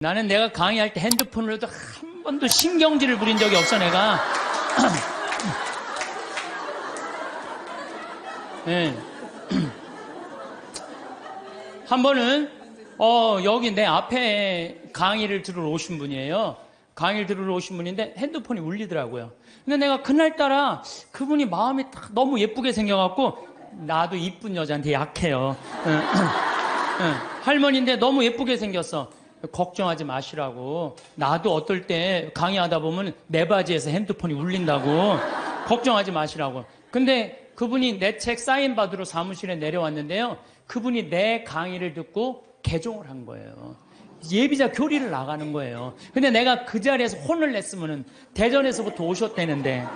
나는 내가 강의할 때 핸드폰으로도 한 번도 신경질을 부린 적이 없어, 내가. 네. 한 번은, 여기 내 앞에 강의를 들으러 오신 분이에요. 강의를 들으러 오신 분인데 핸드폰이 울리더라고요. 근데 내가 그날따라 그분이 마음이 딱 너무 예쁘게 생겨갖고, 나도 이쁜 여자한테 약해요. 할머니인데 너무 예쁘게 생겼어. 걱정하지 마시라고. 나도 어떨 때 강의하다 보면 내 바지에서 핸드폰이 울린다고. 걱정하지 마시라고. 근데 그분이 내 책 사인 받으러 사무실에 내려왔는데요. 그분이 내 강의를 듣고 개종을 한 거예요. 예비자 교리를 나가는 거예요. 근데 내가 그 자리에서 혼을 냈으면 대전에서부터 오셨다는데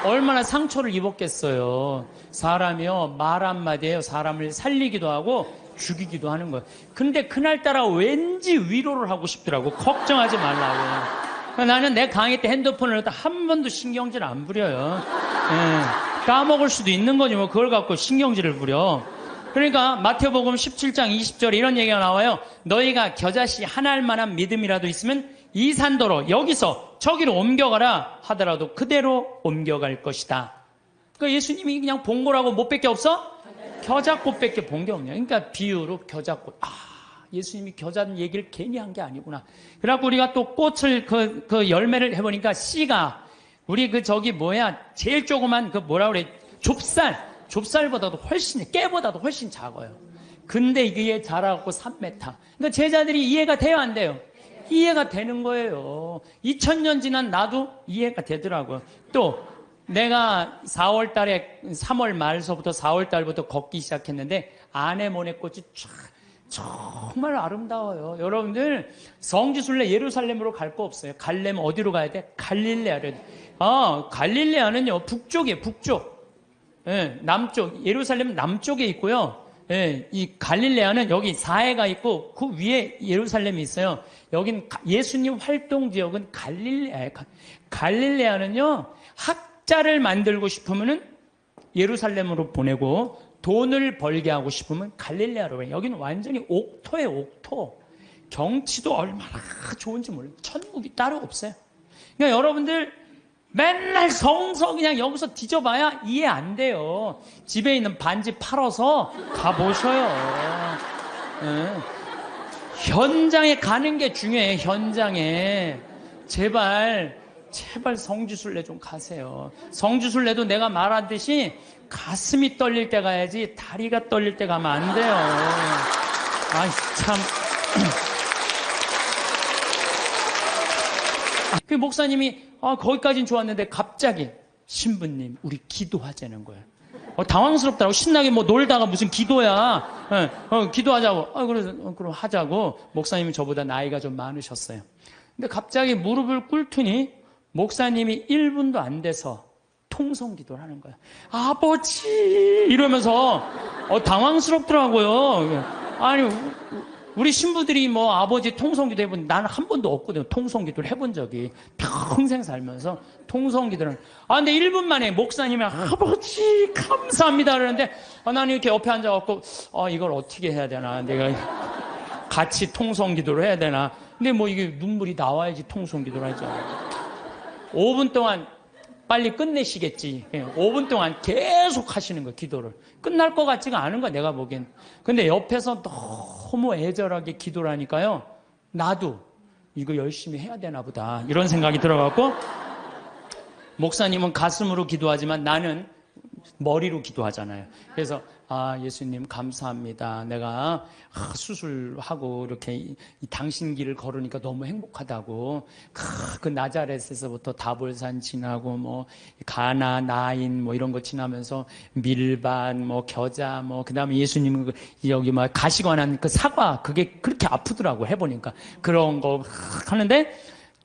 얼마나 상처를 입었겠어요. 사람이요, 말 한마디에요, 사람을 살리기도 하고 죽이기도 하는 거예요. 근데 그날따라 왠지 위로를 하고 싶더라고. 걱정하지 말라고. 나는 내 강의 때 핸드폰을 한 번도 신경질 안 부려요. 까먹을 수도 있는 거지 뭐 그걸 갖고 신경질을 부려. 그러니까 마태복음 17장 20절에 이런 얘기가 나와요. 너희가 겨자씨 하나 알 만한 믿음이라도 있으면 이 산도로 여기서 저기로 옮겨가라 하더라도 그대로 옮겨갈 것이다. 그러니까 예수님이 그냥 본 거라고 못 뺄 게 없어? 겨자꽃밖에 본 게 없냐. 그러니까 비유로 겨자꽃. 예수님이 겨자 얘기를 괜히 한 게 아니구나. 그래갖고 우리가 또 꽃을 그 열매를 해보니까 씨가 우리 제일 조그만 뭐라 그래, 좁쌀보다도 훨씬, 깨보다도 훨씬 작아요. 근데 이게 자라갖고 3m. 그러니까 제자들이 이해가 돼요, 안 돼요? 이해가 되는 거예요. 2000년 지난 나도 이해가 되더라고요. 또 내가 3월 말서부터 4월 달부터 걷기 시작했는데 아네모네 꽃이 정말 아름다워요. 여러분들 성지순례 예루살렘으로 갈 거 없어요. 가려면 어디로 가야 돼? 갈릴레아를. 갈릴레아는요 북쪽이에요. 북쪽. 남쪽. 예루살렘은 남쪽에 있고요. 이 갈릴레아는 여기 사해가 있고 그 위에 예루살렘이 있어요. 여긴 예수님 활동 지역은 갈릴레아예요. 갈릴레아는요 학자를 만들고 싶으면은 예루살렘으로 보내고 돈을 벌게 하고 싶으면 갈릴레아로 가요. 여기는 완전히 옥토예요, 옥토. 경치도 얼마나 좋은지 몰라요. 천국이 따로 없어요. 그러니까 여러분들 맨날 성서 그냥 여기서 뒤져봐야 이해 안 돼요. 집에 있는 반지 팔아서 가보셔요. 현장에 가는 게 중요해요. 현장에. 제발 성지순례 좀 가세요. 성지순례도 내가 말하듯이 가슴이 떨릴 때 가야지 다리가 떨릴 때 가면 안 돼요. 참. 그 목사님이 거기까지는 좋았는데 갑자기 신부님 우리 기도하자는 거예요. 당황스럽더라고. 신나게 놀다가 무슨 기도야. 기도하자고. 그래서 그럼 하자고. 목사님이 저보다 나이가 좀 많으셨어요. 근데 갑자기 무릎을 꿇더니 목사님이 1분도 안 돼서 통성 기도를 하는 거예요. 아버지 이러면서 당황스럽더라고요. 아니 우리 신부들이 아버지 통성 기도 해본 나는 한 번도 없거든요. 통성 기도를 해본 적이 평생 살면서 통성 기도를. 근데 1분 만에 목사님이 아버지 감사합니다 그러는데 나는 이렇게 옆에 앉아갖고 이걸 어떻게 해야 되나, 내가 같이 통성 기도를 해야 되나. 근데 이게 눈물이 나와야지 통성 기도를 하죠. 5분 동안 빨리 끝내시겠지. 5분 동안 계속 하시는 거예요, 기도를. 끝날 것 같지가 않은 거야, 내가 보기엔. 근데 옆에서 너무 애절하게 기도를 하니까요, 나도 이거 열심히 해야 되나 보다, 이런 생각이 들어갖고, 목사님은 가슴으로 기도하지만 나는 머리로 기도하잖아요. 그래서 예수님 감사합니다. 내가 수술하고 이렇게 이 당신 길을 걸으니까 너무 행복하다고. 그 나자렛에서부터 다볼산 지나고 가나 나인 이런 거 지나면서 밀반 겨자 그다음에 예수님 여기 가시관한 그 사과, 그게 그렇게 아프더라고 해보니까. 그런 거 하는데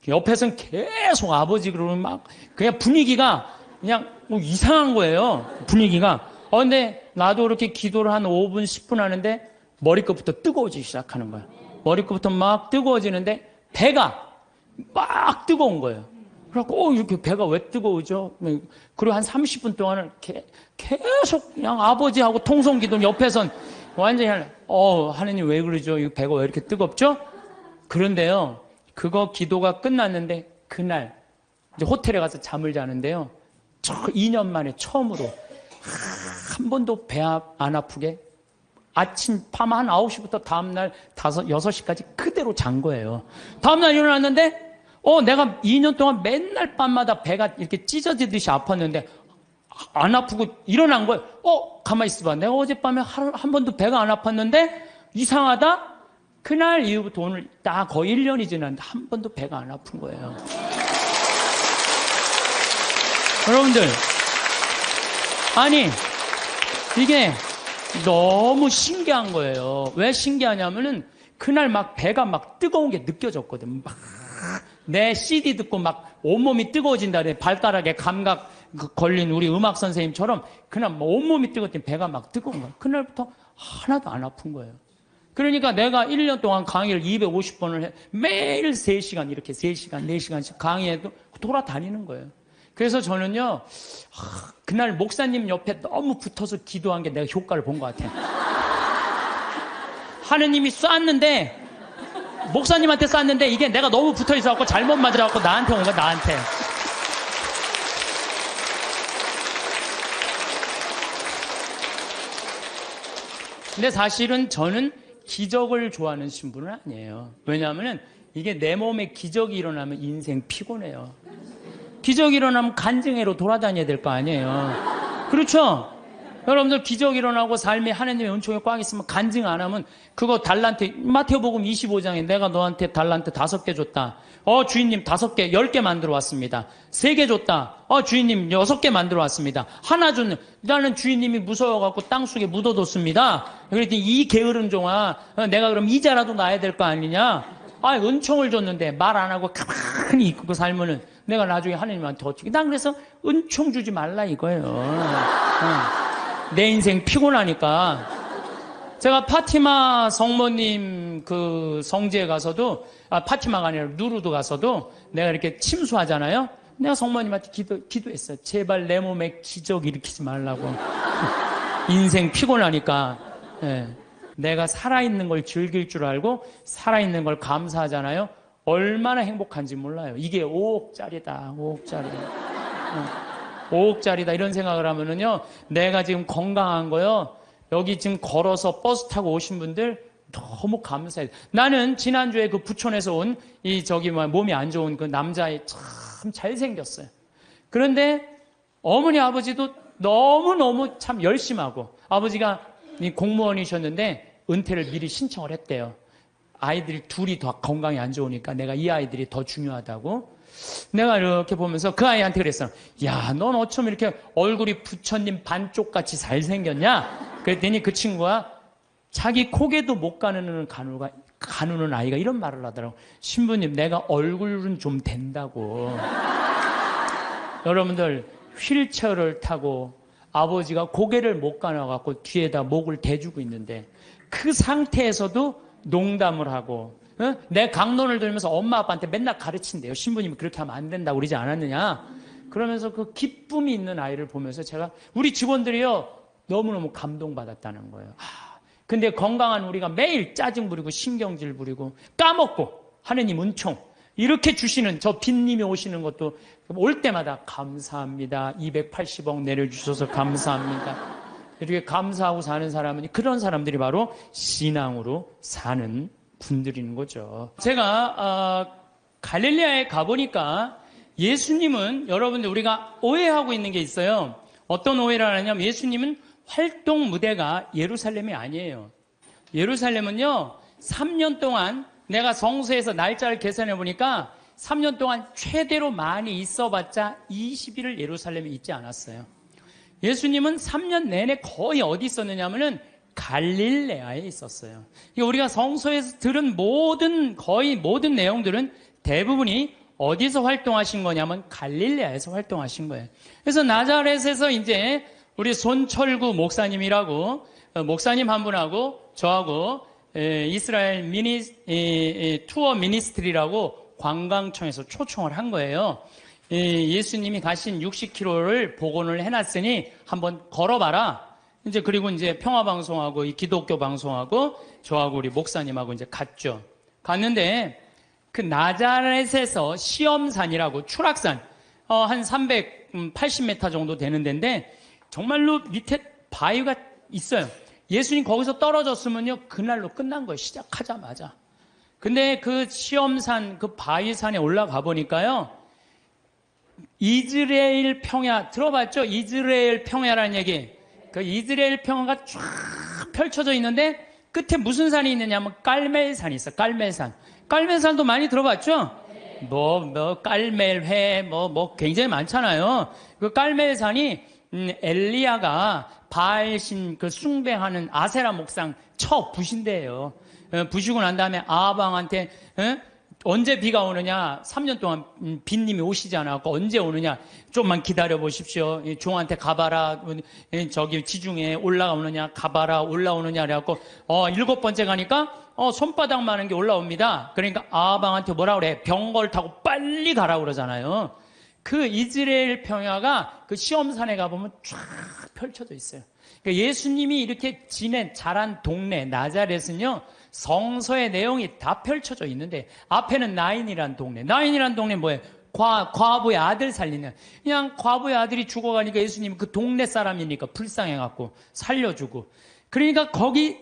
옆에서는 계속 아버지 그러면 그냥 분위기가 그냥 이상한 거예요, 분위기가. 근데 나도 그렇게 기도를 한 5분, 10분 하는데 머리끝부터 뜨거워지기 시작하는 거예요. 머리끝부터 막 뜨거워지는데 배가 막 뜨거운 거예요. 그래갖고 이렇게 배가 왜 뜨거우죠? 그리고 한 30분 동안은 계속 그냥 아버지하고 통성 기도, 옆에선 완전히 하느님 왜 그러죠? 이 배가 왜 이렇게 뜨겁죠? 그런데요, 그거 기도가 끝났는데 그날 이제 호텔에 가서 잠을 자는데요, 2년 만에 처음으로 한 번도 배 안 아프게 아침 밤 한 9시부터 다음날 6시까지 그대로 잔 거예요. 다음날 일어났는데 내가 2년 동안 맨날 밤마다 배가 이렇게 찢어지듯이 아팠는데 안 아프고 일어난 거예요. 가만히 있어봐. 내가 어젯밤에 한 번도 배가 안 아팠는데 이상하다? 그날 이후부터 오늘 딱 거의 1년이 지났는데 한 번도 배가 안 아픈 거예요. 여러분들, 아니 이게 너무 신기한 거예요. 왜 신기하냐면은 그날 막 배가 막 뜨거운 게 느껴졌거든. 막 내 CD 듣고 막 온몸이 뜨거워진다 그래. 발가락에 감각 걸린 우리 음악 선생님처럼 그날 막 온몸이 뜨거웠더니 배가 막 뜨거운 거야. 그날부터 하나도 안 아픈 거예요. 그러니까 내가 1년 동안 강의를 250번을 해. 매일 3시간 이렇게 3시간, 4시간씩 강의해도 돌아다니는 거예요. 그래서 저는요, 그날 목사님 옆에 너무 붙어서 기도한 게 내가 효과를 본 것 같아요. 하느님이 쐈는데, 목사님한테 쐈는데 이게 내가 너무 붙어 있어갖고 잘못 맞으라고 나한테 온 거야, 나한테. 근데 사실은 저는 기적을 좋아하는 신분은 아니에요. 왜냐하면 이게 내 몸에 기적이 일어나면 인생 피곤해요. 기적이 일어나면 간증회로 돌아다녀야 될 거 아니에요. 그렇죠? 여러분들 기적이 일어나고 삶에 하나님의 은총이 꽉 있으면 간증 안 하면 그거 달란트, 마태복음 25장에 내가 너한테 달란트 5개 줬다. 주인님 5개, 10개 만들어 왔습니다. 3개 줬다. 주인님 6개 만들어 왔습니다. 하나 줬는, 나는 주인님이 무서워갖고 땅속에 묻어뒀습니다. 그랬더니 이 게으른 종아, 내가 그럼 이자라도 놔야 될 거 아니냐? 은총을 줬는데 말 안 하고 가만히 있고 살면은 내가 나중에 하나님한테 어떻게. 난 그래서 은총 주지 말라 이거예요. 내 인생 피곤하니까. 제가 파티마 성모님 그 성지에 가서도, 파티마가 아니라 누르도 가서도 내가 이렇게 침수하잖아요. 내가 성모님한테 기도했어요. 제발 내 몸에 기적 일으키지 말라고. 인생 피곤하니까. 예. 내가 살아있는 걸 즐길 줄 알고 살아있는 걸 감사하잖아요. 얼마나 행복한지 몰라요. 이게 5억짜리다, 5억짜리. 5억짜리다 이런 생각을 하면은요, 내가 지금 건강한 거요, 여기 지금 걸어서 버스 타고 오신 분들 너무 감사해요. 나는 지난주에 그 부촌에서 온 몸이 안 좋은 그 남자애 참 잘생겼어요. 그런데 어머니 아버지도 너무너무 참 열심하고, 아버지가 공무원이셨는데 은퇴를 미리 신청을 했대요. 아이들이 둘이 더 건강이 안 좋으니까 내가 이 아이들이 더 중요하다고. 내가 이렇게 보면서 그 아이한테 그랬어. 야, 넌 어쩜 이렇게 얼굴이 부처님 반쪽같이 잘생겼냐? 그랬더니 그 친구가 자기 고개도 못 가누는 가누는 아이가 이런 말을 하더라고. 신부님, 내가 얼굴은 좀 된다고. 여러분들, 휠체어를 타고 아버지가 고개를 못 가눠갖고 뒤에다 목을 대주고 있는데 그 상태에서도 농담을 하고, 내 강론을 들으면서 엄마 아빠한테 맨날 가르친대요. 신부님이 그렇게 하면 안 된다고 그러지 않았느냐. 그러면서 그 기쁨이 있는 아이를 보면서 제가, 우리 직원들이요, 너무너무 감동받았다는 거예요. 근데 건강한 우리가 매일 짜증 부리고 신경질 부리고 까먹고 하느님 은총 이렇게 주시는 저 빈님이 오시는 것도 올 때마다 감사합니다. 280억 내려주셔서 감사합니다. 이렇게 감사하고 사는 사람은, 그런 사람들이 바로 신앙으로 사는 분들인 거죠. 제가 갈릴리아에 가보니까 예수님은, 여러분들 우리가 오해하고 있는 게 있어요. 어떤 오해를 하냐면 예수님은 활동 무대가 예루살렘이 아니에요. 예루살렘은요 3년 동안, 내가 성서에서 날짜를 계산해 보니까 3년 동안 최대로 많이 있어봤자 20일을 예루살렘에 있지 않았어요. 예수님은 3년 내내 거의 어디 있었느냐면은 갈릴레아에 있었어요. 우리가 성서에서 들은 거의 모든 내용들은 대부분이 어디서 활동하신 거냐면 갈릴레아에서 활동하신 거예요. 그래서 나자렛에서 이제 우리 손철구 목사님이라고, 목사님 한 분하고 저하고 이스라엘 투어 미니스트리라고 관광청에서 초청을 한 거예요. 예수님이 가신 60km를 복원을 해놨으니 한번 걸어봐라. 이제 그리고 이제 평화방송하고 이 기독교 방송하고 저하고 우리 목사님하고 이제 갔죠. 갔는데 그 나자렛에서 시험산이라고 추락산 한 380m 정도 되는 데인데 정말로 밑에 바위가 있어요. 예수님 거기서 떨어졌으면요 그날로 끝난 거예요. 시작하자마자. 근데 그 시험산 그 바위산에 올라가 보니까요 이스라엘 평야 들어봤죠? 이스라엘 평야라는 얘기. 그 이스라엘 평야가 쫙 펼쳐져 있는데 끝에 무슨 산이 있느냐면 깔멜산이 있어. 깔멜산. 깔멜산도 많이 들어봤죠? 깔멜회 굉장히 많잖아요. 그 깔멜산이 엘리야가 바알신 그 숭배하는 아세라 목상 쳐 부신 데예요. 부시고 난 다음에 아합왕한테 언제 비가 오느냐? 3년 동안 빈님이 오시지 않았고 언제 오느냐? 좀만 기다려 보십시오. 종한테 가봐라. 저기 지중해 올라오느냐? 가봐라. 올라오느냐? 그래갖고 7번째 가니까 손바닥 많은 게 올라옵니다. 그러니까 아합왕한테 뭐라 그래? 병거를 타고 빨리 가라 그러잖아요. 그 이스라엘 평야가 그 시험산에 가보면 쫙 펼쳐져 있어요. 그러니까 예수님이 이렇게 자란 동네 나자렛은요 성서의 내용이 다 펼쳐져 있는데 앞에는 나인이란 동네. 나인이란 동네 뭐예요? 과부의 아들 살리는. 그냥 과부의 아들이 죽어가니까 예수님이 그 동네 사람이니까 불쌍해갖고 살려주고. 그러니까 거기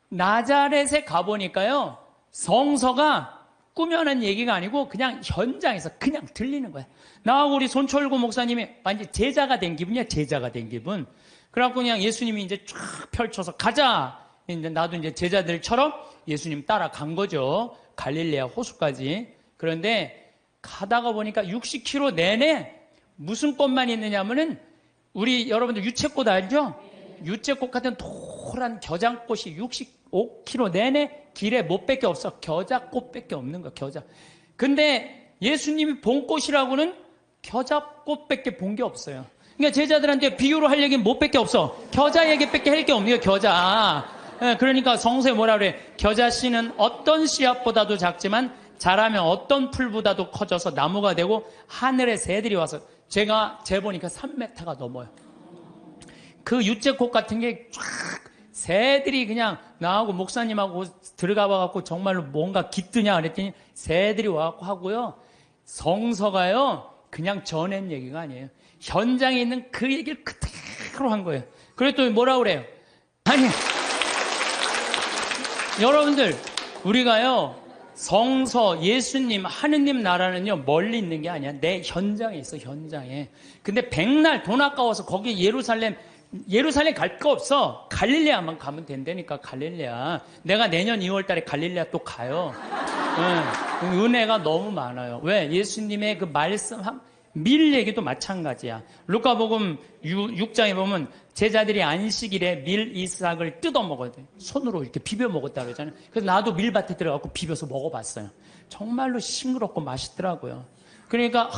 나자렛에 가보니까요 성서가 꾸며낸 얘기가 아니고 그냥 현장에서 그냥 들리는 거야. 나하고 우리 손철구 목사님이 완전 제자가 된 기분이야. 제자가 된 기분. 그래갖고 그냥 예수님이 이제 쫙 펼쳐서 가자. 이제 나도 이제 제자들처럼 예수님 따라간 거죠. 갈릴레아 호수까지. 그런데 가다가 보니까 60km 내내 무슨 꽃만 있느냐면은 우리 여러분들 유채꽃 알죠? 유채꽃 같은 노란 겨장꽃이 65km 내내 길에 못밖에 없어. 겨자꽃밖에 없는 거야. 겨자. 근데 예수님이 본 꽃이라고는 겨자꽃밖에 본 게 없어요. 그러니까 제자들한테 비유로 할 얘기는 못밖에 없어. 겨자 얘기밖에 할 게 없는 거야. 겨자. 그러니까 성서에 뭐라 그래? 겨자씨는 어떤 씨앗보다도 작지만 자라면 어떤 풀보다도 커져서 나무가 되고 하늘의 새들이 와서 제가 재보니까 3m가 넘어요. 그 유채꽃 같은 게 쫙 새들이 그냥 나하고 목사님하고 들어가 봐갖고 정말로 뭔가 깃드냐 그랬더니 새들이 와갖고 하고요. 성서가요 그냥 전한 얘기가 아니에요. 현장에 있는 그 얘기를 그대로 한 거예요. 그랬더니 뭐라 그래요? 아니 여러분들 우리가요 성서 예수님 하느님 나라는요 멀리 있는 게 아니야. 내 현장에 있어. 현장에. 근데 백날 돈 아까워서 거기 예루살렘 갈 거 없어. 갈릴레아만 가면 된다니까. 갈릴레아. 내가 내년 2월 달에 갈릴레아 또 가요. 은혜가 너무 많아요. 왜? 예수님의 그 말씀 밀 얘기도 마찬가지야. 루카복음 6장에 보면 제자들이 안식일에 밀 이삭을 뜯어 먹어야 돼. 손으로 이렇게 비벼 먹었다 그러잖아요. 그래서 나도 밀밭에 들어가고 비벼서 먹어봤어요. 정말로 싱그럽고 맛있더라고요. 그러니까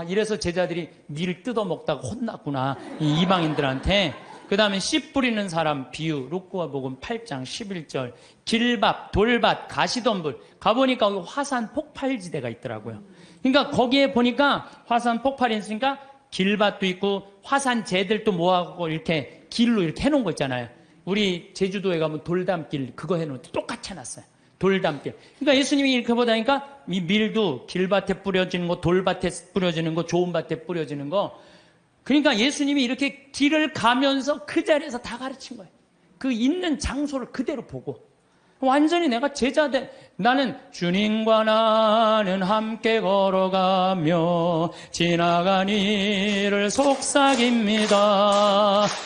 이래서 제자들이 밀 뜯어 먹다가 혼났구나. 이 이방인들한테. 그 다음에 씨 뿌리는 사람 비유 루카복음 8장 11절 길밭, 돌밭, 가시덤불 가보니까 거기 화산 폭발지대가 있더라고요. 그러니까 거기에 보니까 화산 폭발이 있으니까 길밭도 있고 화산재들도 모아갖고 이렇게 길로 이렇게 해놓은 거 있잖아요. 우리 제주도에 가면 돌담길 그거 해놓은 데 똑같이 해놨어요. 돌담길. 그러니까 예수님이 이렇게 보다니까 이 밀도 길밭에 뿌려지는 거, 돌밭에 뿌려지는 거, 좋은 밭에 뿌려지는 거. 그러니까 예수님이 이렇게 길을 가면서 그 자리에서 다 가르친 거예요. 그 있는 장소를 그대로 보고. 완전히 내가 제자들, 나는 주님과 나는 함께 걸어가며 지나간 이를 속삭입니다.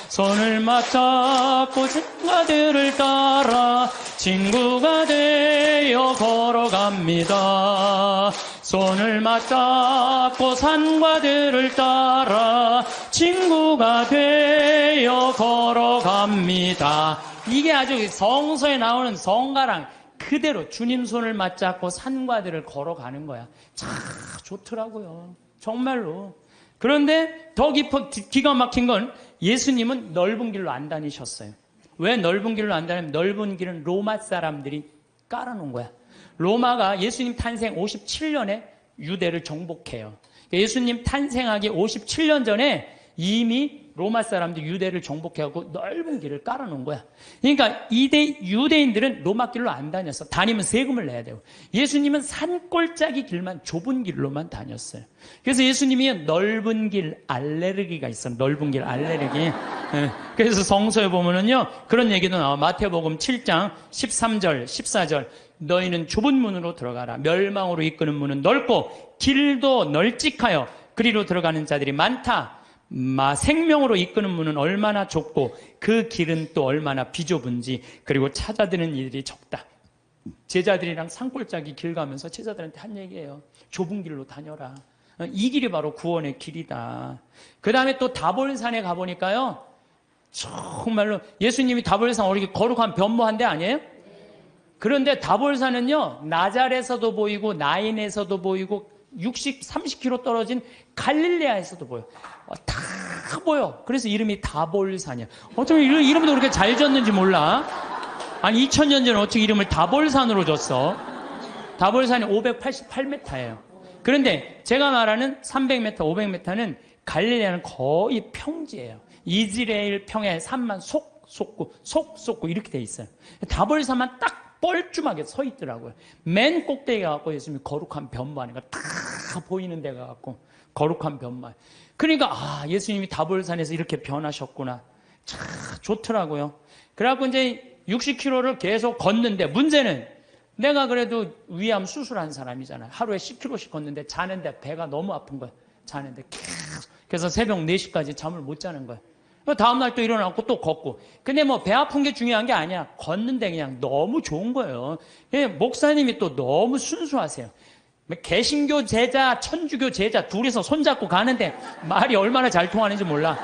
손을 맞잡고 친구들을 따라 친구가 되어 걸어갑니다. 손을 맞잡고 산과 들을 따라 친구가 되어 걸어갑니다. 이게 아주 성서에 나오는 성가랑 그대로 주님 손을 맞잡고 산과 들을 걸어가는 거야. 참 좋더라고요. 정말로. 그런데 더 기가 막힌 건 예수님은 넓은 길로 안 다니셨어요. 왜 넓은 길로 안 다니면 넓은 길은 로마 사람들이 깔아놓은 거야. 로마가 예수님 탄생 57년에 유대를 정복해요. 예수님 탄생하기 57년 전에 이미 로마 사람들이 유대를 정복해갖고 넓은 길을 깔아놓은 거야. 그러니까 유대인들은 로마 길로 안 다녔어. 다니면 세금을 내야 되고. 예수님은 산골짜기 길만, 좁은 길로만 다녔어요. 그래서 예수님이 넓은 길 알레르기가 있어. 넓은 길 알레르기. 그래서 성서에 보면은요, 그런 얘기도 나와. 마태복음 7장 13절, 14절. 너희는 좁은 문으로 들어가라. 멸망으로 이끄는 문은 넓고 길도 널찍하여 그리로 들어가는 자들이 많다. 생명으로 이끄는 문은 얼마나 좁고 그 길은 또 얼마나 비좁은지, 그리고 찾아드는 이들이 적다. 제자들이랑 산골짜기 길 가면서 제자들한테 한 얘기예요. 좁은 길로 다녀라. 이 길이 바로 구원의 길이다. 그 다음에 또 다볼산에 가보니까요, 정말로 예수님이 다볼산 어디 거룩한 변모한 데 아니에요? 그런데 다볼산은요, 나잘에서도 보이고 나인에서도 보이고 30km 떨어진 갈릴레아에서도 보여. 다 보여. 그래서 이름이 다볼산이야. 어떻게 이름도 그렇게 잘 졌는지 몰라. 아니 2000년 전에 어떻게 이름을 다볼산으로 줬어. 다볼산이 588m예요. 그런데 제가 말하는 300m, 500m는 갈릴레아는 거의 평지예요. 이스라엘 평야의 산만 속 솟고 이렇게 돼 있어요. 다볼산만 딱 뻘쭘하게 서 있더라고요. 맨 꼭대기에 가고 예수님이 거룩한 변모하니까 다 보이는 데가 갖고 거룩한 변모. 그러니까 예수님이 다볼산에서 이렇게 변하셨구나. 참 좋더라고요. 그래갖고 이제 60km를 계속 걷는데, 문제는 내가 그래도 위암 수술한 사람이잖아요. 하루에 10km씩 걷는데 자는데 배가 너무 아픈 거예요. 자는데 계속. 그래서 새벽 4시까지 잠을 못 자는 거예요. 다음날 또 일어나고 또 걷고. 근데 뭐 배 아픈 게 중요한 게 아니야. 걷는데 그냥 너무 좋은 거예요. 목사님이 또 너무 순수하세요. 개신교 제자, 천주교 제자 둘이서 손잡고 가는데 말이 얼마나 잘 통하는지 몰라.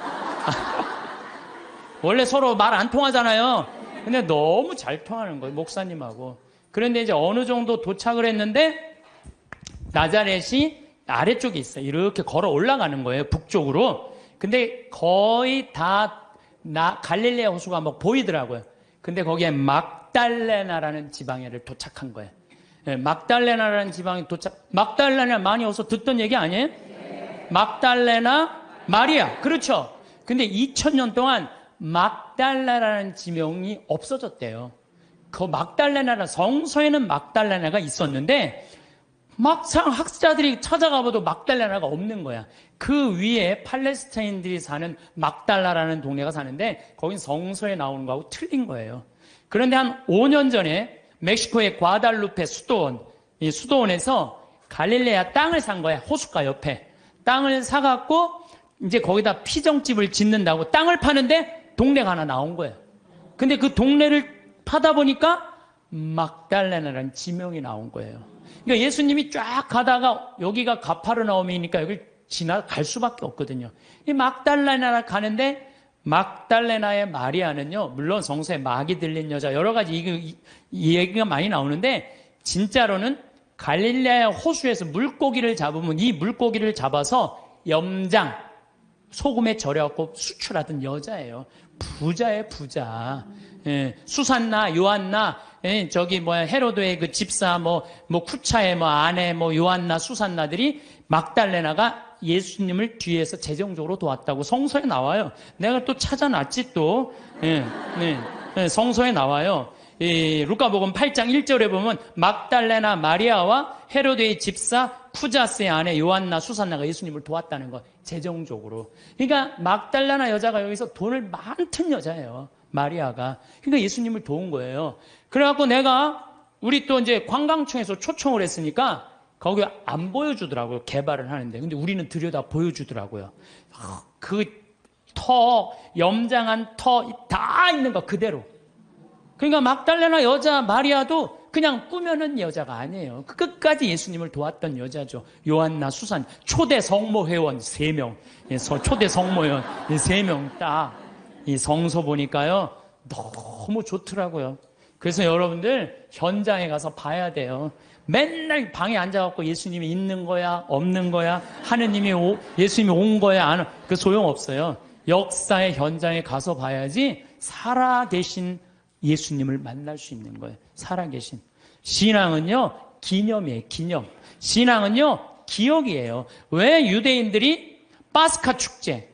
원래 서로 말 안 통하잖아요. 근데 너무 잘 통하는 거예요, 목사님하고. 그런데 이제 어느 정도 도착을 했는데 나자렛이 아래쪽에 있어요. 이렇게 걸어 올라가는 거예요, 북쪽으로. 근데 거의 다 갈릴레아 호수가 막 보이더라고요. 근데 거기에 막달레나라는 지방에를 도착한 거예요. 막달레나라는 지방에 막달레나 많이 어서 듣던 얘기 아니에요? 막달레나 마리아. 그렇죠. 근데 2000년 동안 막달레나라는 지명이 없어졌대요. 그 막달레나라, 성서에는 막달레나가 있었는데 막상 학자들이 찾아가봐도 막달레나가 없는 거야. 그 위에 팔레스타인들이 사는 막달라라는 동네가 사는데 거긴 성서에 나오는 거하고 틀린 거예요. 그런데 한 5년 전에 멕시코의 과달루페 이 수도원에서 갈릴레아 땅을 산 거야. 호숫가 옆에. 땅을 사갖고 이제 거기다 피정집을 짓는다고 땅을 파는데 동네가 하나 나온 거예요. 근데 그 동네를 파다 보니까 막달레나라는 지명이 나온 거예요. 그러니까 예수님이 쫙 가다가 여기가 가파르나움이니까 여기 지나갈 수밖에 없거든요. 이 막달레나 가는데 막달레나의 마리아는요, 물론 성서에 막이 들린 여자 여러 가지 이 얘기가 많이 나오는데 진짜로는 갈릴레아 호수에서 물고기를 잡으면 이 물고기를 잡아서 염장 소금에 절여갖고 수출하던 여자예요. 부자예요, 부자. 수산나, 요한나, 헤로드의 그 집사, 쿠차의 아내, 요한나, 수산나들이 막달레나가 예수님을 뒤에서 재정적으로 도왔다고 성서에 나와요. 내가 또 찾아놨지 또. 성서에 나와요. 루카복음 8장 1절에 보면 막달레나 마리아와 헤로드의 집사 쿠자스의 아내 요한나, 수산나가 예수님을 도왔다는 거, 재정적으로. 그러니까 막달레나 여자가 여기서 돈을 많던 여자예요. 마리아가. 그러니까 예수님을 도운 거예요. 그래갖고 우리 또 이제 관광청에서 초청을 했으니까 거기 안 보여주더라고요. 개발을 하는데. 근데 우리는 들여다 보여주더라고요. 그 염장한 다 있는 거 그대로. 그러니까 막달레나 여자 마리아도 그냥 꾸며낸 여자가 아니에요. 끝까지 예수님을 도왔던 여자죠. 요한나, 수산, 초대 성모회원 3명. 초대 성모회원 3명 딱. 이 성서 보니까요, 너무 좋더라고요. 그래서 여러분들 현장에 가서 봐야 돼요. 맨날 방에 앉아갖고 예수님이 있는 거야, 없는 거야, 예수님이 온 거야, 안 온, 그 소용없어요. 역사의 현장에 가서 봐야지 살아계신 예수님을 만날 수 있는 거예요. 살아계신. 신앙은요, 기념이에요, 기념. 신앙은요, 기억이에요. 왜 유대인들이 파스카 축제,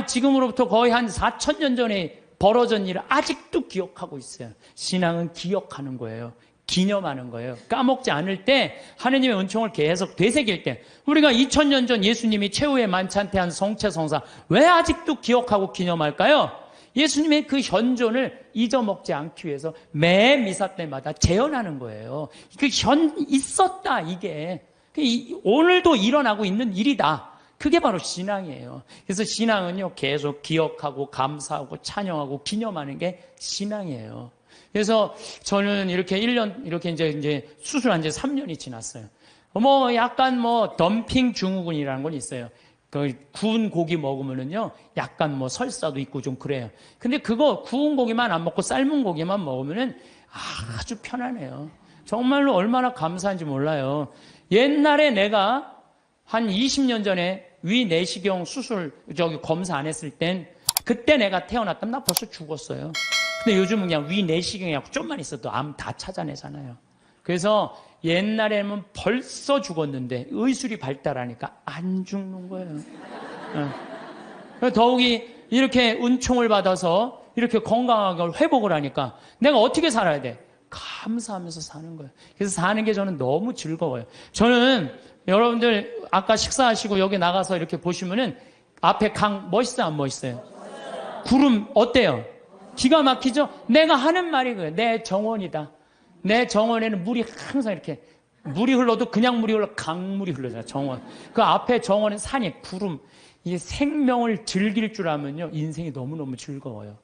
지금으로부터 거의 한 4,000년 전에 벌어진 일을 아직도 기억하고 있어요. 신앙은 기억하는 거예요. 기념하는 거예요. 까먹지 않을 때, 하느님의 은총을 계속 되새길 때, 우리가 2000년 전 예수님이 최후의 만찬때 한 성체성사 왜 아직도 기억하고 기념할까요? 예수님의 그 현존을 잊어먹지 않기 위해서 매 미사 때마다 재현하는 거예요. 있었다, 이게. 오늘도 일어나고 있는 일이다. 그게 바로 신앙이에요. 그래서 신앙은요, 계속 기억하고 감사하고 찬양하고 기념하는 게 신앙이에요. 그래서 저는 이렇게 1년, 이렇게 이제 수술한 지 3년이 지났어요. 약간 덤핑 증후군이라는 건 있어요. 구운 고기 먹으면은요, 약간 설사도 있고 좀 그래요. 근데 그거 구운 고기만 안 먹고 삶은 고기만 먹으면은 아주 편안해요. 정말로 얼마나 감사한지 몰라요. 옛날에 내가 한 20년 전에 위 내시경 수술 검사 안 했을 땐 그때 내가 태어났다면 나 벌써 죽었어요. 근데 요즘은 그냥 위 내시경이라고 좀만 있어도 암 다 찾아내잖아요. 그래서 옛날에는 벌써 죽었는데 의술이 발달하니까 안 죽는 거예요. 더욱이 이렇게 은총을 받아서 이렇게 건강하게 회복을 하니까 내가 어떻게 살아야 돼? 감사하면서 사는 거예요. 그래서 사는 게 저는 너무 즐거워요. 저는 여러분들 아까 식사하시고 여기 나가서 이렇게 보시면은 앞에 강 멋있어요, 안 멋있어요? 구름 어때요? 기가 막히죠? 내가 하는 말이 그래요. 내 정원이다. 내 정원에는 물이 항상 이렇게 물이 흘러도 그냥 물이 흘러 강물이 흘러요. 정원. 그 앞에 정원은 산이 구름. 이게 생명을 즐길 줄 알면요, 인생이 너무너무 즐거워요.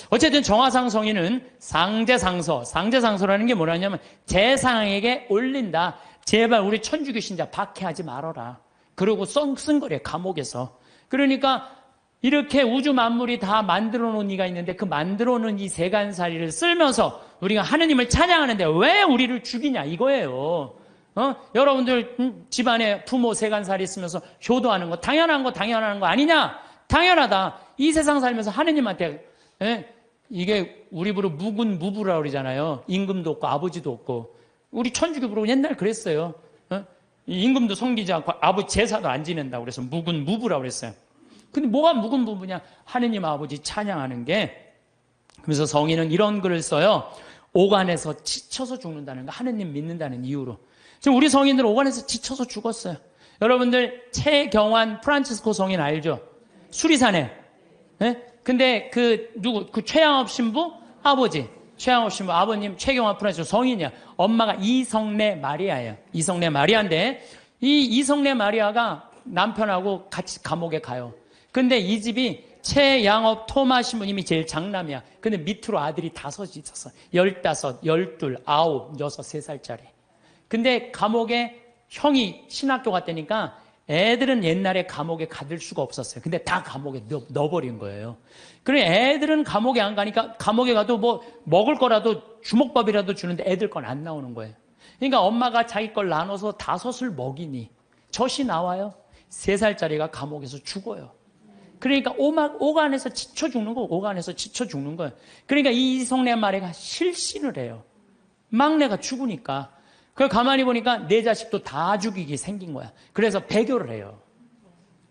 어쨌든 정화상성인은 상제상서라는 게 뭐라냐면 재상에게 올린다. 제발 우리 천주교 신자 박해하지 말아라. 그러고 쓴 거래요, 감옥에서. 그러니까 이렇게 우주 만물이 다 만들어 놓은 이가 있는데 그 만들어 놓은 이 세간살이를 쓸면서 우리가 하느님을 찬양하는데 왜 우리를 죽이냐 이거예요. 여러분들 집안에 부모 세간살이 있으면서 효도하는 거 당연한 거 아니냐? 당연하다. 이 세상 살면서 하느님한테 이게 우리 부로 무군무부라고 그러잖아요. 임금도 없고 아버지도 없고. 우리 천주교 부로 옛날 그랬어요. 임금도 섬기지 않고 아버지 제사도 안 지낸다고 그래서 무군무부라고 그랬어요. 근데 뭐가 무군무부냐? 하느님 아버지 찬양하는 게. 그래서 성인은 이런 글을 써요. 오간에서 지쳐서 죽는다는 거, 하느님 믿는다는 이유로. 지금 우리 성인들은 오간에서 지쳐서 죽었어요. 여러분들 최경환 프란치스코 성인 알죠? 수리산에. 근데 그 최양업 신부 아버지, 최양업 신부 아버님 최경환 프란치스코 성인이야. 엄마가 이성래 마리아예요. 이성래 마리아인데 이 이성래 마리아가 남편하고 같이 감옥에 가요. 근데 이 집이 최양업 토마 신부님이 제일 장남이야. 근데 밑으로 아들이 5이 있었어. 15, 12, 9, 6, 3살짜리. 근데 감옥에 형이 신학교 갔다니까 애들은 옛날에 감옥에 가둘 수가 없었어요. 근데 다 감옥에 넣어버린 거예요. 그래 애들은 감옥에 안 가니까 감옥에 가도 먹을 거라도 주먹밥이라도 주는데 애들 건 안 나오는 거예요. 그러니까 엄마가 자기 걸 나눠서 5을 먹이니 젖이 나와요. 3살짜리가 감옥에서 죽어요. 그러니까 오간에서 지쳐 죽는 거, 오간에서 지쳐 죽는 거예요. 그러니까 이성래 마리아가 실신을 해요. 막내가 죽으니까. 그걸 가만히 보니까 내 자식도 다 죽이게 생긴 거야. 그래서 배교를 해요.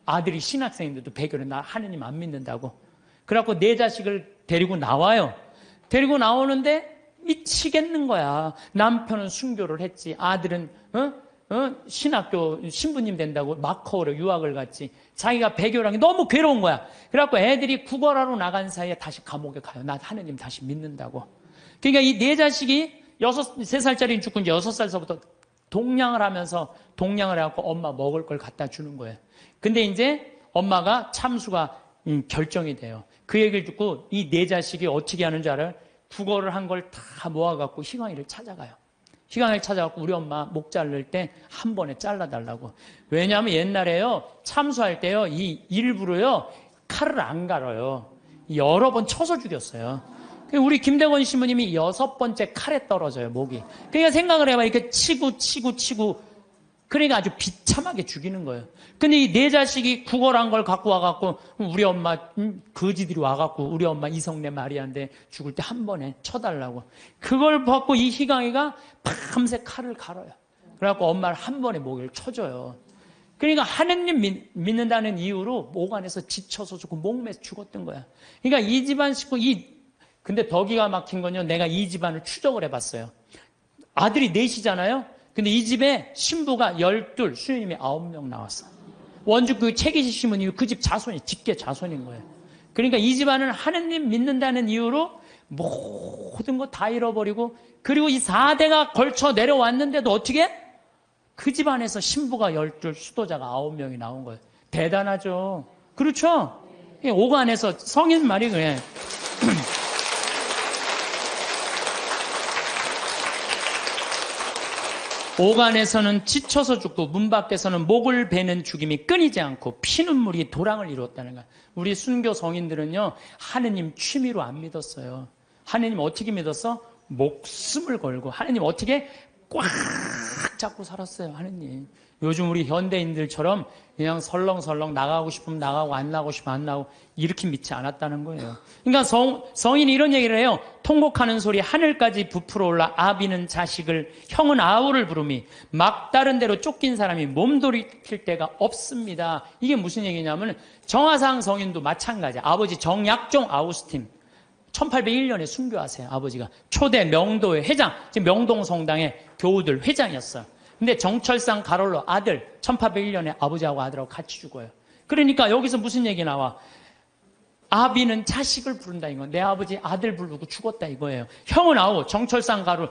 아들이 신학생인데도 배교를 나 하느님 안 믿는다고. 그래갖고 내 자식을 데리고 나와요. 데리고 나오는데 미치겠는 거야. 남편은 순교를 했지. 아들은 신학교 신부님 된다고 마커로 유학을 갔지. 자기가 배교를 한 게 너무 괴로운 거야. 그래갖고 애들이 구걸하러 나간 사이에 다시 감옥에 가요. 나 하느님 다시 믿는다고. 그러니까 이 네 자식이 3살짜리는 죽고 이제 6살서부터 동냥을 해갖고 엄마 먹을 걸 갖다 주는 거예요. 근데 이제 엄마가 참수가 결정이 돼요. 그 얘기를 듣고 이 네 자식이 어떻게 하는 줄 알아요? 구걸을 한 걸 다 모아갖고 희광이를 찾아가요. 희광이를 찾아갖고 우리 엄마 목 자를 때 한 번에 잘라달라고. 왜냐하면 옛날에요, 참수할 때요, 이 일부러요, 칼을 안 갈아요. 여러 번 쳐서 죽였어요. 우리 김대건 신부님이 6번째 칼에 떨어져요, 목이. 그러니까 생각을 해봐. 이렇게 치고. 그러니까 아주 비참하게 죽이는 거예요. 근데 이 네 자식이 구걸한 걸 갖고 와갖고, 우리 엄마, 거지들이 와갖고, 우리 엄마 이성래 마리아인데 죽을 때 한 번에 쳐달라고. 그걸 받고 이 희강이가 밤새 칼을 갈아요. 그래갖고 엄마를 한 번에 목을 쳐줘요. 그러니까 하느님 믿는다는 이유로 오간에서 지쳐서 죽고 목매서 죽었던 거야. 그러니까 이 집안 식구, 근데 더 기가 막힌 건요, 내가 이 집안을 추적을 해봤어요. 아들이 넷이잖아요? 근데 이 집에 신부가 12, 수녀님이 9명 나왔어. 원주교 책이시 신부님이 그 집 자손이, 직계 자손인 거예요. 그러니까 이 집안은 하느님 믿는다는 이유로 모든 거 다 잃어버리고, 그리고 이 4대가 걸쳐 내려왔는데도 어떻게? 그 집안에서 신부가 12, 수도자가 9명이 나온 거예요. 대단하죠? 그렇죠? 오간에서 성인 말이 그래. 오간에서는 지쳐서 죽고 문 밖에서는 목을 베는 죽임이 끊이지 않고 피눈물이 도랑을 이루었다는 거야. 우리 순교 성인들은요, 하느님 취미로 안 믿었어요. 하느님 어떻게 믿었어? 목숨을 걸고 하느님 어떻게 꽉 잡고 살았어요. 하느님. 요즘 우리 현대인들처럼 그냥 설렁설렁 나가고 싶으면 나가고 안 나가고 싶으면 안 나가고 이렇게 믿지 않았다는 거예요. 그러니까 성인이 이런 얘기를 해요. 통곡하는 소리 하늘까지 부풀어 올라 아비는 자식을, 형은 아우를 부르미 막다른 대로 쫓긴 사람이 몸돌이킬 데가 없습니다. 이게 무슨 얘기냐면 정화상 성인도 마찬가지야. 아버지 정약종 아우스틴 1801년에 순교하세요. 아버지가 초대 명도의 회장, 지금 명동성당의 교우들 회장이었어요. 근데 정철상 가롤로 아들 1801년에 아버지하고 아들하고 같이 죽어요. 그러니까 여기서 무슨 얘기 나와? 아비는 자식을 부른다 이거. 내 아버지 아들 부르고 죽었다 이거예요. 형은 아우 정철상 가롤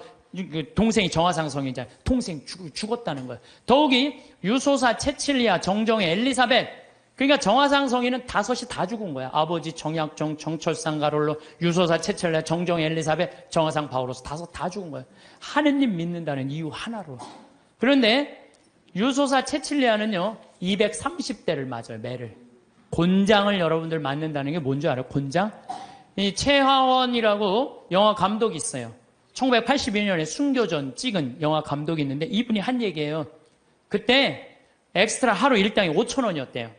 동생이 정화상 성인이잖아요. 동생 죽었다는 거예요. 더욱이 유소사 채칠리아 정정의 엘리사벳, 그러니까 정화상 성인은 5이 다 죽은 거야. 아버지 정약종, 정철상 가롤로, 유소사 채칠리아, 정정 엘리사벳, 정화상 바오로스 5 다 죽은 거예요. 하느님 믿는다는 이유 하나로. 그런데 유소사 채칠리아는요 230대를 맞아요. 매를. 곤장을 여러분들 맞는다는 게 뭔지 알아요? 곤장? 이 최하원이라고 영화 감독이 있어요. 1981년에 순교전 찍은 영화 감독이 있는데 이분이 한 얘기예요. 그때 엑스트라 하루 일당이 5,000원이었대요.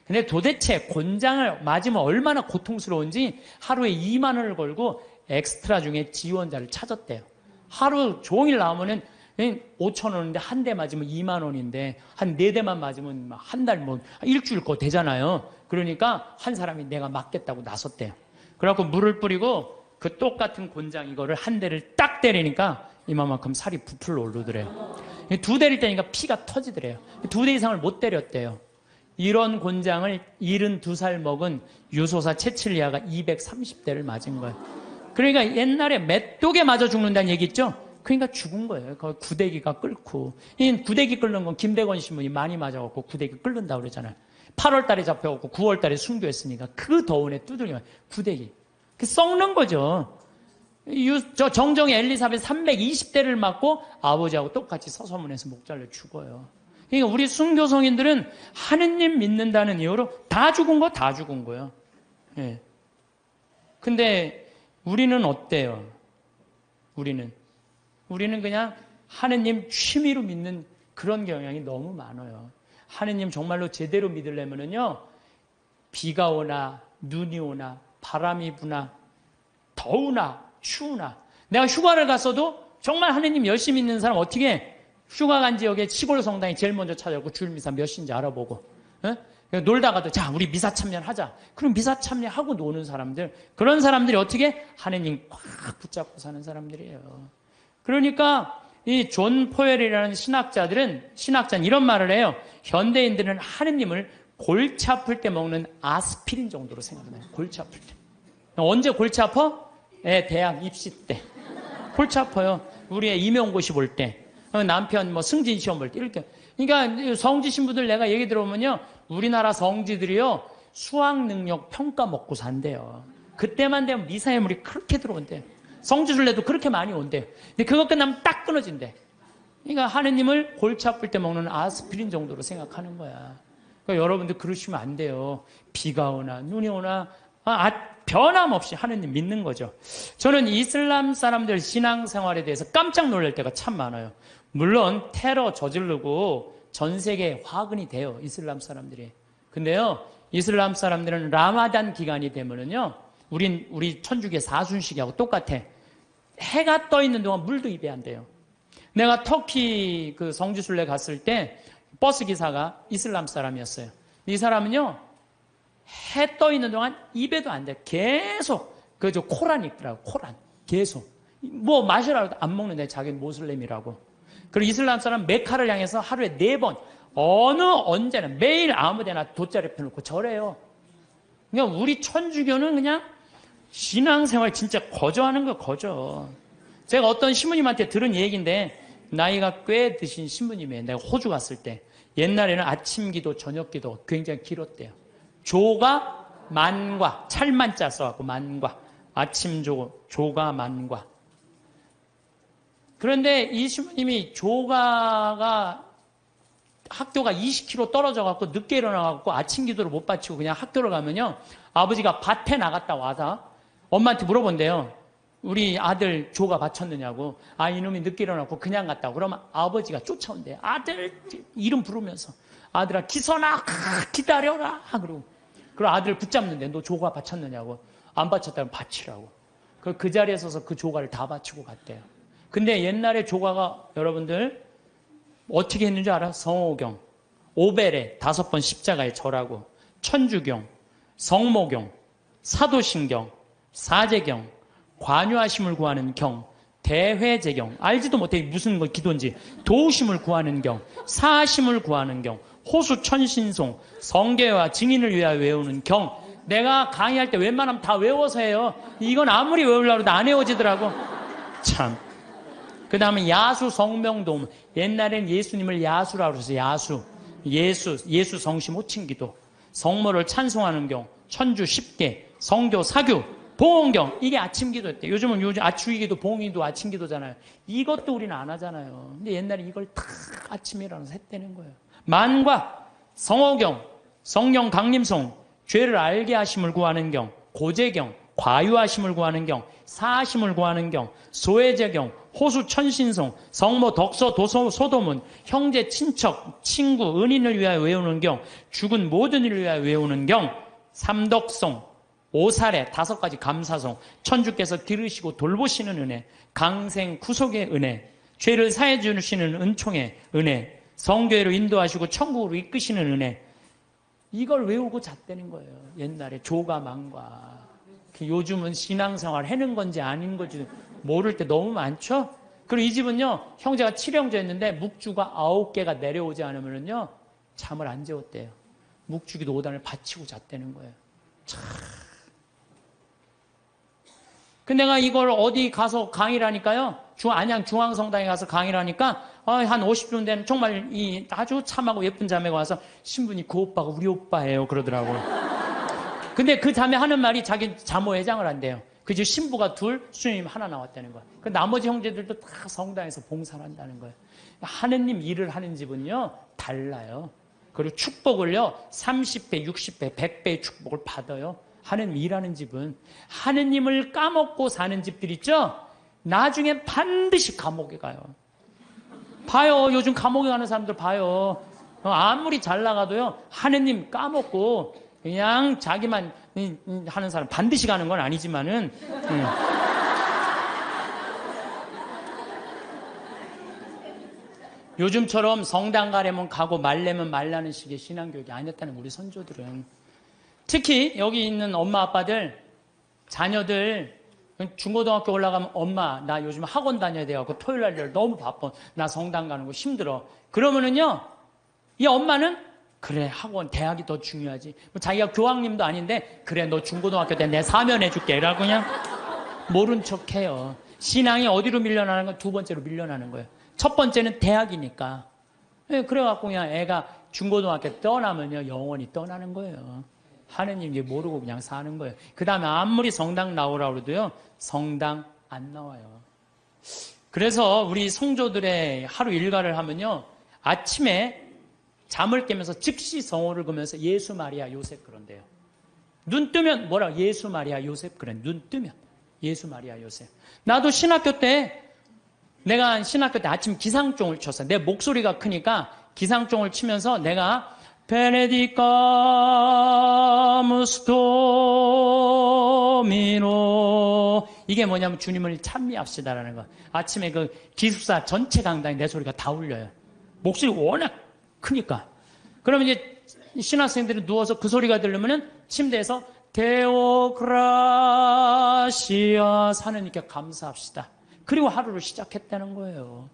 근데 도대체 곤장을 맞으면 얼마나 고통스러운지 하루에 2만 원을 걸고 엑스트라 중에 지원자를 찾았대요. 하루 종일 나오면은 5,000원인데 한 대 맞으면 2만 원인데 한 4대만 맞으면 한 달 뭐 일주일 거 되잖아요. 그러니까 한 사람이 내가 맞겠다고 나섰대요. 그래갖고 물을 뿌리고 그 똑같은 곤장 이거를 한 대를 딱 때리니까 이만큼 살이 부풀러 오르더래요. 2대를 때리니까 피가 터지더래요. 2대 이상을 못 때렸대요. 이런 곤장을 72살 먹은 유소사 채칠리아가 230대를 맞은 거예요. 그러니까 옛날에 메뚜기에 맞아 죽는다는 얘기 있죠? 그러니까 죽은 거예요. 그 구데기가 끓고. 이 구데기 끓는 건 김대건 신부님 많이 맞아갖고 구데기 끓는다고 그러잖아요. 8월 달에 잡혀갖고 9월 달에 순교했으니까 그 더운에 두드리면 구데기. 썩는 거죠. 저 정정의 엘리사벳 320대를 맞고 아버지하고 똑같이 서서문에서 목 잘려 죽어요. 그러니까 우리 순교성인들은 하느님 믿는다는 이유로 다 죽은 거 다 죽은 거예요. 예. 근데 우리는 어때요? 우리는 그냥 하느님 취미로 믿는 그런 경향이 너무 많아요. 하느님 정말로 제대로 믿으려면은요, 비가 오나 눈이 오나 바람이 부나 더우나 추우나, 내가 휴가를 갔어도 정말 하느님 열심히 믿는 사람 어떻게 휴가 간 지역에 시골 성당이 제일 먼저 찾아오고 주일 미사 몇 시인지 알아보고, 놀다가도 자 우리 미사 참여하자. 그럼 미사 참여하고 노는 사람들, 그런 사람들이 어떻게 하느님 꽉 붙잡고 사는 사람들이에요. 그러니까 이 존 포웰이라는 신학자는 이런 말을 해요. 현대인들은 하느님을 골치 아플 때 먹는 아스피린 정도로 생각해요. 골치 아플 때. 언제 골치 아파? 대학 입시 때. 골치 아파요. 우리의 임용고시 볼 때. 남편 뭐 승진 시험 볼 때 이렇게. 그러니까 성지 신부들 내가 얘기 들어보면요, 우리나라 성지들이요 수학 능력 평가 먹고 산대요. 그때만 되면 미사회물이 그렇게 들어온대요. 성지순례도 그렇게 많이 온대요. 근데 그거 끝나면 딱 끊어진대. 그러니까 하느님을 골치 아플 때 먹는 아스피린 정도로 생각하는 거야. 그러니까 여러분들 그러시면 안 돼요. 비가 오나 눈이 오나 변함없이 하느님 믿는 거죠. 저는 이슬람 사람들 신앙생활에 대해서 깜짝 놀랄 때가 참 많아요. 물론 테러 저지르고 전 세계에 화근이 돼요, 이슬람 사람들이. 근데요, 이슬람 사람들은 라마단 기간이 되면은요, 우리 천주교 사순식하고 똑같아. 해가 떠 있는 동안 물도 입에 안 돼요. 내가 터키 그 성지순례 갔을 때 버스 기사가 이슬람 사람이었어요. 이 사람은요, 해 떠 있는 동안 입에도 안 돼. 계속 저 코란 읽더라고. 코란 계속 뭐 마시라고 안 먹는데 자기는 모슬렘이라고. 그리고 이슬람 사람 메카를 향해서 하루에 4번 언제나 매일 아무데나 돗자리 펴놓고 절해요. 그냥 우리 천주교는 그냥 신앙생활 진짜 거저하는 거 거저. 제가 어떤 신부님한테 들은 얘기인데 나이가 꽤 드신 신부님이에요. 내가 호주 갔을 때 옛날에는 아침 기도 저녁 기도 굉장히 길었대요. 조가 만과 찰만자 써갖고 만과 아침 조가 만과. 그런데 이 신부님이 조가가 학교가 20km 떨어져갖고 늦게 일어나갖고 아침 기도를 못 바치고 그냥 학교를 가면요, 아버지가 밭에 나갔다 와서 엄마한테 물어본대요. 우리 아들 조가 바쳤느냐고. 아, 이놈이 늦게 일어나고 그냥 갔다고. 그러면 아버지가 쫓아온대요. 아들 이름 부르면서. 아들아 기선아 기다려라. 그러고 아들을 붙잡는데 너 조가 바쳤느냐고. 안 바쳤다면 바치라고. 그 자리에 서서 그 조가를 다 바치고 갔대요. 근데 옛날에 조가가 여러분들 어떻게 했는지 알아? 성호경, 오벨에 5번 십자가에 절하고, 천주경, 성모경, 사도신경, 사제경, 관유하심을 구하는 경, 대회제경, 알지도 못해 무슨 거 기도인지, 도우심을 구하는 경, 사하심을 구하는 경, 호수천신송, 성계와 증인을 위하여 외우는 경. 내가 강의할 때 웬만하면 다 외워서 해요. 이건 아무리 외우려고 해도 안 외워지더라고. 참. 그 다음에 야수 성명도움. 옛날엔 예수님을 야수라고 그래서 야수. 예수 성심 호칭기도. 성모를 찬송하는 경. 천주 10개. 성교 사교. 봉헌경. 이게 아침기도였대. 요즘 주기도 봉기도 아침기도잖아요. 이것도 우리는 안 하잖아요. 근데 옛날에 이걸 다 아침에 일어나서 했다는 거예요. 만과 성호경. 성령 강림송. 죄를 알게 하심을 구하는 경. 고제경. 과유하심을 구하는 경. 사하심을 구하는 경. 소외제경. 호수 천신송, 성모 덕서 도서 소도문, 형제 친척 친구 은인을 위하여 외우는 경, 죽은 모든 이를 위하여 외우는 경, 삼덕송, 오사례 5가지 감사송, 천주께서 들으시고 돌보시는 은혜, 강생 구속의 은혜, 죄를 사해 주시는 은총의 은혜, 성교회로 인도하시고 천국으로 이끄시는 은혜. 이걸 외우고 잤다는 거예요. 옛날에 조가 망과. 요즘은 신앙생활 해는 건지 아닌 건지 모를 때 너무 많죠? 그리고 이 집은요, 형제가 7형제였는데 묵주가 9개가 내려오지 않으면요, 잠을 안 재웠대요. 묵주기도 5단을 바치고 잤다는 거예요. 참. 근데 내가 이걸 어디 가서 강의를 하니까요, 안양 중앙성당에 가서 강의를 하니까, 한 50분 된 정말 아주 참하고 예쁜 자매가 와서 신부님 그 오빠가 우리 오빠예요. 그러더라고요. 근데 그 자매 하는 말이 자기 자모회장을 한대요. 그저 신부가 2, 수녀님 하나 나왔다는 거야. 그 나머지 형제들도 다 성당에서 봉사를 한다는 거예요. 하느님 일을 하는 집은요, 달라요. 그리고 축복을요, 30배, 60배, 100배의 축복을 받아요. 하느님 일하는 집은. 하느님을 까먹고 사는 집들 있죠? 나중에 반드시 감옥에 가요. 봐요. 요즘 감옥에 가는 사람들 봐요. 아무리 잘 나가도요, 하느님 까먹고 그냥 자기만 하는 사람 반드시 가는 건 아니지만은 요즘처럼 성당 가려면 가고 말려면 말라는 식의 신앙교육이 아니었다는 우리 선조들은. 특히 여기 있는 엄마 아빠들 자녀들 중고등학교 올라가면 엄마 나 요즘 학원 다녀야 돼갖고 토요일 날 너무 바빠. 나 성당 가는 거 힘들어. 그러면은요, 이 엄마는 그래 학원 대학이 더 중요하지. 자기가 교황님도 아닌데 그래 너 중고등학교 때 내 사면해줄게 라고 그냥 모른 척해요. 신앙이 어디로 밀려나는 건 2번째로 밀려나는 거예요. 첫 번째는 대학이니까. 그래갖고 그냥 애가 중고등학교 떠나면요 영원히 떠나는 거예요. 하느님 이제 모르고 그냥 사는 거예요. 그 다음에 아무리 성당 나오라고 해도요 성당 안 나와요. 그래서 우리 성조들의 하루 일과를 하면요, 아침에 잠을 깨면서 즉시 성호를 그면서 예수 마리아 요셉 그런대요. 눈 뜨면 뭐라 예수 마리아 요셉 그래. 눈 뜨면 예수 마리아 요셉. 나도 신학교 때 아침 기상종을 쳤어. 내 목소리가 크니까 기상종을 치면서 내가 베네디카무스 도미노, 이게 뭐냐면 주님을 찬미합시다라는 거. 아침에 그 기숙사 전체 강당에 내 소리가 다 울려요. 목소리 워낙 크니까. 그러면 이제 신학생들이 누워서 그 소리가 들리면은 침대에서 데오그라시아 하나님께 감사합시다. 그리고 하루를 시작했다는 거예요.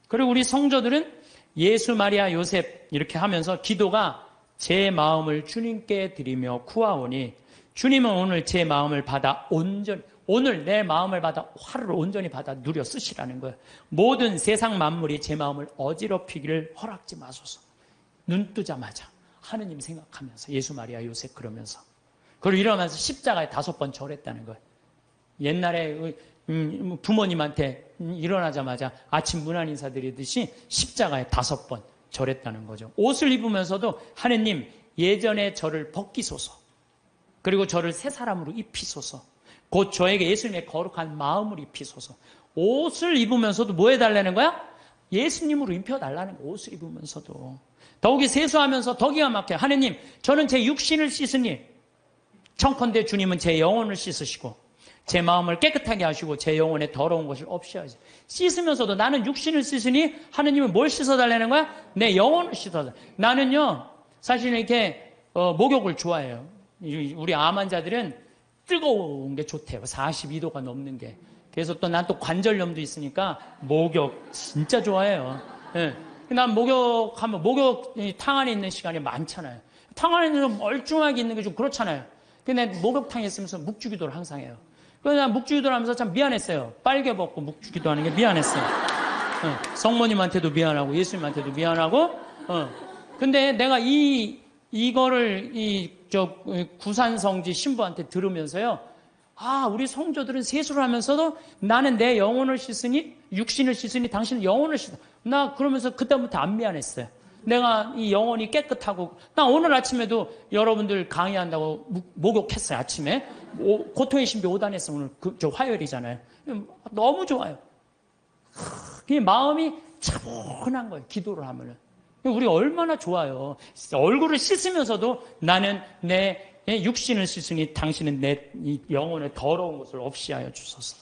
그리고 우리 성도들은 예수, 마리아, 요셉 이렇게 하면서 기도가 제 마음을 주님께 드리며 구하오니 주님은 오늘 제 마음을 받아 온전히 오늘 내 마음을 받아 화를 온전히 받아 누려 쓰시라는 거예요. 모든 세상 만물이 제 마음을 어지럽히기를 허락지 마소서. 눈 뜨자마자 하느님 생각하면서 예수, 마리아, 요셉 그러면서 그리고 일어나서 십자가에 5번 절했다는 거예요. 옛날에 부모님한테 일어나자마자 아침 문안 인사 드리듯이 십자가에 5번 절했다는 거죠. 옷을 입으면서도 하느님 예전에 저를 벗기소서. 그리고 저를 새 사람으로 입히소서. 곧 저에게 예수님의 거룩한 마음을 입히소서. 옷을 입으면서도 뭐 해달라는 거야? 예수님으로 입혀달라는 거. 옷을 입으면서도. 더욱이 세수하면서 더 기가 막혀요. 하느님 저는 제 육신을 씻으니 청컨대 주님은 제 영혼을 씻으시고 제 마음을 깨끗하게 하시고 제 영혼에 더러운 것을 없이 하시고 씻으면서도 나는 육신을 씻으니 하느님은 뭘 씻어달라는 거야? 내 영혼을 씻어달라. 나는요 사실 이렇게 목욕을 좋아해요. 우리 암 환자들은 뜨거운 게 좋대요. 42도가 넘는 게. 그래서 또 난 또 관절염도 있으니까 목욕 진짜 좋아해요. 네. 난 목욕하면 목욕탕 안에 있는 시간이 많잖아요. 탕 안에 있는 멀쩡하게 있는 게 좀 그렇잖아요. 근데 목욕탕에 있으면서 묵주기도를 항상 해요. 그래서 난 묵주기도를 하면서 참 미안했어요. 빨개 벗고 묵주기도 하는 게 미안했어요. 성모님한테도 미안하고 예수님한테도 미안하고. 근데 내가 이거를 구산성지 신부한테 들으면서요. 아, 우리 성도들은 세수를 하면서도 나는 내 영혼을 씻으니 육신을 씻으니 당신은 영혼을 씻어. 나 그러면서 그때부터 안 미안했어요. 내가 이 영혼이 깨끗하고 나 오늘 아침에도 여러분들 강의한다고 목욕했어요. 아침에 고통의 신비 5단에서 오늘 저 화요일이잖아요. 너무 좋아요. 그냥 마음이 차분한 거예요. 기도를 하면은. 우리 얼마나 좋아요. 얼굴을 씻으면서도 나는 내 육신을 씻으니 당신은 내 영혼의 더러운 것을 없이 하여 주소서.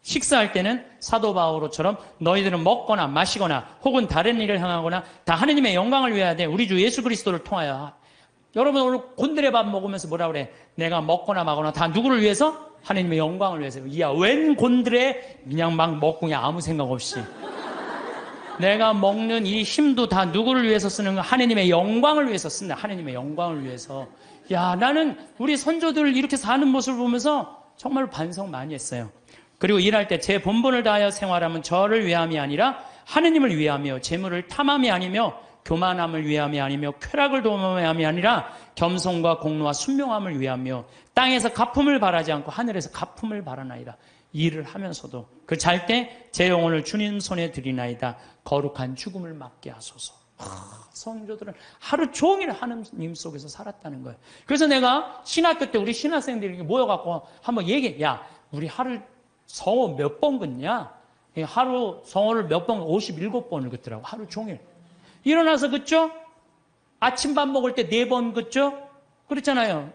식사할 때는 사도 바오로처럼 너희들은 먹거나 마시거나 혹은 다른 일을 행하거나 다 하느님의 영광을 위하여 돼. 우리 주 예수 그리스도를 통하여. 여러분 오늘 곤드레 밥 먹으면서 뭐라 그래? 내가 먹거나 마거나 다 누구를 위해서? 하느님의 영광을 위해서. 이야 웬 곤드레 그냥 막 먹고 그냥 아무 생각 없이. 내가 먹는 이 힘도 다 누구를 위해서 쓰는 거야? 하느님의 영광을 위해서 쓴다. 하느님의 영광을 위해서. 야, 나는 우리 선조들 이렇게 사는 모습을 보면서 정말 반성 많이 했어요. 그리고 일할 때 제 본분을 다하여 생활하면 저를 위함이 아니라 하느님을 위하며 재물을 탐함이 아니며 교만함을 위함이 아니며 쾌락을 도모함이 아니라 겸손과 공로와 순명함을 위하며 땅에서 갚음을 바라지 않고 하늘에서 갚음을 바라나이다. 일을 하면서도 그 잘 때 제 영혼을 주님 손에 드리나이다. 거룩한 죽음을 맞게 하소서. 성도들은 하루 종일 하느님 속에서 살았다는 거예요. 그래서 내가 신학교 때 우리 신학생들이 모여갖고 한번 얘기해. 야, 우리 하루 성호 몇 번 긋냐? 하루 성호를 몇 번, 57번을 긋더라고. 하루 종일. 일어나서 긋죠? 아침밥 먹을 때 4번 긋죠? 그렇잖아요.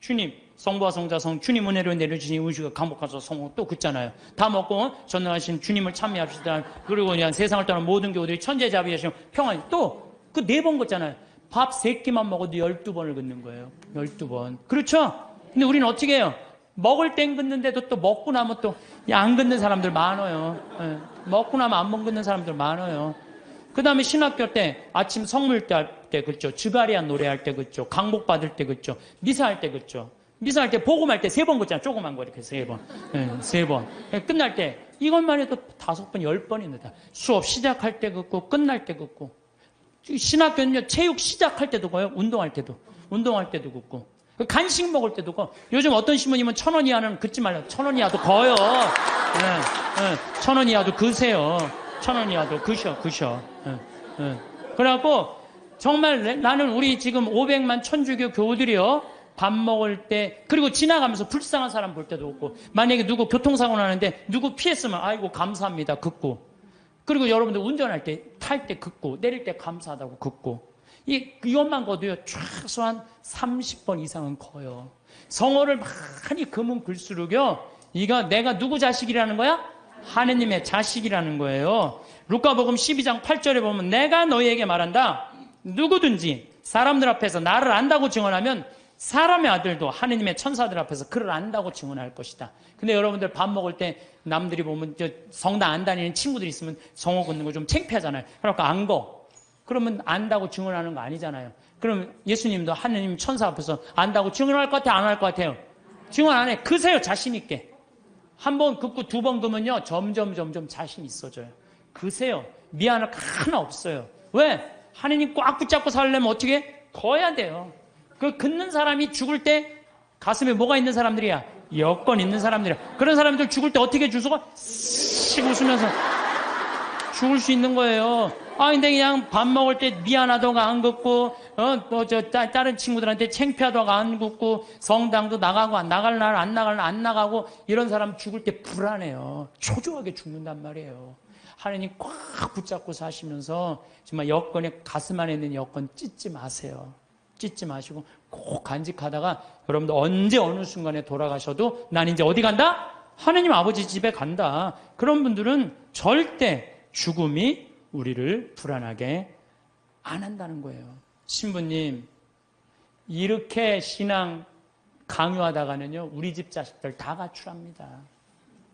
주님, 성부와 성자 성 주님 은혜로 내려주신 의식을 강복하소서 성호 또 긋잖아요. 다 먹고 전능하신 주님을 참여합시다. 그리고 그냥 세상을 떠난 모든 교우들이 천재자비하시며 평안히 또 그 4번 긋잖아요. 밥 3끼만 먹어도 12번을 긋는 거예요. 12번. 그렇죠? 근데 우리는 어떻게 해요? 먹을 땐 긋는데도 또 먹고 나면 또 안 긋는 사람들 많아요. 네. 먹고 나면 안 긋는 사람들 많아요. 그 다음에 신학교 때 아침 성물대 할 때 긋죠. 주가리안 노래할 때 긋죠. 강복 받을 때 긋죠. 미사할 때 긋죠. 미사할 때 복음할 때 3번 긋잖아. 조그만 거 이렇게 3번. 네, 3번. 끝날 때 이것만 해도 5번, 10번입니다. 수업 시작할 때 긋고 끝날 때 긋고. 신학교는요. 체육 시작할 때도 고요. 운동할 때도 긋고. 간식 먹을 때도 거. 요즘 어떤 신부님은 1,000원 이하는 긋지 말라. 1,000원 이하도 거요. 네, 네. 1,000원 이하도 그세요. 1,000원 이하도 그셔. 네, 네. 그래갖고 정말 나는 우리 지금 500만 천주교 교우들이요. 밥 먹을 때 그리고 지나가면서 불쌍한 사람 볼 때도 없고 만약에 누구 교통사고 나는데 누구 피했으면 아이고 감사합니다 긋고 그리고 여러분들 운전할 때 탈 때 긋고 내릴 때 감사하다고 긋고 이것만 거도요 최소한 30번 이상은 커요. 성어를 많이 금은 글수록요 이거 내가 누구 자식이라는 거야? 하느님의 자식이라는 거예요. 루카복음 12장 8절에 보면 내가 너희에게 말한다. 누구든지 사람들 앞에서 나를 안다고 증언하면 사람의 아들도 하느님의 천사들 앞에서 그를 안다고 증언할 것이다. 근데 여러분들 밥 먹을 때 남들이 보면 성당 안 다니는 친구들이 있으면 성호 긋는 거 좀 창피하잖아요. 그러니까 안 거. 그러면 안다고 증언하는 거 아니잖아요. 그럼 예수님도 하느님 천사 앞에서 안다고 증언할 것 같아요? 안 할 것 같아요? 증언 안 해. 그세요, 자신 있게. 한 번 긋고 두 번 그으면요 점점 자신 있어져요. 그세요. 미안할 거 하나 없어요. 왜? 하느님 꽉 붙잡고 살려면 어떻게? 거야 돼요. 그 긋는 사람이 죽을 때 가슴에 뭐가 있는 사람들이야? 여건 있는 사람들이야. 그런 사람들 죽을 때 어떻게 주소가 씩 웃으면서 죽을 수 있는 거예요. 근데 그냥 밥 먹을 때 미안하다고 안 긋고, 다른 친구들한테 창피하다고 안 긋고, 성당도 나가고, 나갈 날 안 나갈 날 안 나가고, 이런 사람 죽을 때 불안해요. 초조하게 죽는단 말이에요. 하나님 꽉 붙잡고 사시면서, 정말 여건에, 가슴 안에 있는 여건 찢지 마세요. 찢지 마시고, 꼭 간직하다가, 여러분들 언제 어느 순간에 돌아가셔도, 난 이제 어디 간다? 하나님 아버지 집에 간다. 그런 분들은 절대 죽음이 우리를 불안하게 안 한다는 거예요. 신부님, 이렇게 신앙 강요하다가는요, 우리 집 자식들 다 가출합니다.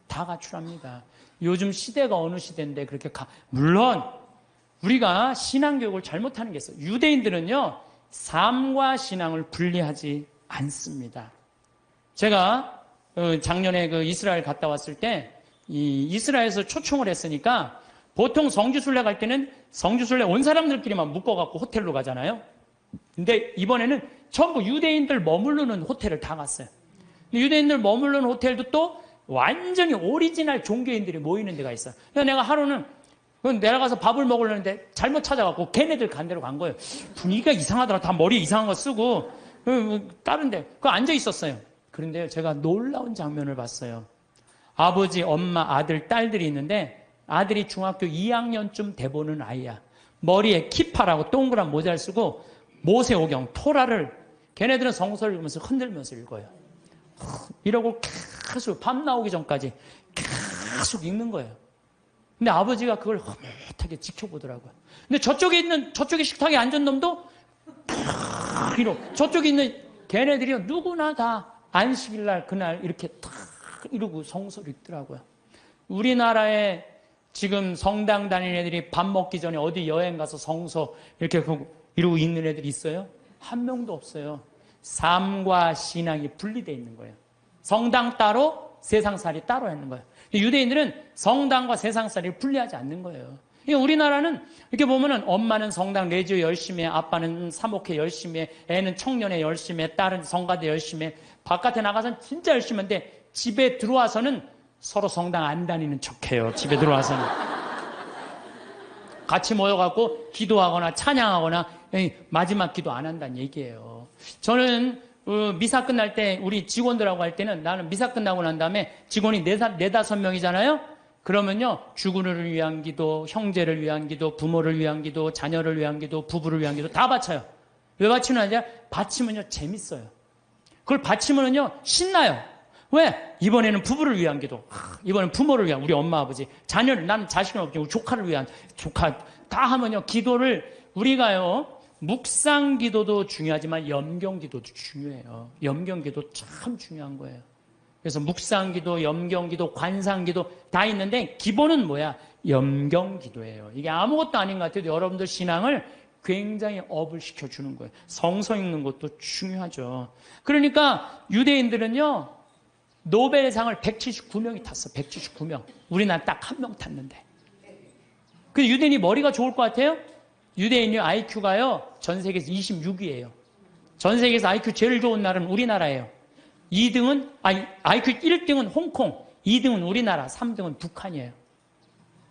다 가출합니다. 요즘 시대가 어느 시대인데 그렇게 물론 우리가 신앙교육을 잘못하는 게 있어요. 유대인들은요, 삶과 신앙을 분리하지 않습니다. 제가 작년에 이스라엘 갔다 왔을 때 이스라엘에서 초청을 했으니까 보통 성지순례 갈 때는 성지순례 온 사람들끼리만 묶어갖고 호텔로 가잖아요. 근데 이번에는 전부 유대인들 머무르는 호텔을 다 갔어요. 유대인들 머무르는 호텔도 또 완전히 오리지널 종교인들이 모이는 데가 있어요. 그래서 내가 하루는 내려가서 밥을 먹으려는데 잘못 찾아갖고 걔네들 간 데로 간 거예요. 분위기가 이상하더라. 다 머리에 이상한 거 쓰고 다른 데 앉아 있었어요. 그런데 제가 놀라운 장면을 봤어요. 아버지, 엄마, 아들, 딸들이 있는데 아들이 중학교 2학년쯤 돼보는 아이야. 머리에 키파라고 동그란 모자를 쓰고 모세오경, 토라를 걔네들은 성서를 읽으면서 흔들면서 읽어요. 이러고 계속 밤 나오기 전까지 계속 읽는 거예요. 근데 아버지가 그걸 흐뭇하게 지켜보더라고요. 근데 저쪽에 식탁에 앉은 놈도 이러고 저쪽에 있는 걔네들이 누구나 다 안식일날 그날 이렇게 탁 이러고 성서를 읽더라고요. 우리나라에 지금 성당 다니는 애들이 밥 먹기 전에 어디 여행 가서 성서 이렇게 이러고 있는 애들이 있어요? 한 명도 없어요. 삶과 신앙이 분리되어 있는 거예요. 성당 따로 세상살이 따로 있는 거예요. 유대인들은 성당과 세상살이를 분리하지 않는 거예요. 우리나라는 이렇게 보면은 엄마는 성당 레지오 열심히 해, 아빠는 사목회 열심히 해, 애는 청년회 열심히 해, 딸은 성가대 열심히 해. 바깥에 나가서는 진짜 열심히 하는데 집에 들어와서는 서로 성당 안 다니는 척해요. 집에 들어와서는 같이 모여갖고 기도하거나 찬양하거나 마지막 기도 안 한다는 얘기예요. 저는 미사 끝날 때 우리 직원들하고 할 때는 나는 미사 끝나고 난 다음에 직원이 네다섯 명이잖아요. 그러면요, 주군을 위한 기도, 형제를 위한 기도, 부모를 위한 기도, 자녀를 위한 기도, 부부를 위한 기도 다 바쳐요. 왜 바치느냐? 바치면요 재밌어요. 그걸 바치면은요 신나요. 왜? 이번에는 부부를 위한 기도, 이번엔 부모를 위한 우리 엄마 아버지, 자녀를, 나는 자식은 없지만 우리 조카를 위한 조카 다 하면요 기도를 우리가요 묵상 기도도 중요하지만 염경 기도도 중요해요. 염경 기도 참 중요한 거예요. 그래서 묵상 기도, 염경 기도, 관상 기도 다 있는데 기본은 뭐야? 염경 기도예요. 이게 아무것도 아닌 것 같아도 여러분들 신앙을 굉장히 업을 시켜주는 거예요. 성서 읽는 것도 중요하죠. 그러니까 유대인들은요 노벨상을 179명이 탔어. 179명. 우리나라 딱 한 명 탔는데. 근데 유대인이 머리가 좋을 것 같아요? 유대인이 IQ가요 전 세계에서 26위예요. 전 세계에서 IQ 제일 좋은 나라는 우리나라예요. 2등은 IQ 1등은 홍콩, 2등은 우리나라, 3등은 북한이에요.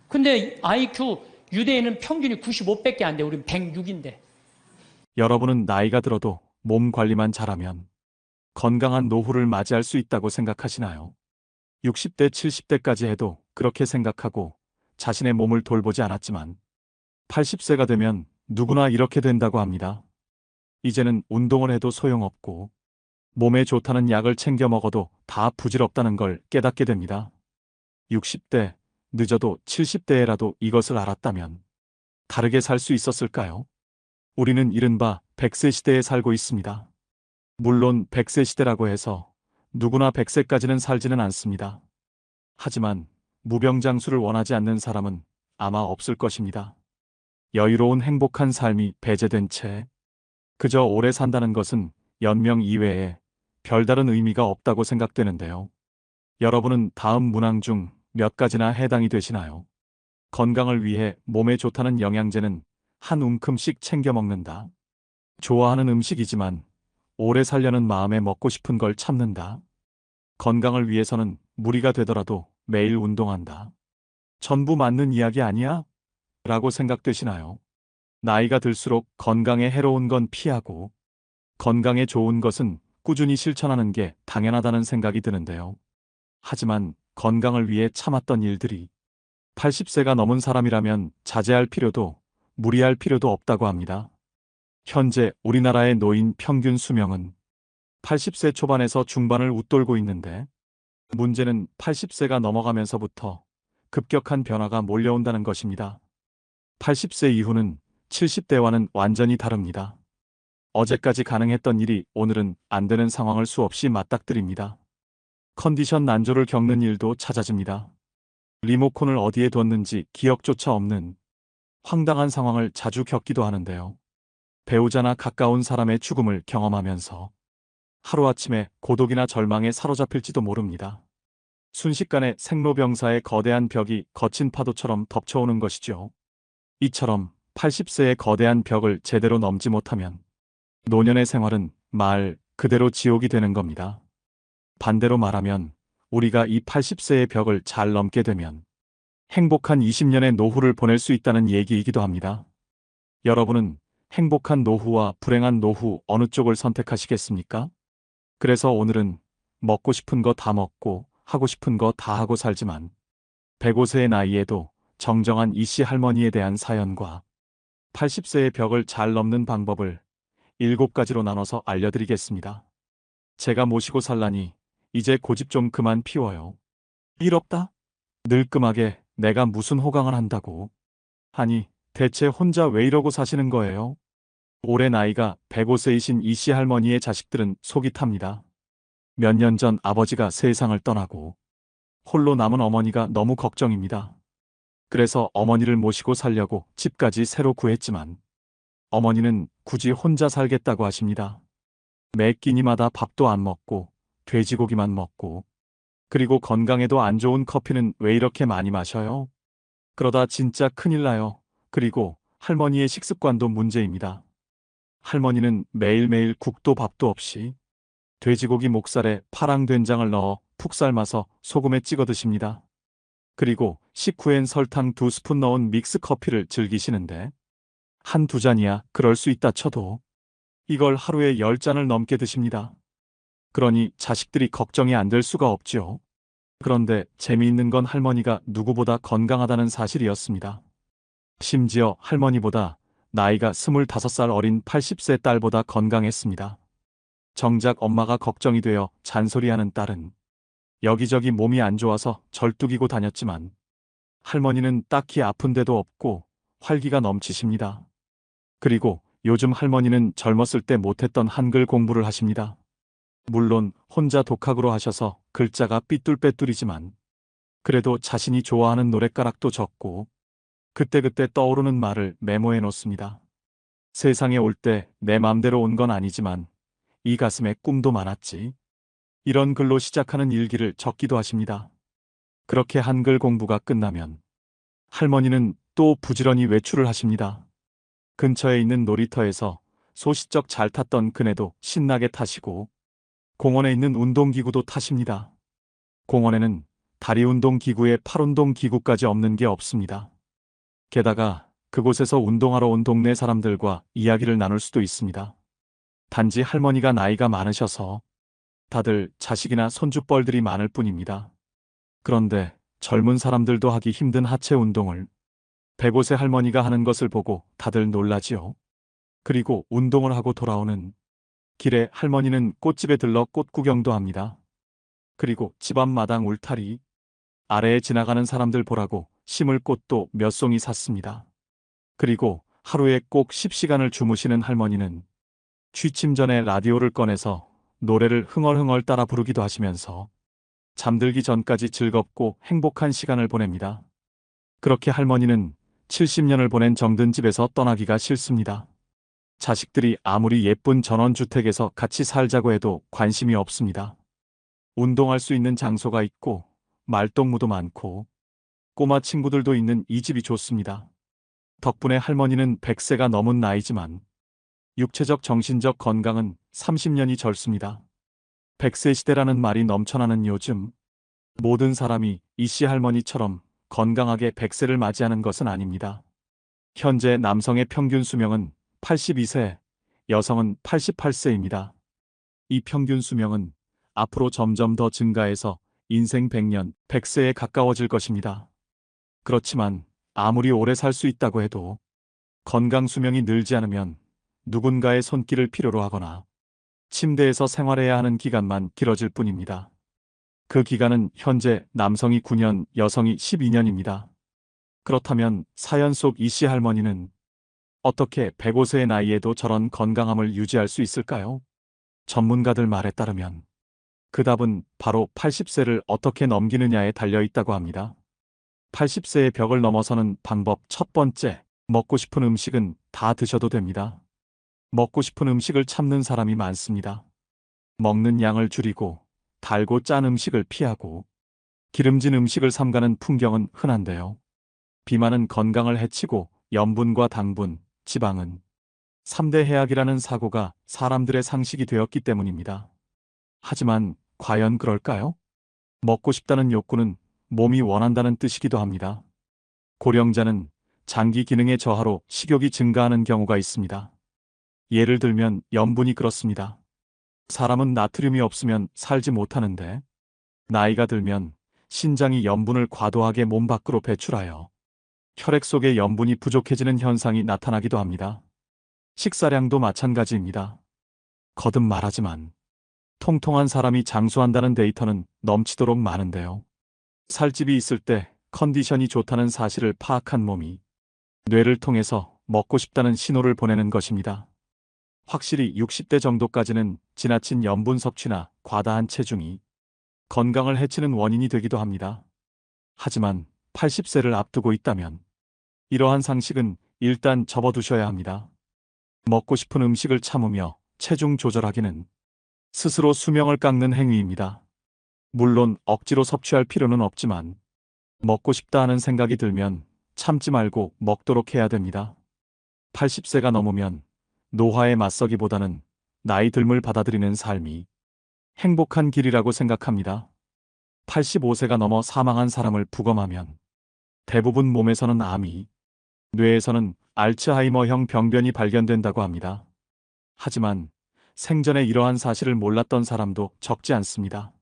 근데 IQ 유대인은 평균이 95밖에 안 돼. 우리는 106인데. 여러분은 나이가 들어도 몸 관리만 잘하면 건강한 노후를 맞이할 수 있다고 생각하시나요? 60대, 70대까지 해도 그렇게 생각하고 자신의 몸을 돌보지 않았지만 80세가 되면 누구나 이렇게 된다고 합니다. 이제는 운동을 해도 소용없고 몸에 좋다는 약을 챙겨 먹어도 다 부질없다는 걸 깨닫게 됩니다. 60대, 늦어도 70대에라도 이것을 알았다면 다르게 살 수 있었을까요? 우리는 이른바 100세 시대에 살고 있습니다. 물론 100세 시대라고 해서 누구나 100세까지는 살지는 않습니다. 하지만 무병장수를 원하지 않는 사람은 아마 없을 것입니다. 여유로운 행복한 삶이 배제된 채 그저 오래 산다는 것은 연명 이외에 별다른 의미가 없다고 생각되는데요. 여러분은 다음 문항 중 몇 가지나 해당이 되시나요? 건강을 위해 몸에 좋다는 영양제는 한 움큼씩 챙겨 먹는다. 좋아하는 음식이지만 오래 살려는 마음에 먹고 싶은 걸 참는다. 건강을 위해서는 무리가 되더라도 매일 운동한다. 전부 맞는 이야기 아니야? 라고 생각되시나요? 나이가 들수록 건강에 해로운 건 피하고 건강에 좋은 것은 꾸준히 실천하는 게 당연하다는 생각이 드는데요. 하지만 건강을 위해 참았던 일들이 80세가 넘은 사람이라면 자제할 필요도 무리할 필요도 없다고 합니다. 현재 우리나라의 노인 평균 수명은 80세 초반에서 중반을 웃돌고 있는데 문제는 80세가 넘어가면서부터 급격한 변화가 몰려온다는 것입니다. 80세 이후는 70대와는 완전히 다릅니다. 어제까지 가능했던 일이 오늘은 안 되는 상황을 수없이 맞닥뜨립니다. 컨디션 난조를 겪는 일도 잦아집니다. 리모컨을 어디에 뒀는지 기억조차 없는 황당한 상황을 자주 겪기도 하는데요. 배우자나 가까운 사람의 죽음을 경험하면서 하루아침에 고독이나 절망에 사로잡힐지도 모릅니다. 순식간에 생로병사의 거대한 벽이 거친 파도처럼 덮쳐오는 것이죠. 이처럼 80세의 거대한 벽을 제대로 넘지 못하면 노년의 생활은 말 그대로 지옥이 되는 겁니다. 반대로 말하면 우리가 이 80세의 벽을 잘 넘게 되면 행복한 20년의 노후를 보낼 수 있다는 얘기이기도 합니다. 여러분은 행복한 노후와 불행한 노후 어느 쪽을 선택하시겠습니까? 그래서 오늘은 먹고 싶은 거 다 먹고 하고 싶은 거 다 하고 살지만 105세의 나이에도 정정한 이씨 할머니에 대한 사연과 80세의 벽을 잘 넘는 방법을 7가지로 나눠서 알려드리겠습니다. 제가 모시고 살라니 이제 고집 좀 그만 피워요. 일 없다? 늘끔하게 내가 무슨 호강을 한다고. 아니, 대체 혼자 왜 이러고 사시는 거예요? 올해 나이가 105세이신 이씨 할머니의 자식들은 속이 탑니다. 몇 년 전 아버지가 세상을 떠나고 홀로 남은 어머니가 너무 걱정입니다. 그래서 어머니를 모시고 살려고 집까지 새로 구했지만 어머니는 굳이 혼자 살겠다고 하십니다. 매 끼니마다 밥도 안 먹고 돼지고기만 먹고 그리고 건강에도 안 좋은 커피는 왜 이렇게 많이 마셔요? 그러다 진짜 큰일 나요. 그리고 할머니의 식습관도 문제입니다. 할머니는 매일매일 국도 밥도 없이 돼지고기 목살에 파랑 된장을 넣어 푹 삶아서 소금에 찍어 드십니다. 그리고 식후엔 설탕 2스푼 넣은 믹스 커피를 즐기시는데 한두 잔이야 그럴 수 있다 쳐도 이걸 하루에 10잔을 넘게 드십니다. 그러니 자식들이 걱정이 안 될 수가 없죠. 그런데 재미있는 건 할머니가 누구보다 건강하다는 사실이었습니다. 심지어 할머니보다 나이가 25살 어린 80세 딸보다 건강했습니다. 정작 엄마가 걱정이 되어 잔소리하는 딸은 여기저기 몸이 안 좋아서 절뚝이고 다녔지만 할머니는 딱히 아픈 데도 없고 활기가 넘치십니다. 그리고 요즘 할머니는 젊었을 때 못했던 한글 공부를 하십니다. 물론 혼자 독학으로 하셔서 글자가 삐뚤빼뚤이지만 그래도 자신이 좋아하는 노랫가락도 적고 그때그때 떠오르는 말을 메모해 놓습니다. 세상에 올 때 내 맘대로 온 건 아니지만 이 가슴에 꿈도 많았지. 이런 글로 시작하는 일기를 적기도 하십니다. 그렇게 한글 공부가 끝나면 할머니는 또 부지런히 외출을 하십니다. 근처에 있는 놀이터에서 소시적 잘 탔던 그네도 신나게 타시고 공원에 있는 운동기구도 타십니다. 공원에는 다리 운동 기구에 팔 운동 기구까지 없는 게 없습니다. 게다가 그곳에서 운동하러 온 동네 사람들과 이야기를 나눌 수도 있습니다. 단지 할머니가 나이가 많으셔서 다들 자식이나 손주뻘들이 많을 뿐입니다. 그런데 젊은 사람들도 하기 힘든 하체 운동을 105세 할머니가 하는 것을 보고 다들 놀라지요. 그리고 운동을 하고 돌아오는 길에 할머니는 꽃집에 들러 꽃 구경도 합니다. 그리고 집 앞 마당 울타리, 아래에 지나가는 사람들 보라고 심을 꽃도 몇 송이 샀습니다. 그리고 하루에 꼭 10시간을 주무시는 할머니는 취침 전에 라디오를 꺼내서 노래를 흥얼흥얼 따라 부르기도 하시면서 잠들기 전까지 즐겁고 행복한 시간을 보냅니다. 그렇게 할머니는 70년을 보낸 정든 집에서 떠나기가 싫습니다. 자식들이 아무리 예쁜 전원주택에서 같이 살자고 해도 관심이 없습니다. 운동할 수 있는 장소가 있고 말동무도 많고 꼬마 친구들도 있는 이 집이 좋습니다. 덕분에 할머니는 100세가 넘은 나이지만 육체적 정신적 건강은 30년이 젊습니다. 100세 시대라는 말이 넘쳐나는 요즘 모든 사람이 이씨 할머니처럼 건강하게 100세를 맞이하는 것은 아닙니다. 현재 남성의 평균 수명은 82세, 여성은 88세입니다. 이 평균 수명은 앞으로 점점 더 증가해서 인생 100년, 100세에 가까워질 것입니다. 그렇지만 아무리 오래 살 수 있다고 해도 건강 수명이 늘지 않으면 누군가의 손길을 필요로 하거나 침대에서 생활해야 하는 기간만 길어질 뿐입니다. 그 기간은 현재 남성이 9년, 여성이 12년입니다. 그렇다면 사연 속 이씨 할머니는 어떻게 105세의 나이에도 저런 건강함을 유지할 수 있을까요? 전문가들 말에 따르면 그 답은 바로 80세를 어떻게 넘기느냐에 달려 있다고 합니다. 80세의 벽을 넘어서는 방법 첫 번째, 먹고 싶은 음식은 다 드셔도 됩니다. 먹고 싶은 음식을 참는 사람이 많습니다. 먹는 양을 줄이고 달고 짠 음식을 피하고 기름진 음식을 삼가는 풍경은 흔한데요. 비만은 건강을 해치고 염분과 당분, 지방은 3대 해악이라는 사고가 사람들의 상식이 되었기 때문입니다. 하지만 과연 그럴까요? 먹고 싶다는 욕구는 몸이 원한다는 뜻이기도 합니다. 고령자는 장기 기능의 저하로 식욕이 증가하는 경우가 있습니다. 예를 들면 염분이 그렇습니다. 사람은 나트륨이 없으면 살지 못하는데 나이가 들면 신장이 염분을 과도하게 몸 밖으로 배출하여 혈액 속에 염분이 부족해지는 현상이 나타나기도 합니다. 식사량도 마찬가지입니다. 거듭 말하지만 통통한 사람이 장수한다는 데이터는 넘치도록 많은데요. 살집이 있을 때 컨디션이 좋다는 사실을 파악한 몸이 뇌를 통해서 먹고 싶다는 신호를 보내는 것입니다. 확실히 60대 정도까지는 지나친 염분 섭취나 과다한 체중이 건강을 해치는 원인이 되기도 합니다. 하지만 80세를 앞두고 있다면 이러한 상식은 일단 접어두셔야 합니다. 먹고 싶은 음식을 참으며 체중 조절하기는 스스로 수명을 깎는 행위입니다. 물론 억지로 섭취할 필요는 없지만 먹고 싶다 하는 생각이 들면 참지 말고 먹도록 해야 됩니다. 80세가 넘으면 노화에 맞서기보다는 나이 듦을 받아들이는 삶이 행복한 길이라고 생각합니다. 85세가 넘어 사망한 사람을 부검하면 대부분 몸에서는 암이, 뇌에서는 알츠하이머형 병변이 발견된다고 합니다. 하지만 생전에 이러한 사실을 몰랐던 사람도 적지 않습니다.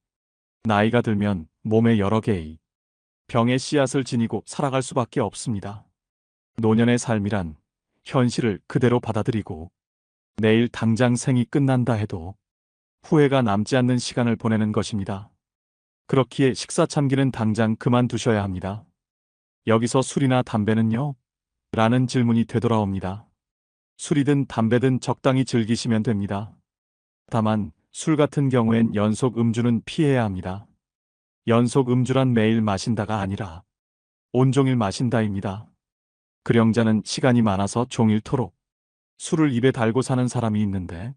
나이가 들면 몸에 여러 개의 병의 씨앗을 지니고 살아갈 수밖에 없습니다. 노년의 삶이란 현실을 그대로 받아들이고 내일 당장 생이 끝난다 해도 후회가 남지 않는 시간을 보내는 것입니다. 그렇기에 식사 참기는 당장 그만두셔야 합니다. 여기서 술이나 담배는요? 라는 질문이 되돌아옵니다. 술이든 담배든 적당히 즐기시면 됩니다. 다만 술 같은 경우엔 연속 음주는 피해야 합니다. 연속 음주란 매일 마신다가 아니라 온종일 마신다입니다. 그령자는 시간이 많아서 종일토록 술을 입에 달고 사는 사람이 있는데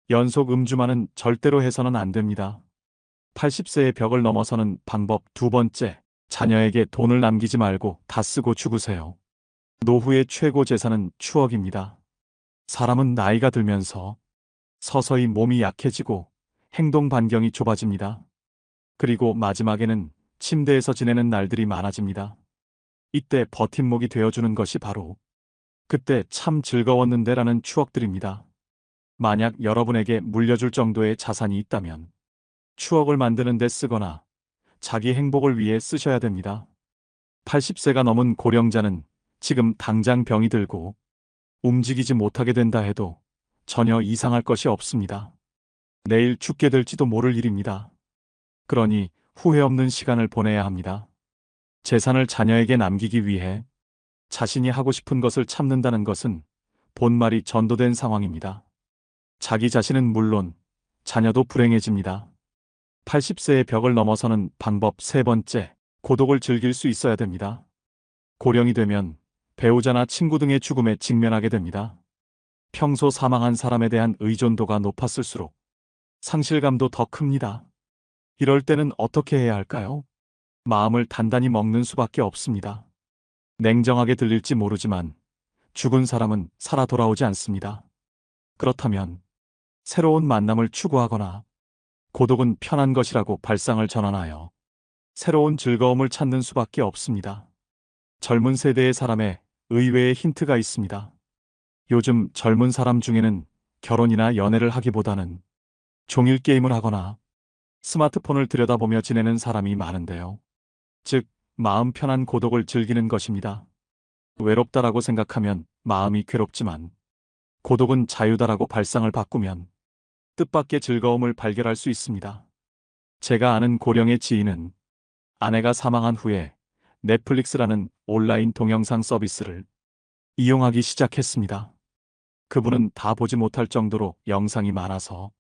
연속 음주만은 절대로 해서는 안 됩니다. 80세의 벽을 넘어서는 방법 두 번째, 자녀에게 돈을 남기지 말고 다 쓰고 죽으세요. 노후의 최고 재산은 추억입니다. 사람은 나이가 들면서 서서히 몸이 약해지고 행동 반경이 좁아집니다. 그리고 마지막에는 침대에서 지내는 날들이 많아집니다. 이때 버팀목이 되어주는 것이 바로 그때 참 즐거웠는데라는 추억들입니다. 만약 여러분에게 물려줄 정도의 자산이 있다면 추억을 만드는 데 쓰거나 자기 행복을 위해 쓰셔야 됩니다. 80세가 넘은 고령자는 지금 당장 병이 들고 움직이지 못하게 된다 해도 전혀 이상할 것이 없습니다. 내일 죽게 될지도 모를 일입니다. 그러니 후회 없는 시간을 보내야 합니다. 재산을 자녀에게 남기기 위해 자신이 하고 싶은 것을 참는다는 것은 본말이 전도된 상황입니다. 자기 자신은 물론 자녀도 불행해집니다. 80세의 벽을 넘어서는 방법 세 번째, 고독을 즐길 수 있어야 됩니다. 고령이 되면 배우자나 친구 등의 죽음에 직면하게 됩니다. 평소 사망한 사람에 대한 의존도가 높았을수록 상실감도 더 큽니다. 이럴 때는 어떻게 해야 할까요? 마음을 단단히 먹는 수밖에 없습니다. 냉정하게 들릴지 모르지만 죽은 사람은 살아 돌아오지 않습니다. 그렇다면 새로운 만남을 추구하거나 고독은 편한 것이라고 발상을 전환하여 새로운 즐거움을 찾는 수밖에 없습니다. 젊은 세대의 사람에 의외의 힌트가 있습니다. 요즘 젊은 사람 중에는 결혼이나 연애를 하기보다는 종일 게임을 하거나 스마트폰을 들여다보며 지내는 사람이 많은데요. 즉, 마음 편한 고독을 즐기는 것입니다. 외롭다라고 생각하면 마음이 괴롭지만 고독은 자유다라고 발상을 바꾸면 뜻밖의 즐거움을 발견할 수 있습니다. 제가 아는 고령의 지인은 아내가 사망한 후에 넷플릭스라는 온라인 동영상 서비스를 이용하기 시작했습니다. 그분은 다 보지 못할 정도로 영상이 많아서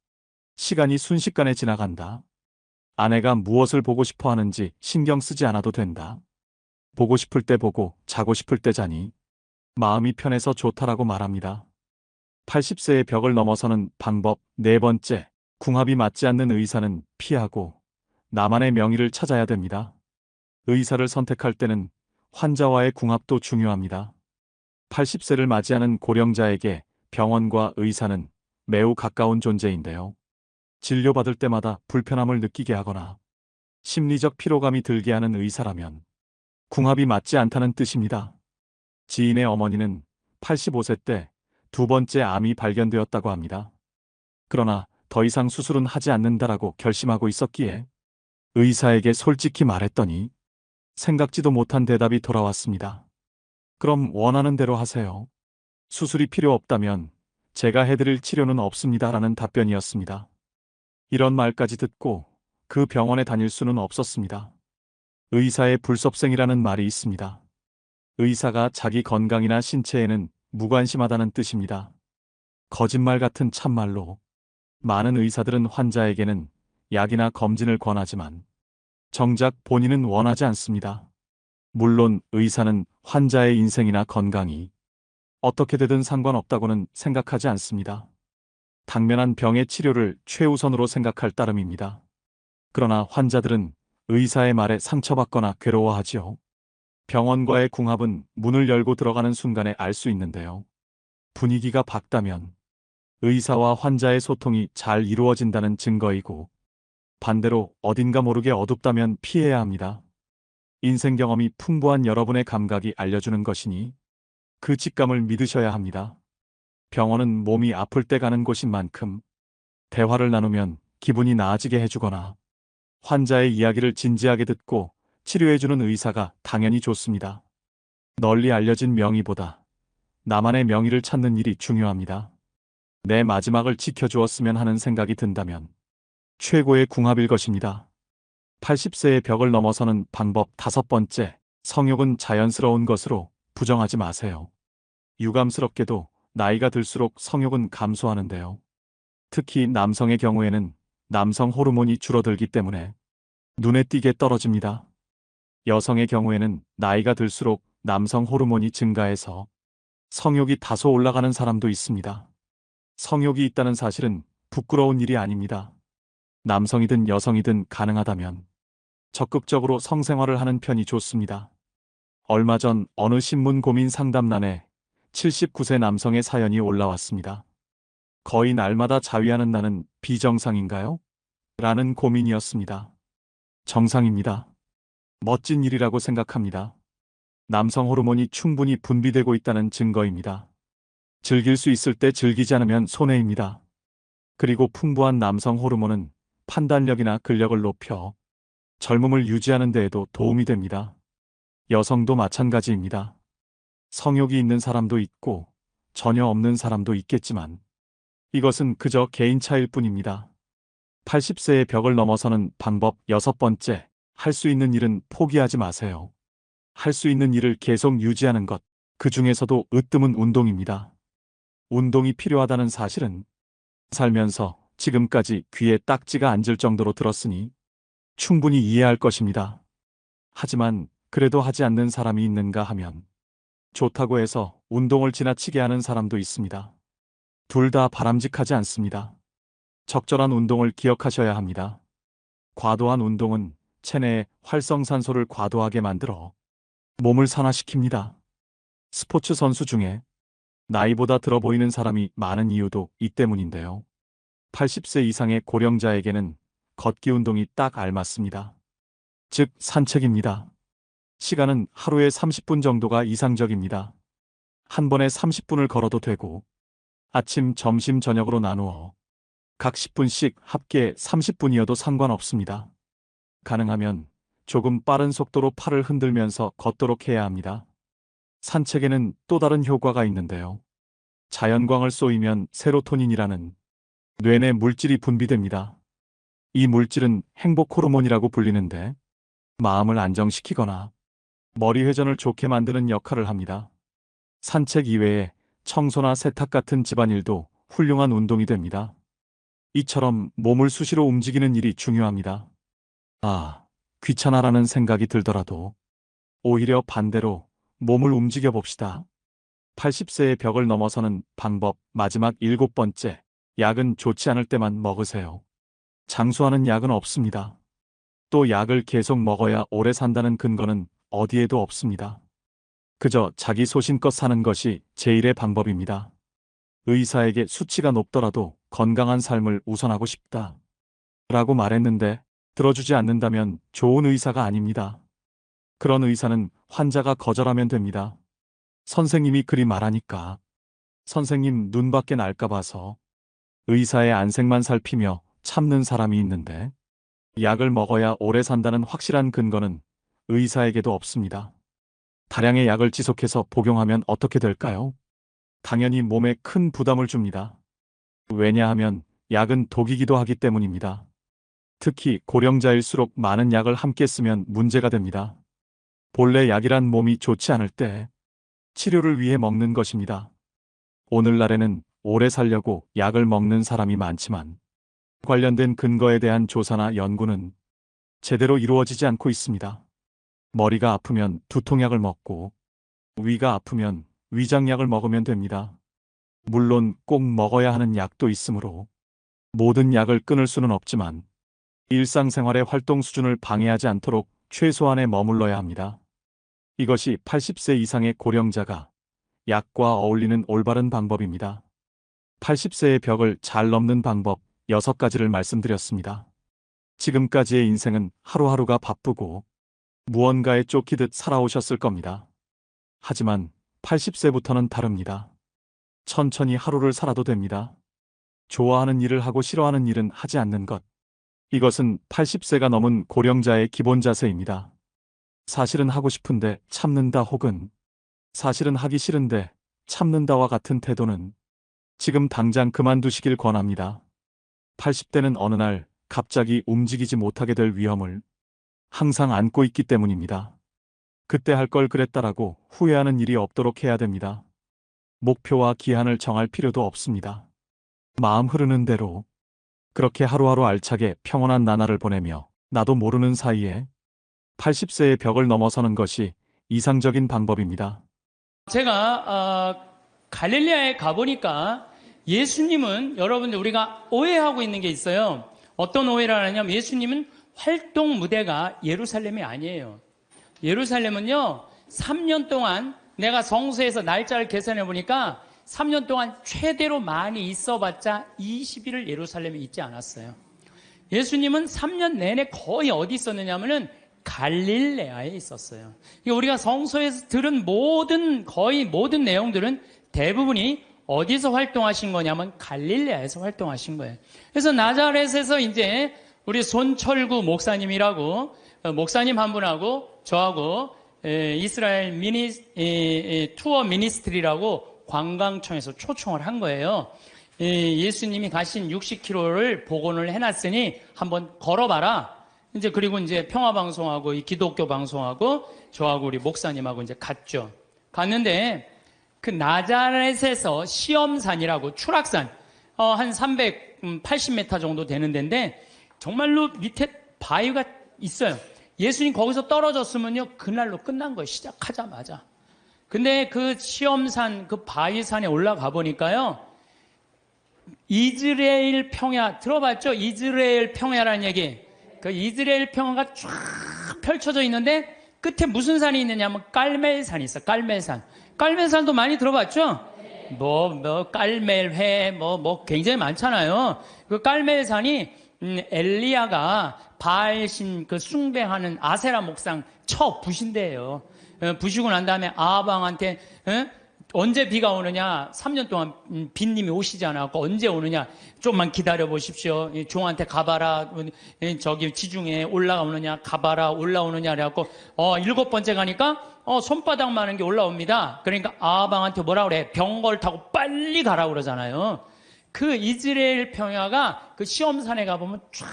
시간이 순식간에 지나간다. 아내가 무엇을 보고 싶어 하는지 신경 쓰지 않아도 된다. 보고 싶을 때 보고 자고 싶을 때 자니 마음이 편해서 좋다라고 말합니다. 80세의 벽을 넘어서는 방법 네 번째, 궁합이 맞지 않는 의사는 피하고 나만의 명의를 찾아야 됩니다. 의사를 선택할 때는 환자와의 궁합도 중요합니다. 80세를 맞이하는 고령자에게 병원과 의사는 매우 가까운 존재인데요. 진료받을 때마다 불편함을 느끼게 하거나 심리적 피로감이 들게 하는 의사라면 궁합이 맞지 않다는 뜻입니다. 지인의 어머니는 85세 때 두 번째 암이 발견되었다고 합니다. 그러나 더 이상 수술은 하지 않는다라고 결심하고 있었기에 의사에게 솔직히 말했더니 생각지도 못한 대답이 돌아왔습니다. 그럼 원하는 대로 하세요. 수술이 필요 없다면 제가 해드릴 치료는 없습니다라는 답변이었습니다. 이런 말까지 듣고 그 병원에 다닐 수는 없었습니다. 의사의 불섭생이라는 말이 있습니다. 의사가 자기 건강이나 신체에는 무관심하다는 뜻입니다. 거짓말 같은 참말로 많은 의사들은 환자에게는 약이나 검진을 권하지만 정작 본인은 원하지 않습니다. 물론 의사는 환자의 인생이나 건강이 어떻게 되든 상관없다고는 생각하지 않습니다. 당면한 병의 치료를 최우선으로 생각할 따름입니다. 그러나 환자들은 의사의 말에 상처받거나 괴로워하지요. 병원과의 궁합은 문을 열고 들어가는 순간에 알 수 있는데요. 분위기가 밝다면 의사와 환자의 소통이 잘 이루어진다는 증거이고, 반대로 어딘가 모르게 어둡다면 피해야 합니다. 인생 경험이 풍부한 여러분의 감각이 알려주는 것이니 그 직감을 믿으셔야 합니다. 병원은 몸이 아플 때 가는 곳인 만큼 대화를 나누면 기분이 나아지게 해주거나 환자의 이야기를 진지하게 듣고 치료해주는 의사가 당연히 좋습니다. 널리 알려진 명의보다 나만의 명의를 찾는 일이 중요합니다. 내 마지막을 지켜주었으면 하는 생각이 든다면 최고의 궁합일 것입니다. 80세의 벽을 넘어서는 방법 다섯 번째, 성욕은 자연스러운 것으로 부정하지 마세요. 유감스럽게도 나이가 들수록 성욕은 감소하는데요. 특히 남성의 경우에는 남성 호르몬이 줄어들기 때문에 눈에 띄게 떨어집니다. 여성의 경우에는 나이가 들수록 남성 호르몬이 증가해서 성욕이 다소 올라가는 사람도 있습니다. 성욕이 있다는 사실은 부끄러운 일이 아닙니다. 남성이든 여성이든 가능하다면 적극적으로 성생활을 하는 편이 좋습니다. 얼마 전 어느 신문 고민 상담란에 79세 남성의 사연이 올라왔습니다. 거의 날마다 자위하는 나는 비정상인가요? 라는 고민이었습니다. 정상입니다. 멋진 일이라고 생각합니다. 남성 호르몬이 충분히 분비되고 있다는 증거입니다. 즐길 수 있을 때 즐기지 않으면 손해입니다. 그리고 풍부한 남성 호르몬은 판단력이나 근력을 높여 젊음을 유지하는 데에도 도움이 됩니다. 여성도 마찬가지입니다. 성욕이 있는 사람도 있고 전혀 없는 사람도 있겠지만 이것은 그저 개인 차일 뿐입니다. 80세의 벽을 넘어서는 방법 여섯 번째, 할 수 있는 일은 포기하지 마세요. 할 수 있는 일을 계속 유지하는 것, 그 중에서도 으뜸은 운동입니다. 운동이 필요하다는 사실은 살면서 지금까지 귀에 딱지가 앉을 정도로 들었으니 충분히 이해할 것입니다. 하지만 그래도 하지 않는 사람이 있는가 하면 좋다고 해서 운동을 지나치게 하는 사람도 있습니다. 둘 다 바람직하지 않습니다. 적절한 운동을 기억하셔야 합니다. 과도한 운동은 체내에 활성산소를 과도하게 만들어 몸을 산화시킵니다. 스포츠 선수 중에 나이보다 들어 보이는 사람이 많은 이유도 이 때문인데요. 80세 이상의 고령자에게는 걷기 운동이 딱 알맞습니다. 즉, 산책입니다. 시간은 하루에 30분 정도가 이상적입니다. 한 번에 30분을 걸어도 되고, 아침, 점심, 저녁으로 나누어 각 10분씩 합계 30분이어도 상관없습니다. 가능하면 조금 빠른 속도로 팔을 흔들면서 걷도록 해야 합니다. 산책에는 또 다른 효과가 있는데요. 자연광을 쏘이면 세로토닌이라는 뇌내 물질이 분비됩니다. 이 물질은 행복 호르몬이라고 불리는데 마음을 안정시키거나 머리 회전을 좋게 만드는 역할을 합니다. 산책 이외에 청소나 세탁 같은 집안일도 훌륭한 운동이 됩니다. 이처럼 몸을 수시로 움직이는 일이 중요합니다. 아, 귀찮아라는 생각이 들더라도 오히려 반대로 몸을 움직여 봅시다. 80세의 벽을 넘어서는 방법 마지막 7번째, 약은 좋지 않을 때만 먹으세요. 장수하는 약은 없습니다. 또 약을 계속 먹어야 오래 산다는 근거는 어디에도 없습니다. 그저 자기 소신껏 사는 것이 제일의 방법입니다. 의사에게 수치가 높더라도 건강한 삶을 우선하고 싶다 라고 말했는데 들어주지 않는다면 좋은 의사가 아닙니다. 그런 의사는 환자가 거절하면 됩니다. 선생님이 그리 말하니까 선생님 눈밖에 날까 봐서 의사의 안색만 살피며 참는 사람이 있는데 약을 먹어야 오래 산다는 확실한 근거는 의사에게도 없습니다. 다량의 약을 지속해서 복용하면 어떻게 될까요? 당연히 몸에 큰 부담을 줍니다. 왜냐하면 약은 독이기도 하기 때문입니다. 특히 고령자일수록 많은 약을 함께 쓰면 문제가 됩니다. 본래 약이란 몸이 좋지 않을 때 치료를 위해 먹는 것입니다. 오늘날에는 오래 살려고 약을 먹는 사람이 많지만 관련된 근거에 대한 조사나 연구는 제대로 이루어지지 않고 있습니다. 머리가 아프면 두통약을 먹고 위가 아프면 위장약을 먹으면 됩니다. 물론 꼭 먹어야 하는 약도 있으므로 모든 약을 끊을 수는 없지만 일상생활의 활동 수준을 방해하지 않도록 최소한에 머물러야 합니다. 이것이 80세 이상의 고령자가 약과 어울리는 올바른 방법입니다. 80세의 벽을 잘 넘는 방법 6가지를 말씀드렸습니다. 지금까지의 인생은 하루하루가 바쁘고 무언가에 쫓기듯 살아오셨을 겁니다. 하지만 80세부터는 다릅니다. 천천히 하루를 살아도 됩니다. 좋아하는 일을 하고 싫어하는 일은 하지 않는 것. 이것은 80세가 넘은 고령자의 기본 자세입니다. 사실은 하고 싶은데 참는다 혹은 사실은 하기 싫은데 참는다와 같은 태도는 지금 당장 그만두시길 권합니다. 80대는 어느 날 갑자기 움직이지 못하게 될 위험을 항상 안고 있기 때문입니다. 그때 할 걸 그랬다라고 후회하는 일이 없도록 해야 됩니다. 목표와 기한을 정할 필요도 없습니다. 마음 흐르는 대로 그렇게 하루하루 알차게 평온한 나날을 보내며 나도 모르는 사이에 80세의 벽을 넘어서는 것이 이상적인 방법입니다. 제가 갈릴리아에 가보니까 예수님은 여러분들 우리가 오해하고 있는 게 있어요. 어떤 오해를 하냐면 예수님은 활동 무대가 예루살렘이 아니에요. 예루살렘은요 3년 동안 내가 성소에서 날짜를 계산해 보니까 3년 동안 최대로 많이 있어봤자 20일을 예루살렘에 있지 않았어요. 예수님은 3년 내내 거의 어디 있었느냐면은 갈릴레아에 있었어요. 우리가 성서에서 들은 거의 모든 내용들은 대부분이 어디서 활동하신 거냐면 갈릴레아에서 활동하신 거예요. 그래서 나자렛에서 이제 우리 손철구 목사님이라고 목사님 한 분하고 저하고 이스라엘 투어 미니스트리라고 관광청에서 초청을 한 거예요. 예수님이 가신 60km를 복원을 해놨으니 한번 걸어봐라. 이제 그리고 이제 평화방송하고 이 기독교 방송하고 저하고 우리 목사님하고 이제 갔죠. 갔는데 그 나자렛에서 시험산이라고 추락산, 한 380m 정도 되는 데인데 정말로 밑에 바위가 있어요. 예수님 거기서 떨어졌으면요, 그날로 끝난 거예요. 시작하자마자. 근데 그 시험산, 그 바위산에 올라가 보니까요, 이스라엘 평야, 들어봤죠? 이스라엘 평야라는 얘기. 그 이스라엘 평야가 쫙 펼쳐져 있는데 끝에 무슨 산이 있느냐면 깔멜산이 있어. 깔멜산. 깔멜산도 많이 들어봤죠? 깔멜회, 굉장히 많잖아요. 그 깔멜산이, 엘리야가 바알신 그 숭배하는 아세라 목상 부신대예요. 부시고 난 다음에 아방한테, 언제 비가 오느냐? 3년 동안 빈님이 오시지 않았고 언제 오느냐? 좀만 기다려 보십시오. 종한테 가봐라. 저기 지중해 올라오느냐? 가봐라. 올라오느냐? 그래갖고 7번째 가니까 손바닥 많은 게 올라옵니다. 그러니까 아방한테 뭐라 그래? 병걸 타고 빨리 가라고 그러잖아요. 그 이스라엘 평야가 그 시험산에 가보면 쫙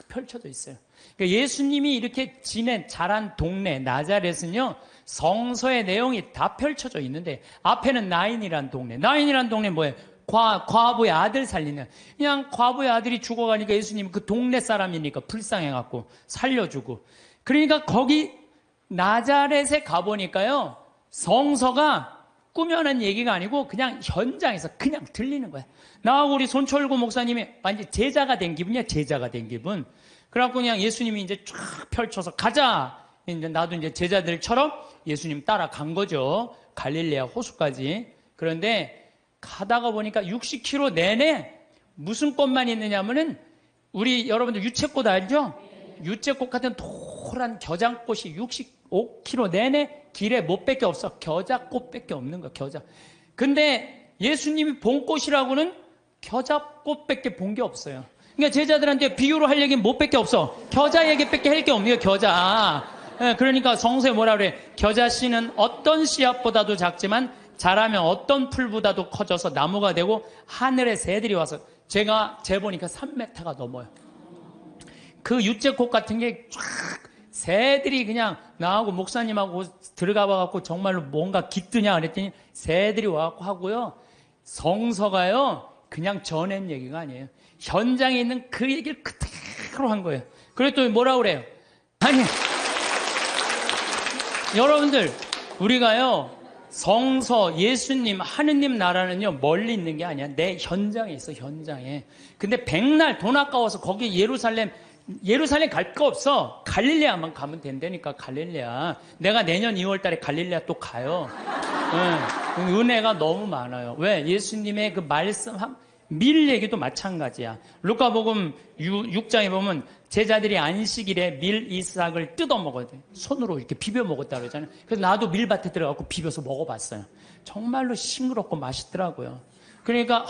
펼쳐져 있어요. 그러니까 예수님이 이렇게 자란 동네 나자렛은요, 성서의 내용이 다 펼쳐져 있는데 앞에는 나인이란 동네. 나인이란 동네 뭐예요? 과부의 아들 살리는. 그냥 과부의 아들이 죽어가니까 예수님 그 동네 사람이니까 불쌍해갖고 살려주고. 그러니까 거기 나자렛에 가보니까요, 성서가 꾸며낸 얘기가 아니고 그냥 현장에서 그냥 들리는 거야. 나하고 우리 손철구 목사님이 완전 제자가 된 기분이야. 제자가 된 기분. 그래갖고 그냥 예수님이 이제 쫙 펼쳐서 가자. 이제 나도 이제 제자들처럼 예수님 따라간 거죠. 갈릴레아 호수까지. 그런데 가다가 보니까 60km 내내 무슨 꽃만 있느냐면은 우리 여러분들 유채꽃 알죠? 유채꽃 같은 노란 겨장꽃이 65km 내내 길에 못밖에 없어. 겨자꽃밖에 없는 거야. 겨자. 근데 예수님이 본 꽃이라고는 겨자꽃밖에 본 게 없어요. 그러니까 제자들한테 비유로 할 얘기는 못밖에 없어. 겨자 얘기밖에 할 게 없네요. 겨자. 그러니까 성서에 뭐라 그래? 겨자 씨는 어떤 씨앗보다도 작지만 자라면 어떤 풀보다도 커져서 나무가 되고 하늘의 새들이 와서, 제가 재보니까 3m가 넘어요. 그 유채꽃 같은 게 쫙 새들이 그냥 나하고 목사님하고 들어가 봐갖고 정말로 뭔가 깃드냐 그랬더니 새들이 와갖고 하고요. 성서가요, 그냥 전한 얘기가 아니에요. 현장에 있는 그 얘기를 그대로 한 거예요. 그랬더니 뭐라 그래요? 아니, 여러분들, 우리가요, 성서, 예수님, 하느님 나라는요, 멀리 있는 게 아니야. 내 현장에 있어, 현장에. 근데 백날 돈 아까워서 거기 예루살렘 갈 거 없어. 갈릴레아만 가면 된다니까, 갈릴레아. 내가 내년 2월 달에 갈릴레아 또 가요. 은혜가 너무 많아요. 왜? 예수님의 그 말씀, 밀 얘기도 마찬가지야. 루카복음 6장에 보면 제자들이 안식일에 밀 이삭을 뜯어 먹어야 돼. 손으로 이렇게 비벼 먹었다 그러잖아요. 그래서 나도 밀밭에 들어가고 비벼서 먹어봤어요. 정말로 싱그럽고 맛있더라고요. 그러니까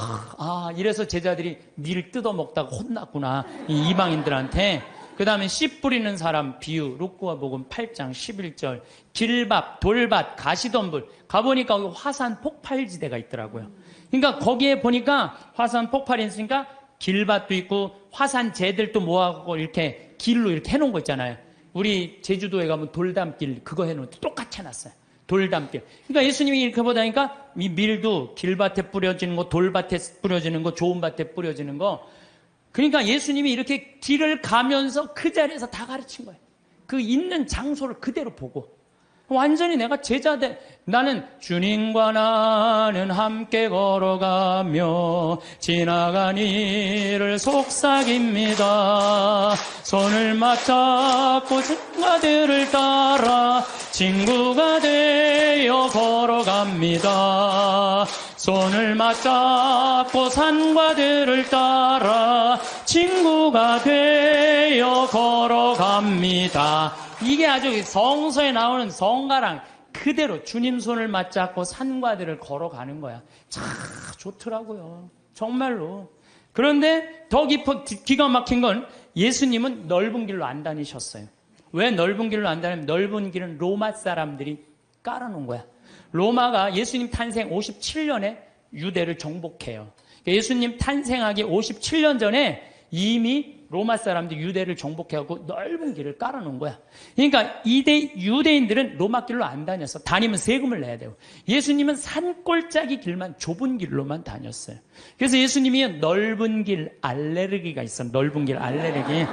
이래서 제자들이 밀 뜯어 먹다가 혼났구나, 이 이방인들한테. 그 다음에 씨 뿌리는 사람 비유, 루카복음 8장 11절. 길밥, 돌밭, 가시덤불. 가보니까 거기 화산 폭발지대가 있더라고요. 그러니까 거기에 보니까 화산 폭발이 있으니까 길밭도 있고 화산재들도 모아갖고 이렇게 길로 이렇게 해놓은 거 있잖아요. 우리 제주도에 가면 돌담길 그거 해놓은데 똑같이 해놨어요. 돌담길. 그러니까 예수님이 이렇게 보다니까 이 밀도 길밭에 뿌려지는 거, 돌밭에 뿌려지는 거, 좋은 밭에 뿌려지는 거. 그러니까 예수님이 이렇게 길을 가면서 그 자리에서 다 가르친 거예요. 그 있는 장소를 그대로 보고. 완전히 내가 제자들, 나는 주님과 나는 함께 걸어가며 지나간 이를 속삭입니다. 손을 맞잡고 친구들을 따라 친구가 되어 걸어갑니다. 손을 맞잡고 산과 들을 따라 친구가 되어 걸어갑니다. 이게 아주 성서에 나오는 성가랑 그대로 주님 손을 맞잡고 산과 들을 걸어가는 거야. 참 좋더라고요. 정말로. 그런데 더 기가 막힌 건 예수님은 넓은 길로 안 다니셨어요. 왜 넓은 길로 안 다니면 넓은 길은 로마 사람들이 깔아놓은 거야. 로마가 예수님 탄생 57년에 유대를 정복해요. 예수님 탄생하기 57년 전에 이미 로마 사람들이 유대를 정복해갖고 넓은 길을 깔아놓은 거야. 그러니까 유대인들은 로마 길로 안 다녔어. 다니면 세금을 내야 되고. 예수님은 산골짜기 길만, 좁은 길로만 다녔어요. 그래서 예수님이 넓은 길 알레르기가 있어. 넓은 길 알레르기.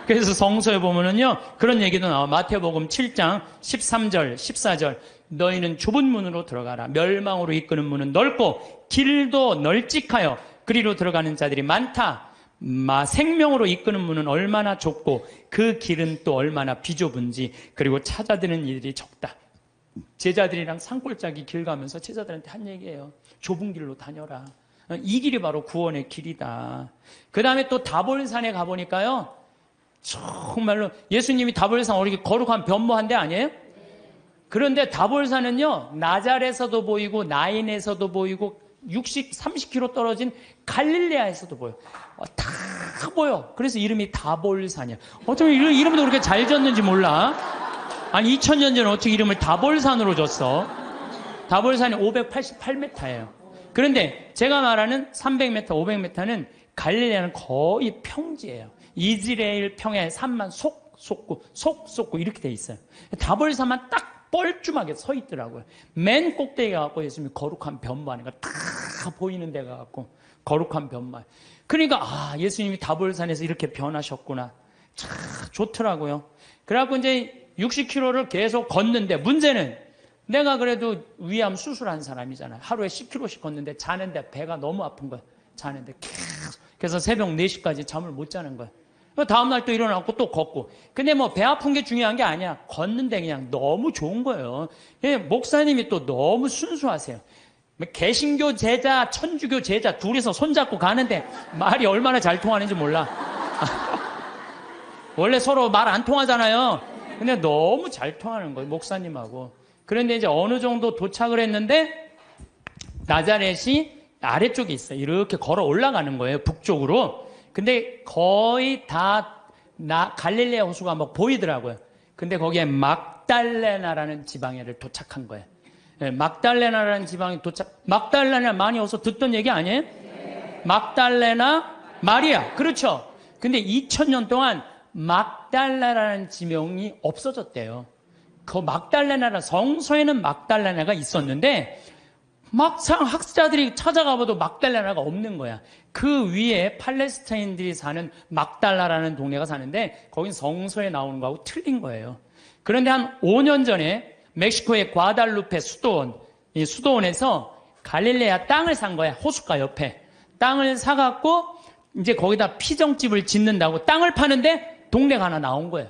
그래서 성서에 보면은요, 그런 얘기도 나와. 마태복음 7장 13절, 14절. 너희는 좁은 문으로 들어가라. 멸망으로 이끄는 문은 넓고 길도 널찍하여 그리로 들어가는 자들이 많다. 생명으로 이끄는 문은 얼마나 좁고 그 길은 또 얼마나 비좁은지, 그리고 찾아드는 이들이 적다. 제자들이랑 산골짜기 길 가면서 제자들한테 한 얘기예요. 좁은 길로 다녀라. 이 길이 바로 구원의 길이다. 그 다음에 또 다볼산에 가보니까요, 정말로 예수님이 다볼산 어떻게 거룩한 변모한 데 아니에요? 그런데 다볼산은요, 나잘에서도 보이고 나인에서도 보이고 30km 떨어진 갈릴레아에서도 보여. 다 보여. 그래서 이름이 다볼산이야. 어떻게 이름도 그렇게 잘 졌는지 몰라. 아니 2000년 전에 어떻게 이름을 다볼산으로 줬어? 다볼산이 588m예요. 그런데 제가 말하는 300m, 500m는 갈릴레아는 거의 평지예요. 이스라엘 평야의 산만 속 솟고 이렇게 돼 있어요. 다볼산만 딱 뻘쭘하게 서 있더라고요. 맨 꼭대기에 가고 예수님이 거룩한 변모하는 거 다 보이는 데가 갖고 거룩한 변모. 그러니까 예수님이 다볼산에서 이렇게 변하셨구나. 참 좋더라고요. 그래갖고 이제 60km를 계속 걷는데, 문제는 내가 그래도 위암 수술한 사람이잖아요. 하루에 10km씩 걷는데 자는데 배가 너무 아픈 거야. 자는데 계속. 그래서 새벽 4시까지 잠을 못 자는 거야. 다음날 또 일어나고 또 걷고. 근데 뭐 배 아픈 게 중요한 게 아니야. 걷는데 그냥 너무 좋은 거예요. 목사님이 또 너무 순수하세요. 개신교 제자, 천주교 제자 둘이서 손잡고 가는데 말이 얼마나 잘 통하는지 몰라. 원래 서로 말 안 통하잖아요. 근데 너무 잘 통하는 거예요, 목사님하고. 그런데 이제 어느 정도 도착을 했는데 나자렛이 아래쪽에 있어요. 이렇게 걸어 올라가는 거예요, 북쪽으로. 근데 거의 다 갈릴레아 호수가 막 보이더라고요. 근데 거기에 막달레나라는 지방에를 도착한 거예요. 네, 막달레나라는 지방에 막달레나 많이 어서 듣던 얘기 아니에요? 네. 막달레나 마리아. 그렇죠. 근데 2000년 동안 막달레나라는 지명이 없어졌대요. 그 막달레나라, 성서에는 막달레나가 있었는데 막상 학자들이 찾아가봐도 막달레나가 없는 거야. 그 위에 팔레스타인들이 사는 막달라라는 동네가 사는데 거긴 성서에 나오는 거하고 틀린 거예요. 그런데 한 5년 전에 멕시코의 과달루페 이 수도원에서 갈릴레아 땅을 산 거야. 호숫가 옆에. 땅을 사갖고 이제 거기다 피정집을 짓는다고 땅을 파는데 동네가 하나 나온 거예요.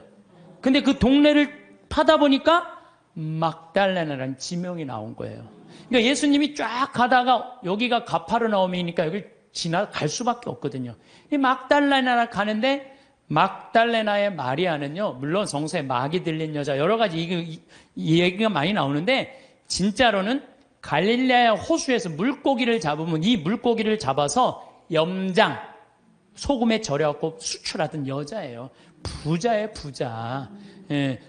근데 그 동네를 파다 보니까 막달레나라는 지명이 나온 거예요. 그러니까 예수님이 쫙 가다가 여기가 가파르나움이니까 여기 지나갈 수밖에 없거든요. 이 막달레나 가는데 막달레나의 마리아는요, 물론 성서에 막이 들린 여자 여러 가지 이 얘기가 많이 나오는데 진짜로는 갈릴레아 호수에서 물고기를 잡으면 이 물고기를 잡아서 염장 소금에 절여갖고 수출하던 여자예요. 부자예요, 부자.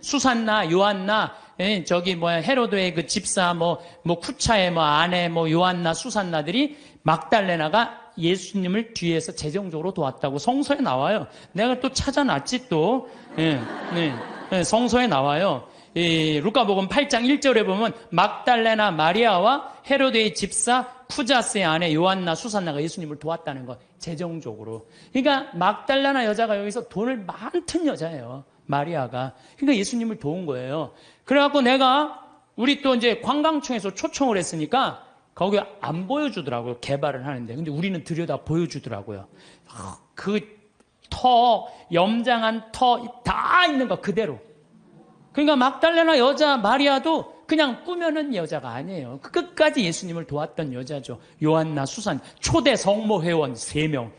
수산나, 요한나, 헤로드의 그 집사, 쿠차의 아내, 요한나, 수산나들이 막달레나가 예수님을 뒤에서 재정적으로 도왔다고 성서에 나와요. 내가 또 찾아놨지 또. 성서에 나와요. 루카복음 8장 1절에 보면 막달레나 마리아와 헤로드의 집사 푸자스의 아내 요한나, 수산나가 예수님을 도왔다는 거, 재정적으로. 그러니까 막달레나 여자가 여기서 돈을 많던 여자예요, 마리아가. 그러니까 예수님을 도운 거예요. 그래갖고 우리 또 이제 관광청에서 초청을 했으니까 거기 안 보여주더라고요, 개발을 하는데. 근데 우리는 들여다 보여주더라고요. 그 염장한 터 다 있는 거 그대로. 그러니까 막달레나 여자 마리아도 그냥 꾸며낸 여자가 아니에요. 끝까지 예수님을 도왔던 여자죠. 요한나, 수산, 초대 성모 회원 3명.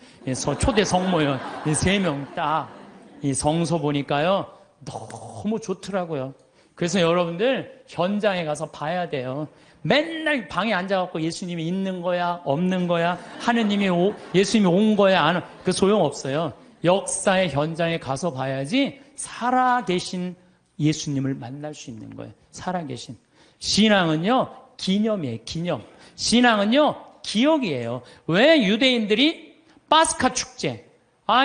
초대 성모 회원 3명 딱. 이 성서 보니까요, 너무 좋더라고요. 그래서 여러분들 현장에 가서 봐야 돼요. 맨날 방에 앉아갖고 예수님이 있는 거야, 없는 거야, 예수님이 온 거야, 안 온, 그 소용없어요. 역사의 현장에 가서 봐야지 살아계신 예수님을 만날 수 있는 거예요. 살아계신. 신앙은요, 기념이에요, 기념. 신앙은요, 기억이에요. 왜 유대인들이 파스카 축제,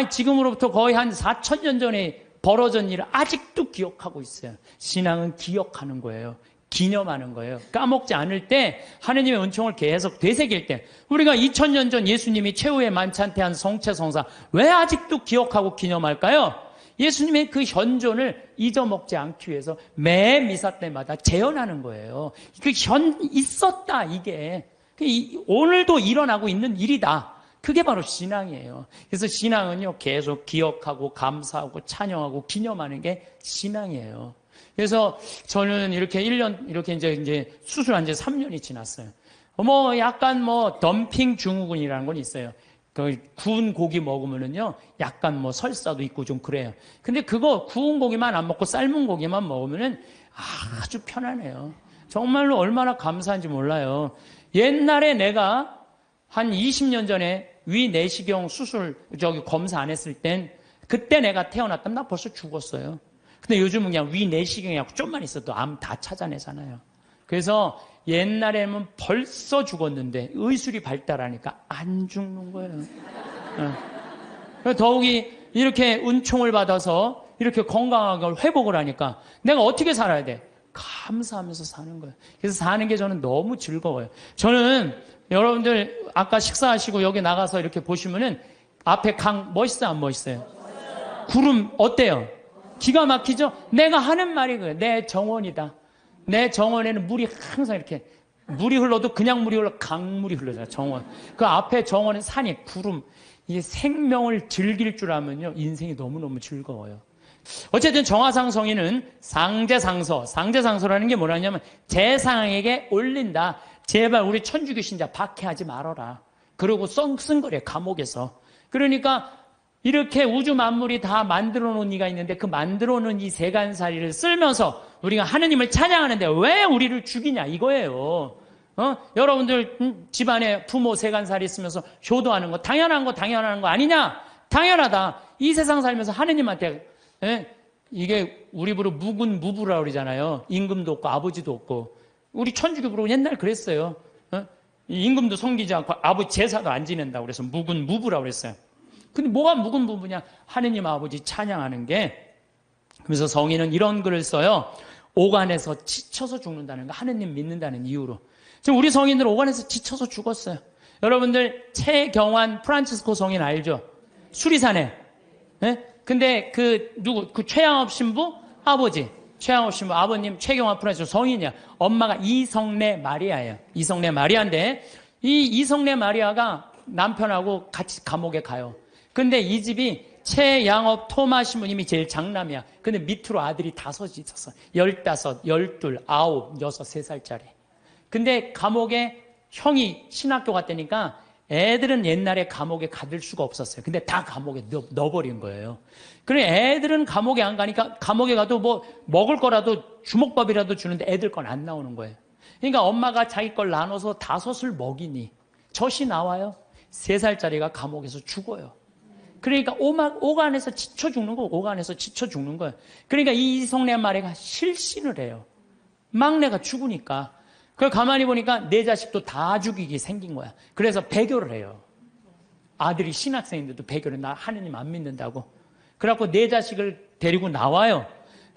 지금으로부터 거의 한 4,000년 전에 벌어진 일을 아직도 기억하고 있어요. 신앙은 기억하는 거예요. 기념하는 거예요. 까먹지 않을 때 하느님의 은총을 계속 되새길 때 우리가 2000년 전 예수님이 최후의 만찬태한 성체성사 왜 아직도 기억하고 기념할까요? 예수님의 그 현존을 잊어먹지 않기 위해서 매 미사 때마다 재현하는 거예요. 있었다 이게. 오늘도 일어나고 있는 일이다. 그게 바로 신앙이에요. 그래서 신앙은요, 계속 기억하고 감사하고 찬양하고 기념하는 게 신앙이에요. 그래서 저는 이렇게 1년, 이렇게 이제 수술한 지 3년이 지났어요. 약간 덤핑 증후군이라는 건 있어요. 구운 고기 먹으면은요, 약간 설사도 있고 좀 그래요. 근데 그거 구운 고기만 안 먹고 삶은 고기만 먹으면은 아주 편안해요. 정말로 얼마나 감사한지 몰라요. 옛날에 내가 한 20년 전에 위 내시경 수술 검사 안 했을 땐 그때 내가 태어났다면 나 벌써 죽었어요. 근데 요즘은 그냥 위 내시경이라고 좀만 있어도 암 다 찾아내잖아요. 그래서 옛날에는 벌써 죽었는데 의술이 발달하니까 안 죽는 거예요. 더욱이 이렇게 은총을 받아서 이렇게 건강하게 회복을 하니까 내가 어떻게 살아야 돼? 감사하면서 사는 거예요. 그래서 사는 게 저는 너무 즐거워요. 저는 여러분들 아까 식사하시고 여기 나가서 이렇게 보시면은 앞에 강 멋있어요, 안 멋있어요? 구름 어때요? 기가 막히죠? 내가 하는 말이 그래요. 내 정원이다. 내 정원에는 물이 항상 이렇게 물이 흘러도 그냥 물이 흘러 강물이 흘러잖아요. 정원. 그 앞에 정원은 산이 구름. 이게 생명을 즐길 줄 알면요 인생이 너무너무 즐거워요. 어쨌든 정화상 성인은 상제상서라는 게 뭐라냐면 제상에게 올린다. 제발 우리 천주교 신자 박해하지 말아라. 그러고 쓴 거래요. 감옥에서. 그러니까 이렇게 우주 만물이 다 만들어 놓은 이가 있는데 그 만들어 놓은 이 세간살이를 쓸면서 우리가 하느님을 찬양하는데 왜 우리를 죽이냐 이거예요. 여러분들 집안에 부모 세간살이 쓰면서 효도하는 거 당연한 거 아니냐? 당연하다. 이 세상 살면서 하느님한테 이게 우리 부로 무군무부라고 그러잖아요. 임금도 없고 아버지도 없고. 우리 천주교부로 옛날 그랬어요. 임금도 섬기지 않고 아버지 제사도 안 지낸다고 그래서 무군무부라고 그랬어요. 근데 뭐가 무군무부냐? 하느님 아버지 찬양하는 게. 그래서 성인은 이런 글을 써요. 오간에서 지쳐서 죽는다는 거. 하느님 믿는다는 이유로. 지금 우리 성인들은 오간에서 지쳐서 죽었어요. 여러분들 최경환 프란치스코 성인 알죠? 수리산에. 근데 그 최양업 신부 아버지. 최양업 신부 아버님 최경환 프란치스코 성인이야. 엄마가 이성래 마리아예요. 이성래 마리아인데 이 이성래 마리아가 남편하고 같이 감옥에 가요. 근데 이 집이 최양업 토마 신부님이 제일 장남이야. 근데 밑으로 아들이 5이 있었어. 15, 12, 9, 6, 3살짜리. 근데 감옥에 형이 신학교 갔다니까 애들은 옛날에 감옥에 가둘 수가 없었어요. 근데 다 감옥에 넣어버린 거예요. 그래 애들은 감옥에 안 가니까 감옥에 가도 먹을 거라도 주먹밥이라도 주는데 애들 건 안 나오는 거예요. 그러니까 엄마가 자기 걸 나눠서 5을 먹이니 젖이 나와요. 3살짜리가 감옥에서 죽어요. 그러니까 오간에서 지쳐 죽는 거예요. 오간에서 지쳐 죽는 거예요. 그러니까 이 이성래 마리가 실신을 해요. 막내가 죽으니까. 그걸 가만히 보니까 내 자식도 다 죽이게 생긴 거야. 그래서 배교를 해요. 아들이 신학생인데도 배교를 나 하느님 안 믿는다고. 그래갖고 내 자식을 데리고 나와요.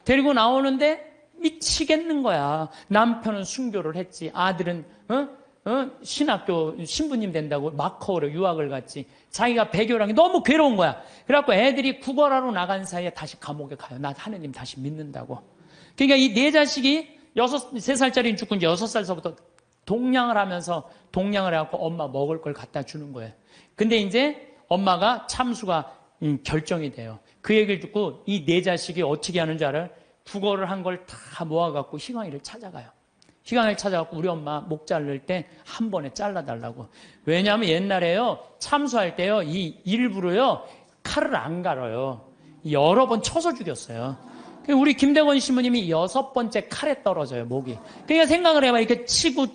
데리고 나오는데 미치겠는 거야. 남편은 순교를 했지. 아들은 신학교 신부님 된다고 마커로 유학을 갔지. 자기가 배교를 한 게 너무 괴로운 거야. 그래갖고 애들이 구걸하러 나간 사이에 다시 감옥에 가요. 나 하느님 다시 믿는다고. 그러니까 이 내 자식이 3살짜리는 죽고 이제 6살서부터 동냥을 하면서 동냥을 해갖고 엄마 먹을 걸 갖다 주는 거예요. 근데 이제 엄마가 참수가 결정이 돼요. 그 얘기를 듣고 이 내 자식이 어떻게 하는 줄 알아요? 국어를 한 걸 다 모아갖고 희광이를 찾아가요. 희광이를 찾아갖고 우리 엄마 목 자를 때 한 번에 잘라달라고. 왜냐하면 옛날에요 참수할 때요 이 일부러요 칼을 안 갈아요. 여러 번 쳐서 죽였어요. 우리 김대건 신부님이 6번째 칼에 떨어져요, 목이. 그러니까 생각을 해봐. 이렇게 치고.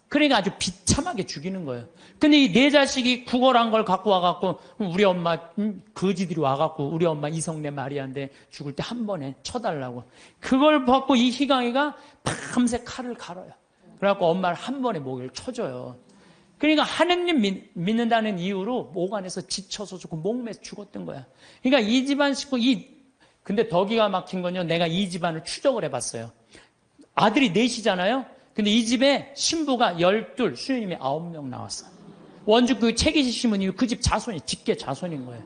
그러니까 아주 비참하게 죽이는 거예요. 근데 이 내 자식이 구걸한 걸 갖고 와갖고, 우리 엄마, 거지들이 와갖고, 우리 엄마 이성래 마리아인데 죽을 때 한 번에 쳐달라고. 그걸 받고 이 희강이가 밤새 칼을 갈아요. 그래갖고 엄마를 한 번에 목을 쳐줘요. 그러니까 하느님 믿는다는 이유로 오간에서 지쳐서 죽고 목매서 죽었던 거야. 그러니까 이 집안 식구, 근데 더 기가 막힌 건요, 내가 이 집안을 추적을 해봤어요. 아들이 넷이잖아요? 근데 이 집에 신부가 12, 수녀님이 9명 나왔어요. 원주 그 책이시면 그 집 자손이, 직계 자손인 거예요.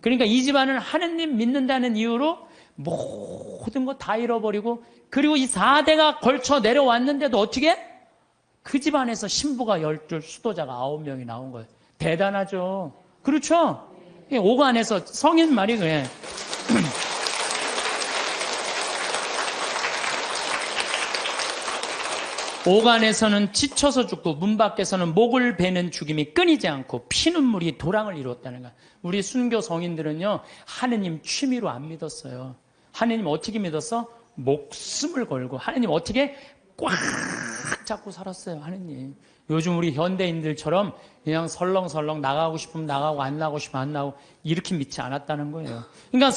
그러니까 이 집안은 하느님 믿는다는 이유로 모든 거 다 잃어버리고, 그리고 이 4대가 걸쳐 내려왔는데도 어떻게? 그 집안에서 신부가 12, 수도자가 9명이 나온 거예요. 대단하죠. 그렇죠? 오간에서 성인 말이 그래. 오간에서는 지쳐서 죽고 문 밖에서는 목을 베는 죽임이 끊이지 않고 피눈물이 도랑을 이루었다는 거야. 우리 순교 성인들은요, 하느님 취미로 안 믿었어요. 하느님 어떻게 믿었어? 목숨을 걸고. 하느님 어떻게? 꽉 잡고 살았어요, 하느님. 요즘 우리 현대인들처럼 그냥 설렁설렁 나가고 싶으면 나가고 안 나가고 싶으면 안 나가고 이렇게 믿지 않았다는 거예요. 그러니까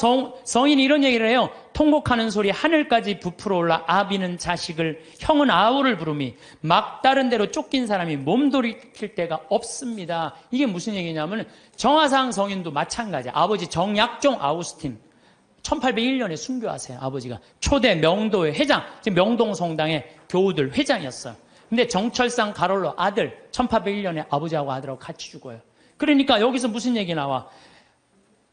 성인이 이런 얘기를 해요. 통곡하는 소리 하늘까지 부풀어 올라 아비는 자식을, 형은 아우를 부르미 막다른 데로 쫓긴 사람이 몸돌이킬 데가 없습니다. 이게 무슨 얘기냐면 정화상 성인도 마찬가지야. 아버지 정약종 아우스틴 1801년에 순교하세요. 아버지가 초대 명도회 회장, 지금 명동성당의 교우들 회장이었어요. 근데 정철상 가롤로 아들 1801년에 아버지하고 아들하고 같이 죽어요. 그러니까 여기서 무슨 얘기 나와?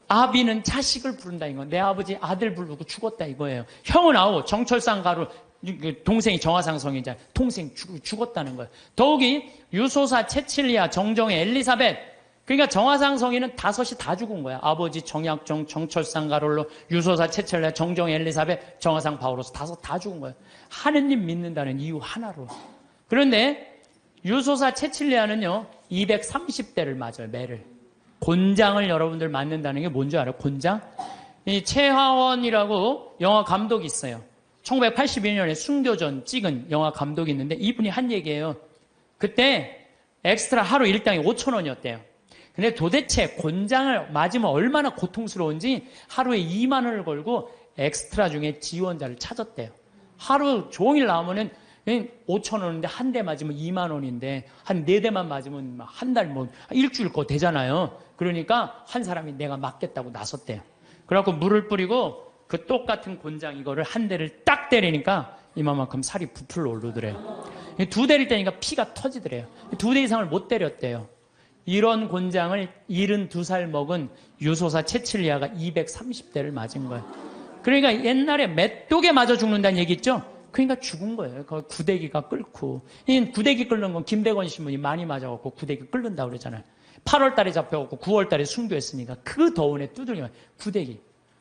아비는 자식을 부른다 이거. 내 아버지 아들 부르고 죽었다 이거예요. 형은 아우 정철상 가롤 동생이 정화상 성인자 동생 죽었다는 거예요. 더욱이 유소사 체칠리아 정정의 엘리사벳, 그러니까 정화상 성인은 5이 다 죽은 거야. 아버지 정약종, 정철상 가롤로, 유소사 체첼레, 정정 엘리사벳, 정화상 바오로스 5 다 죽은 거예요. 하느님 믿는다는 이유 하나로. 그런데 유소사 체칠리아는요 230대를 맞아요. 매를. 곤장을 여러분들 맞는다는 게 뭔지 알아요? 곤장? 이 최하원이라고 영화 감독이 있어요. 1982년에 순교전 찍은 영화 감독이 있는데 이분이 한 얘기예요. 그때 엑스트라 하루 일당이 5,000원이었대요. 근데 도대체 곤장을 맞으면 얼마나 고통스러운지 하루에 2만 원을 걸고 엑스트라 중에 지원자를 찾았대요. 하루 종일 나오면은 5,000원인데 한 대 맞으면 2만 원인데 한 4대만 맞으면 한 달 일주일 거 되잖아요. 그러니까 한 사람이 내가 맞겠다고 나섰대요. 그래갖고 물을 뿌리고 그 똑같은 곤장 이거를 한 대를 딱 때리니까 이만큼 살이 부풀러 오르더래요. 2대를 때리니까 피가 터지더래요. 2대 이상을 못 때렸대요. 이런 곤장을 72살 먹은 유소사 체칠리아가 230대를 맞은 거예요. 그러니까 옛날에 메뚜기에 맞아 죽는다는 얘기 있죠? 그러니까 죽은 거예요. 그 구데기가 끓고. 이 구데기 끓는 건 김대건 신부님 많이 맞아갖고 구데기 끓는다고 그러잖아요. 8월 달에 잡혀갖고 9월 달에 순교했으니까 그 더운에 두들기면 구데기.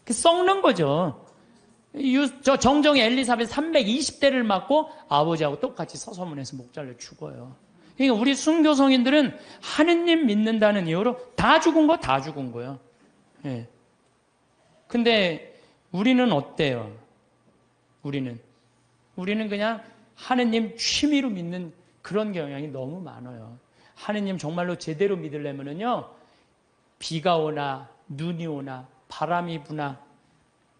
썩는 거죠. 저 정정의 엘리사벳 320대를 맞고 아버지하고 똑같이 서서문에서 목 잘려 죽어요. 그러니까 우리 순교 성인들은 하느님 믿는다는 이유로 다 죽은 거예요. 예. 근데 우리는 어때요? 우리는 그냥 하느님 취미로 믿는 그런 경향이 너무 많아요. 하느님 정말로 제대로 믿으려면은요, 비가 오나 눈이 오나 바람이 부나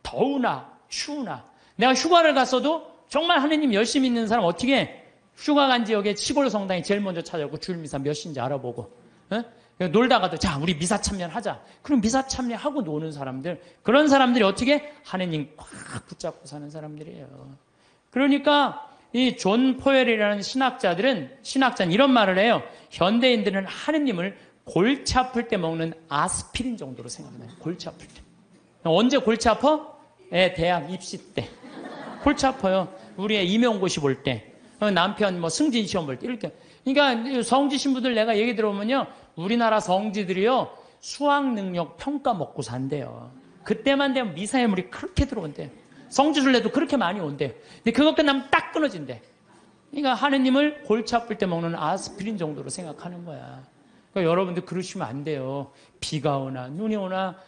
더우나 추우나, 내가 휴가를 갔어도 정말 하느님 열심히 믿는 사람 어떻게 휴가 간 지역에 시골 성당에 제일 먼저 찾아오고 주일 미사 몇 시인지 알아보고, 놀다가도 자 우리 미사 참여하자. 그럼 미사 참여하고 노는 사람들, 그런 사람들이 어떻게 하느님 꽉 붙잡고 사는 사람들이에요. 그러니까 이 존 포웰이라는 신학자는 이런 말을 해요. 현대인들은 하느님을 골치 아플 때 먹는 아스피린 정도로 생각해요. 골치 아플 때. 언제 골치 아파? 대학 입시 때. 골치 아파요. 우리의 임용고시 볼 때. 남편 승진 시험 볼 때. 이렇게. 그러니까 성지 신부들 내가 얘기 들어보면요. 우리나라 성지들이요. 수학 능력 평가 먹고 산대요. 그때만 되면 미사예물이 그렇게 들어온대요. 성지순례도 그렇게 많이 온대요. 근데 그거 끝나면 딱 끊어진대. 그러니까 하느님을 골치 아플 때 먹는 아스피린 정도로 생각하는 거야. 그러니까 여러분들 그러시면 안 돼요. 비가 오나 눈이 오나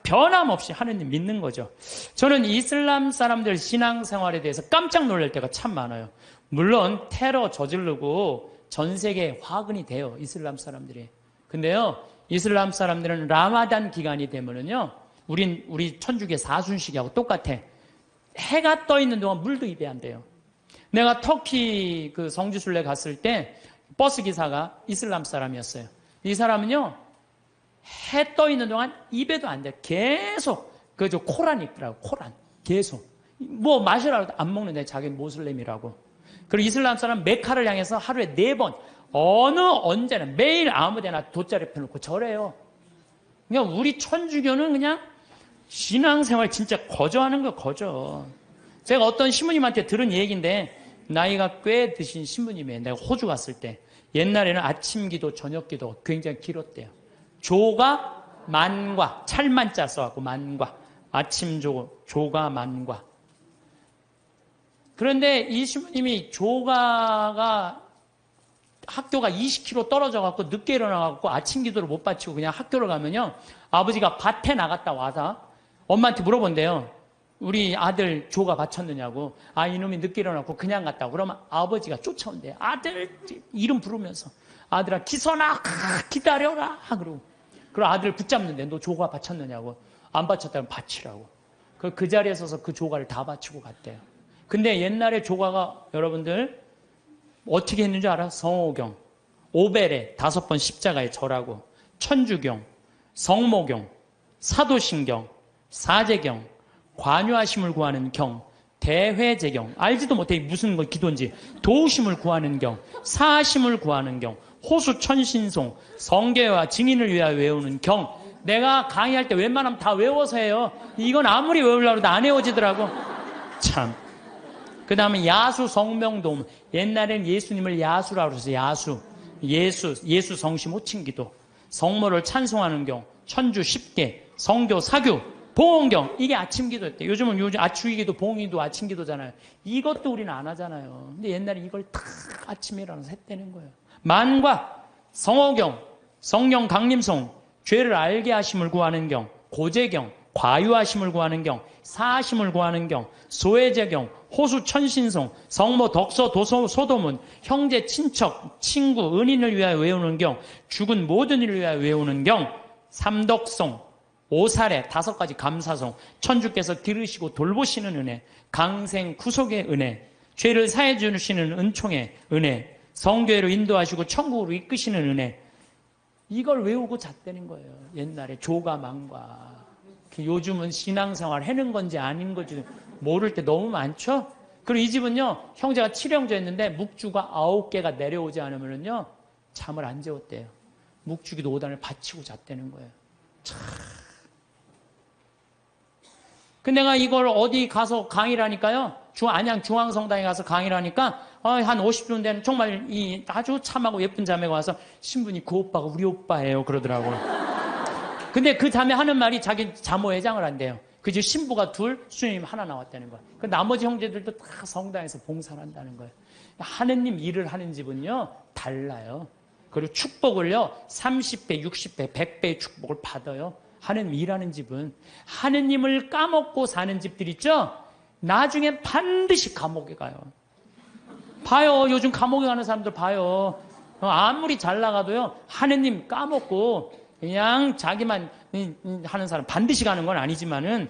변함없이 하느님 믿는 거죠. 저는 이슬람 사람들 신앙생활에 대해서 깜짝 놀랄 때가 참 많아요. 물론 테러 저지르고 전 세계에 화근이 돼요. 이슬람 사람들이. 근데요. 이슬람 사람들은 라마단 기간이 되면은요. 우리 천주교 사순식하고 똑같아. 해가 떠 있는 동안 물도 입에 안 돼요. 내가 터키 그 성지순례 갔을 때 버스 기사가 이슬람 사람이었어요. 이 사람은요, 해 떠 있는 동안 입에도 안 돼. 계속 그저 코란 읽더라고. 코란 계속 뭐 마시라고 안 먹는데 자기는 모슬렘이라고. 그리고 이슬람 사람 메카를 향해서 하루에 4번 언제나 매일 아무데나 돗자리 펴놓고 절해요. 그러니까 우리 천주교는 그냥 신앙생활 진짜 거저하는 거 거저. 제가 어떤 신부님한테 들은 얘기인데 나이가 꽤 드신 신부님이에요. 내가 호주 갔을 때 옛날에는 아침 기도 저녁 기도 굉장히 길었대요. 조가 만과 찰만자 써갖고 만과 아침 조가 만과. 그런데 이 신부님이 조가가 학교가 20km 떨어져갖고 늦게 일어나갖고 아침 기도를 못 바치고 그냥 학교를 가면요, 아버지가 밭에 나갔다 와서 엄마한테 물어본대요. 우리 아들 조가 바쳤느냐고. 아, 이놈이 늦게 일어나고 그냥 갔다고. 그러면 아버지가 쫓아온대요. 아들 이름 부르면서. 아들아, 기선아, 기다려라. 그러고 아들을 붙잡는데 너 조가 바쳤느냐고. 안 바쳤다면 바치라고. 그 자리에 서서 그 조가를 다 바치고 갔대요. 근데 옛날에 조가가 여러분들 어떻게 했는지 알아? 성호경, 오벨에 5번 십자가에 절하고, 천주경, 성모경, 사도신경, 사제경, 관유하심을 구하는 경, 대회제경, 알지도 못해 무슨 거 기도인지, 도우심을 구하는 경, 사하심을 구하는 경, 호수천신송, 성계와 증인을 위하여 외우는 경. 내가 강의할 때 웬만하면 다 외워서 해요. 이건 아무리 외우려고 해도 안 외워지더라고. 참. 그 다음에 야수 성명도움. 옛날엔 예수님을 야수라고 해서 야수. 예수 성심 호칭기도. 성모를 찬송하는 경, 천주 10개, 성교 사규, 봉헌경. 이게 아침 기도였대. 요즘 주기도 봉헌기도 아침 기도잖아요. 이것도 우리는 안 하잖아요. 근데 옛날에 이걸 다 아침에 일어나서 했다는 거예요. 만과, 성호경, 성령 강림송, 죄를 알게 하심을 구하는 경, 고제경, 과유하심을 구하는 경, 사하심을 구하는 경, 소외제경, 호수천신송, 성모 덕서 도서 소도문, 형제 친척 친구 은인을 위하여 외우는 경, 죽은 모든 이를 위하여 외우는 경, 삼덕송, 오사례 5가지 감사송, 천주께서 기르시고 돌보시는 은혜, 강생 구속의 은혜, 죄를 사해 주시는 은총의 은혜, 성교회로 인도하시고 천국으로 이끄시는 은혜. 이걸 외우고 잤다는 거예요. 옛날에 조가 망과. 요즘은 신앙생활 해는 건지 아닌 건지 모를 때 너무 많죠? 그리고 이 집은요, 형제가 7형제였는데 묵주가 9개가 내려오지 않으면요, 잠을 안 재웠대요. 묵주기도 5단을 바치고 잤다는 거예요. 참. 근데 내가 이걸 어디 가서 강의를 하니까요, 안양 중앙성당에 가서 강의를 하니까, 한 50분 된 정말 아주 참하고 예쁜 자매가 와서 신부님 그 오빠가 우리 오빠예요. 그러더라고요. 근데 그 자매 하는 말이 자기 자모회장을 한대요. 그 집 신부가 2, 수녀님 하나 나왔다는 거예요. 그 나머지 형제들도 다 성당에서 봉사를 한다는 거예요. 하느님 일을 하는 집은요, 달라요. 그리고 축복을요, 30배, 60배, 100배의 축복을 받아요. 하느님 일하는 집은. 하느님을 까먹고 사는 집들 있죠? 나중에 반드시 감옥에 가요. 봐요. 요즘 감옥에 가는 사람들 봐요. 아무리 잘 나가도요, 하느님 까먹고 그냥 자기만 하는 사람 반드시 가는 건 아니지만은.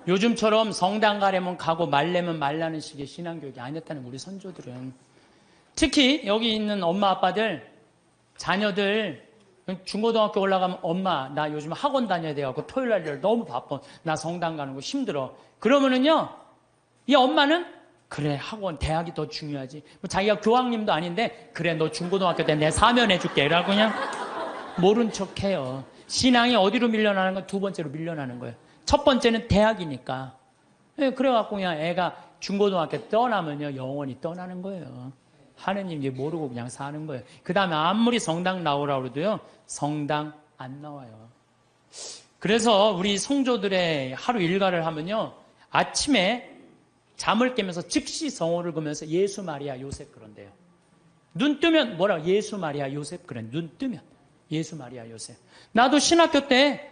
요즘처럼 성당 가려면 가고 말려면 말라는 식의 신앙교육이 아니었다는 우리 선조들은. 특히 여기 있는 엄마 아빠들, 자녀들 중고등학교 올라가면 엄마 나 요즘 학원 다녀야 돼갖고 토요일날 너무 바빠. 나 성당 가는 거 힘들어. 그러면은요, 이 엄마는 그래 학원 대학이 더 중요하지. 자기가 교황님도 아닌데 그래 너 중고등학교 때 내 사면해줄게 라고 그냥 모른 척해요. 신앙이 어디로 밀려나는 건 2번째로 밀려나는 거예요. 첫 번째는 대학이니까. 그래갖고 그냥 애가 중고등학교 떠나면요 영원히 떠나는 거예요. 하느님 이제 모르고 그냥 사는 거예요. 그 다음에 아무리 성당 나오라고 해도요, 성당 안 나와요. 그래서 우리 성조들의 하루 일과를 하면요, 아침에 잠을 깨면서 즉시 성호를 그면서 예수 마리아 요셉 그런대요. 눈 뜨면 뭐라 예수 마리아 요셉 그래. 눈 뜨면 예수 마리아 요셉. 나도 신학교 때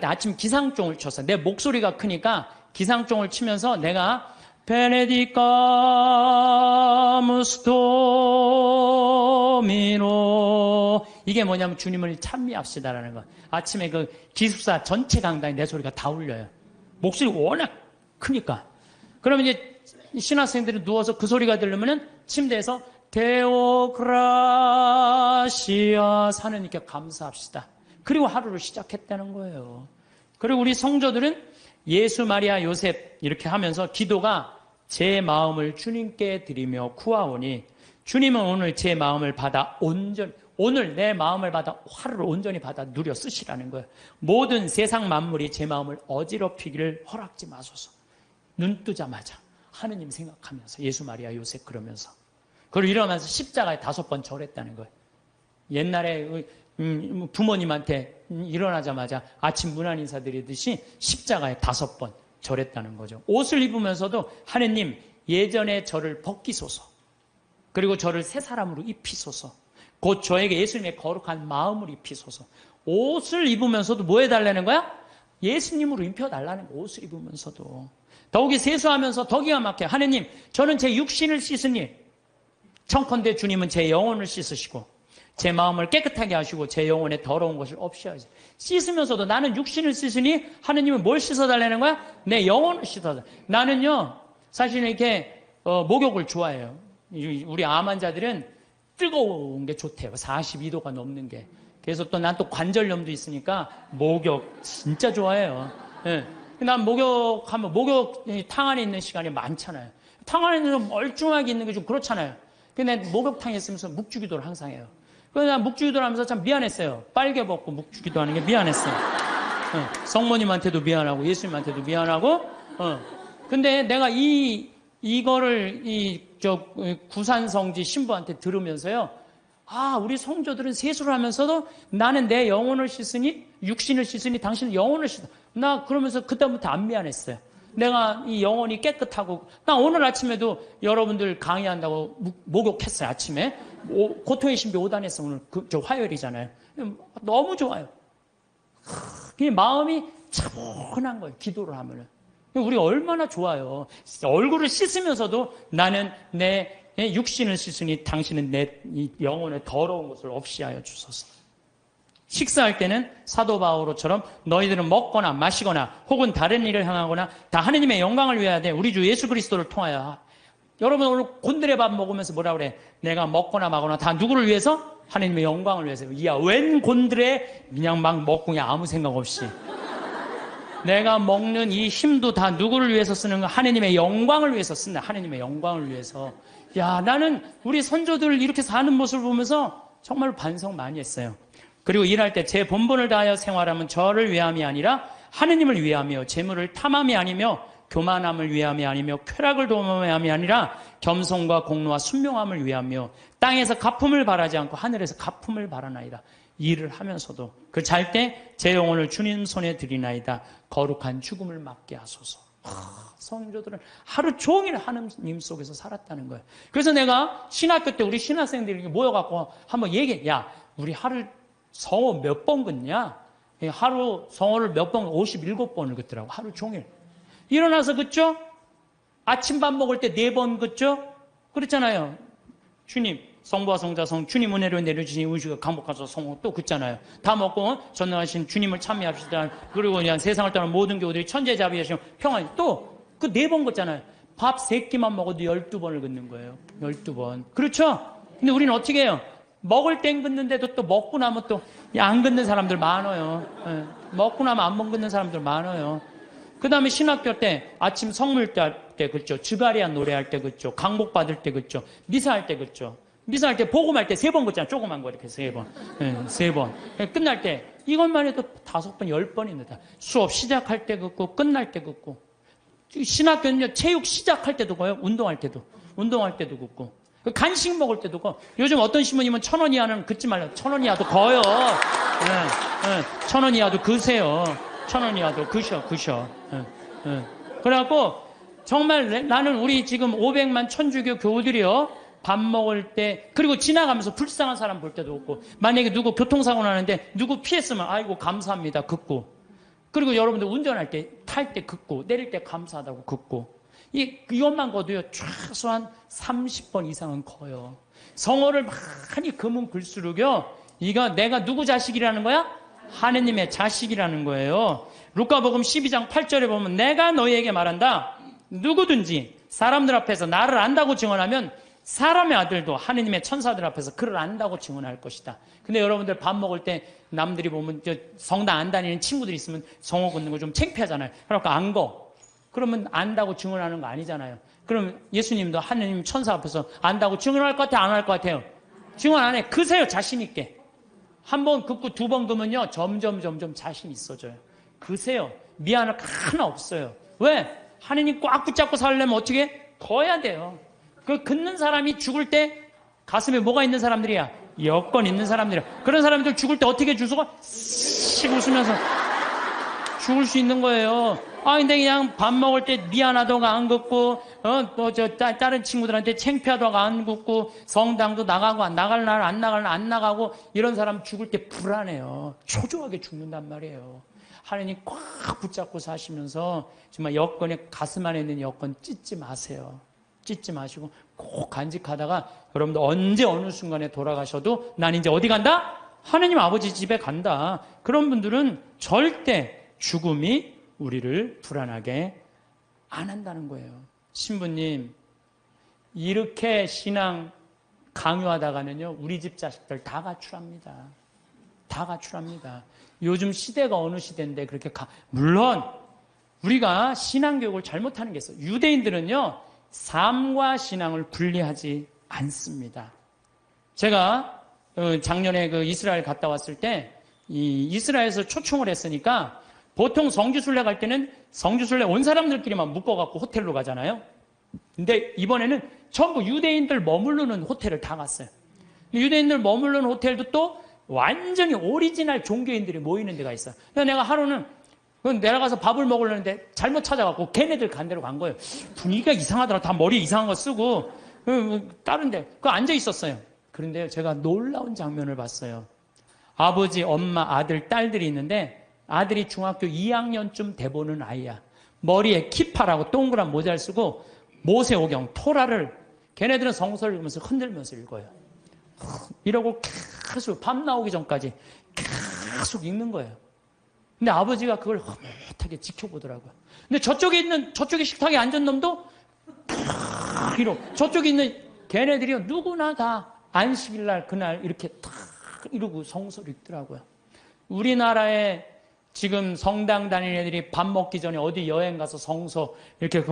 아침 기상종을 쳤어. 내 목소리가 크니까 기상종을 치면서 내가 베네디카무스 도미노, 이게 뭐냐면 주님을 찬미합시다라는 거. 아침에 그 기숙사 전체 강당에 내 소리가 다 울려요. 목소리가 워낙 크니까. 그러면 이제 신학생들이 누워서 그 소리가 들리면은 침대에서 데오그라시아 하나님께 감사합시다. 그리고 하루를 시작했다는 거예요. 그리고 우리 성도들은 예수, 마리아, 요셉 이렇게 하면서 기도가 제 마음을 주님께 드리며 구하오니 주님은 오늘 제 마음을 받아 오늘 내 마음을 받아 하루를 온전히 받아 누려 쓰시라는 거예요. 모든 세상 만물이 제 마음을 어지럽히기를 허락지 마소서. 눈 뜨자마자 하느님 생각하면서 예수, 마리아, 요셉 그러면서 그걸 일어나면서 십자가에 5번 절했다는 거예요. 옛날에 부모님한테 일어나자마자 아침 문안 인사드리듯이 십자가에 5번 절했다는 거죠. 옷을 입으면서도 하느님 예전에 저를 벗기소서. 그리고 저를 새 사람으로 입히소서. 곧 저에게 예수님의 거룩한 마음을 입히소서. 옷을 입으면서도 뭐 해달라는 거야? 예수님으로 입혀달라는 거. 옷을 입으면서도. 더욱이 세수하면서 더 기가 막혀. 하느님 저는 제 육신을 씻으니 청컨대 주님은 제 영혼을 씻으시고 제 마음을 깨끗하게 하시고 제 영혼에 더러운 것을 없이 하시고 씻으면서도 나는 육신을 씻으니 하느님은 뭘 씻어달라는 거야? 내 영혼을 씻어달라. 나는요 사실 이렇게 목욕을 좋아해요. 우리 암 환자들은 뜨거운 게 좋대요. 42도가 넘는 게. 그래서 또 난 또 관절염도 있으니까 목욕 진짜 좋아해요. 네. 난 목욕탕 안에 있는 시간이 많잖아요. 탕 안에 있는 멀쩡하게 있는 게 좀 그렇잖아요. 근데 목욕탕에 있으면서 묵주기도를 항상 해요. 그래서 난 묵주기도를 하면서 참 미안했어요. 빨개 벗고 묵주기도 하는 게 미안했어요. 성모님한테도 미안하고 예수님한테도 미안하고. 근데 내가 이거를 구산성지 신부한테 들으면서요. 아, 우리 성도들은 세수를 하면서도 나는 내 영혼을 씻으니 육신을 씻으니 당신은 영혼을 씻어. 나 그러면서 그때부터 안 미안했어요. 내가 이 영혼이 깨끗하고 나 오늘 아침에도 여러분들 강의한다고 목욕했어요. 아침에 고통의 신비 5단에서 오늘 저 화요일이잖아요. 너무 좋아요. 그냥 마음이 차분한 거예요. 기도를 하면은. 우리 얼마나 좋아요. 얼굴을 씻으면서도 나는 내 육신을 씻으니 당신은 내 영혼의 더러운 것을 없이 하여 주소서. 식사할 때는 사도 바오로처럼 너희들은 먹거나 마시거나 혹은 다른 일을 행하거나 다 하느님의 영광을 위하여 돼. 우리 주 예수 그리스도를 통하여. 여러분 오늘 곤드레 밥 먹으면서 뭐라 그래? 내가 먹거나 마거나 다 누구를 위해서? 하느님의 영광을 위해서. 이야 웬 곤드레 그냥 막 먹고 그냥 아무 생각 없이. 내가 먹는 이 힘도 다 누구를 위해서 쓰는 거? 하느님의 영광을 위해서 쓴다. 하느님의 영광을 위해서. 야, 나는 우리 선조들 이렇게 사는 모습을 보면서 정말 반성 많이 했어요. 그리고 일할 때 제 본분을 다하여 생활하면 저를 위함이 아니라 하느님을 위하며 재물을 탐함이 아니며 교만함을 위함이 아니며 쾌락을 도모함이 아니라 겸손과 공로와 순명함을 위하며 땅에서 갚음을 바라지 않고 하늘에서 갚음을 바라나이다. 일을 하면서도 그 잘 때 제 영혼을 주님 손에 드리나이다. 거룩한 죽음을 맞게 하소서. 성도들은 하루 종일 하느님 속에서 살았다는 거예요. 그래서 내가 신학교 때 우리 신학생들이 모여갖고 한번 얘기해. 야, 우리 하루 성호 몇 번 긋냐? 하루 성호를 몇 번, 57번을 긋더라고. 하루 종일. 일어나서 긋죠? 아침밥 먹을 때 4번 긋죠? 그렇잖아요. 주님, 성부와 성자 성 주님 은혜로 내려주신 의식을 강복하셔서 성호 또 긋잖아요. 다 먹고 전능하신 주님을 참여합시다. 그리고 그냥 세상을 떠난 모든 교우들이 천재자비하시고 평안히 또 그 4번 긋잖아요. 밥 3끼만 먹어도 12번을 긋는 거예요. 12번. 그렇죠? 근데 우리는 어떻게 해요? 먹을 땐 긋는데도 또 먹고 나면 또 안 긋는 사람들 많아요. 네. 먹고 나면 안 긋는 사람들 많아요. 그 다음에 신학교 때 아침 성물 때 긋죠. 주가리안 노래할 때 긋죠. 강복 받을 때 긋죠. 미사할 때 긋죠. 미사할 때 복음할 때 3번 긋잖아. 조그만 거 이렇게 3번. 네, 3번. 끝날 때 이것만 해도 5번, 10번입니다. 수업 시작할 때 긋고 끝날 때 긋고. 신학교는요. 체육 시작할 때도 거요. 운동할 때도 긋고. 간식 먹을 때도 거. 요즘 어떤 신부님은 1,000원 이하는 긋지 말라. 1,000원 이하도 거요. 네, 1,000원 이하도 그세요. 1,000원 이하도 그셔. 그래갖고 정말 나는 우리 지금 500만 천주교 교우들이요. 밥 먹을 때 그리고 지나가면서 불쌍한 사람 볼 때도 없고 만약에 누구 교통사고 나는데 누구 피했으면 아이고 감사합니다 긋고 그리고 여러분들 운전할 때 탈 때 긋고 내릴 때 감사하다고 긋고 이것만 거도요 최소한 30번 이상은 커요. 성어를 많이 그으면 글수록요 이거 내가 누구 자식이라는 거야? 하느님의 자식이라는 거예요. 루카복음 12장 8절에 보면 내가 너희에게 말한다. 누구든지 사람들 앞에서 나를 안다고 증언하면 사람의 아들도 하느님의 천사들 앞에서 그를 안다고 증언할 것이다. 근데 여러분들 밥 먹을 때 남들이 보면 성당 안 다니는 친구들이 있으면 성호 걷는 거 좀 창피하잖아요. 그러니까 안 거. 그러면 안다고 증언하는 거 아니잖아요. 그럼 예수님도 하느님 천사 앞에서 안다고 증언할 것 같아요? 안 할 것 같아요? 증언 안 해. 그세요, 자신 있게. 한 번 긋고 두 번 그면요 점점 자신 있어져요. 그세요. 미안할 거 하나 없어요. 왜? 하느님 꽉 붙잡고 살려면 어떻게? 거야 돼요. 그 긋는 사람이 죽을 때 가슴에 뭐가 있는 사람들이야? 여건 있는 사람들이야. 그런 사람들 죽을 때 어떻게 주소가 씩 웃으면서 죽을 수 있는 거예요. 아, 근데 그냥 밥 먹을 때 미안하다고 안 긋고, 다른 친구들한테 창피하다고 안 긋고, 성당도 나가고, 나갈 날 안 나갈 날 안 나가고, 이런 사람 죽을 때 불안해요. 초조하게 죽는단 말이에요. 하나님 꽉 붙잡고 사시면서, 정말 여건에, 가슴 안에 있는 여건 찢지 마세요. 찢지 마시고, 꼭 간직하다가, 여러분들 언제 어느 순간에 돌아가셔도, 난 이제 어디 간다? 하나님 아버지 집에 간다. 그런 분들은 절대 죽음이 우리를 불안하게 안 한다는 거예요. 신부님, 이렇게 신앙 강요하다가는요, 우리 집 자식들 다 가출합니다. 다 가출합니다. 요즘 시대가 어느 시대인데 그렇게 물론 우리가 신앙 교육을 잘못하는 게 있어요. 유대인들은요, 삶과 신앙을 분리하지 않습니다. 제가 작년에 이스라엘 갔다 왔을 때 이스라엘에서 초청을 했으니까 보통 성지순례 갈 때는 성지순례 온 사람들끼리만 묶어갖고 호텔로 가잖아요. 근데 이번에는 전부 유대인들 머무르는 호텔을 다 갔어요. 유대인들 머무르는 호텔도 또 완전히 오리지널 종교인들이 모이는 데가 있어요. 그래서 내가 하루는 내려가서 밥을 먹으려는데 잘못 찾아갖고 걔네들 간 데로 간 거예요. 분위기가 이상하더라. 다 머리에 이상한 거 쓰고 다른 데 앉아 있었어요. 그런데 제가 놀라운 장면을 봤어요. 아버지, 엄마, 아들, 딸들이 있는데 아들이 중학교 2학년쯤 돼보는 아이야. 머리에 키파라고 동그란 모자를 쓰고 모세오경, 토라를 걔네들은 성서를 읽으면서 흔들면서 읽어요. 이러고 계속 밤 나오기 전까지 계속 읽는 거예요. 근데 아버지가 그걸 흐뭇하게 지켜보더라고요. 근데 저쪽에 식탁에 앉은 놈도 이러고 저쪽에 있는 걔네들이 누구나 다 안식일날 그날 이렇게 탁 이러고 성서를 읽더라고요. 우리나라에 지금 성당 다니는 애들이 밥 먹기 전에 어디 여행 가서 성서 이렇게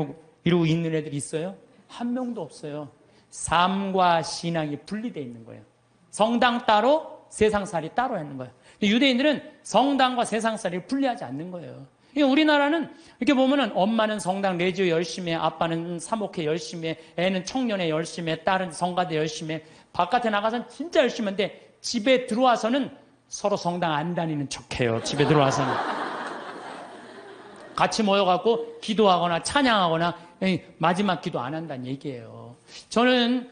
이러고 있는 애들이 있어요? 한 명도 없어요. 삶과 신앙이 분리되어 있는 거예요. 성당 따로 세상살이 따로 하는 거예요. 유대인들은 성당과 세상살이를 분리하지 않는 거예요. 그러니까 우리나라는 이렇게 보면은 엄마는 성당 레지오 열심히 해, 아빠는 사목회 열심히 해, 애는 청년회 열심히 해, 딸은 성가대 열심히 해. 바깥에 나가서는 진짜 열심히 하는데 집에 들어와서는 서로 성당 안 다니는 척해요. 집에 들어와서는. 같이 모여갖고 기도하거나 찬양하거나 마지막 기도 안 한다는 얘기예요. 저는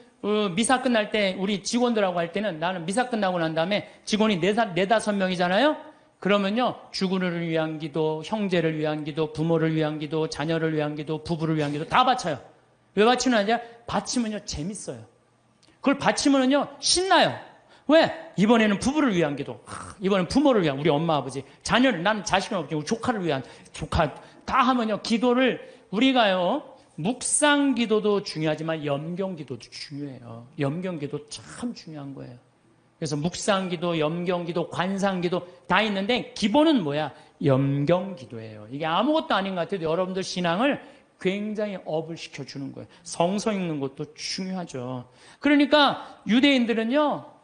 미사 끝날 때 우리 직원들하고 할 때는 나는 미사 끝나고 난 다음에 직원이 네다섯 명이잖아요. 그러면요, 주군을 위한 기도, 형제를 위한 기도, 부모를 위한 기도, 자녀를 위한 기도, 부부를 위한 기도 다 바쳐요. 왜 바치느냐? 바치면요 재밌어요. 그걸 바치면요 신나요. 왜? 이번에는 부부를 위한 기도, 이번엔 부모를 위한 우리 엄마 아버지, 자녀를, 나는 자식은 없지, 우리 조카를 위한 조카 다 하면요 기도를 우리가요 묵상 기도도 중요하지만 염경 기도도 중요해요. 염경 기도 참 중요한 거예요. 그래서 묵상 기도, 염경 기도, 관상 기도 다 있는데 기본은 뭐야? 염경 기도예요. 이게 아무것도 아닌 것 같아도 여러분들 신앙을 굉장히 업을 시켜주는 거예요. 성서 읽는 것도 중요하죠. 그러니까 유대인들은요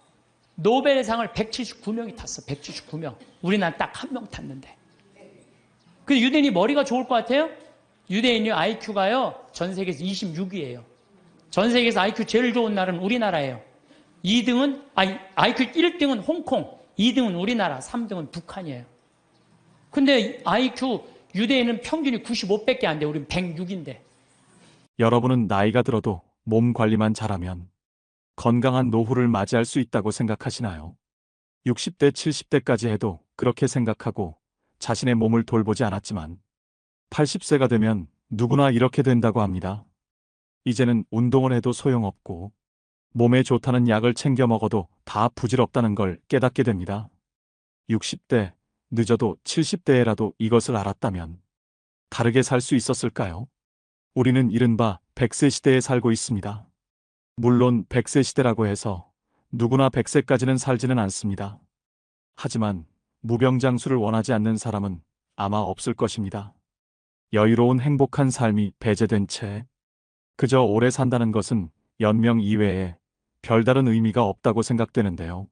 노벨상을 179명이 탔어. 179명. 우리나라 딱 한 명 탔는데. 그 유대인이 머리가 좋을 것 같아요? 유대인이 IQ가요 전 세계에서 26위예요. 전 세계에서 IQ 제일 좋은 나라는 우리나라예요. 2등은 IQ 1등은 홍콩, 2등은 우리나라, 3등은 북한이에요. 근데 IQ 유대인은 평균이 95밖에 안 돼. 우리는 106인데. 여러분은 나이가 들어도 몸 관리만 잘하면 건강한 노후를 맞이할 수 있다고 생각하시나요? 60대, 70대까지 해도 그렇게 생각하고 자신의 몸을 돌보지 않았지만 80세가 되면 누구나 이렇게 된다고 합니다. 이제는 운동을 해도 소용없고 몸에 좋다는 약을 챙겨 먹어도 다 부질없다는 걸 깨닫게 됩니다. 60대 늦어도 70대에라도 이것을 알았다면 다르게 살 수 있었을까요? 우리는 이른바 100세 시대에 살고 있습니다. 물론 100세 시대라고 해서 누구나 100세까지는 살지는 않습니다. 하지만 무병장수를 원하지 않는 사람은 아마 없을 것입니다. 여유로운 행복한 삶이 배제된 채 그저 오래 산다는 것은 연명 이외에 별다른 의미가 없다고 생각되는데요.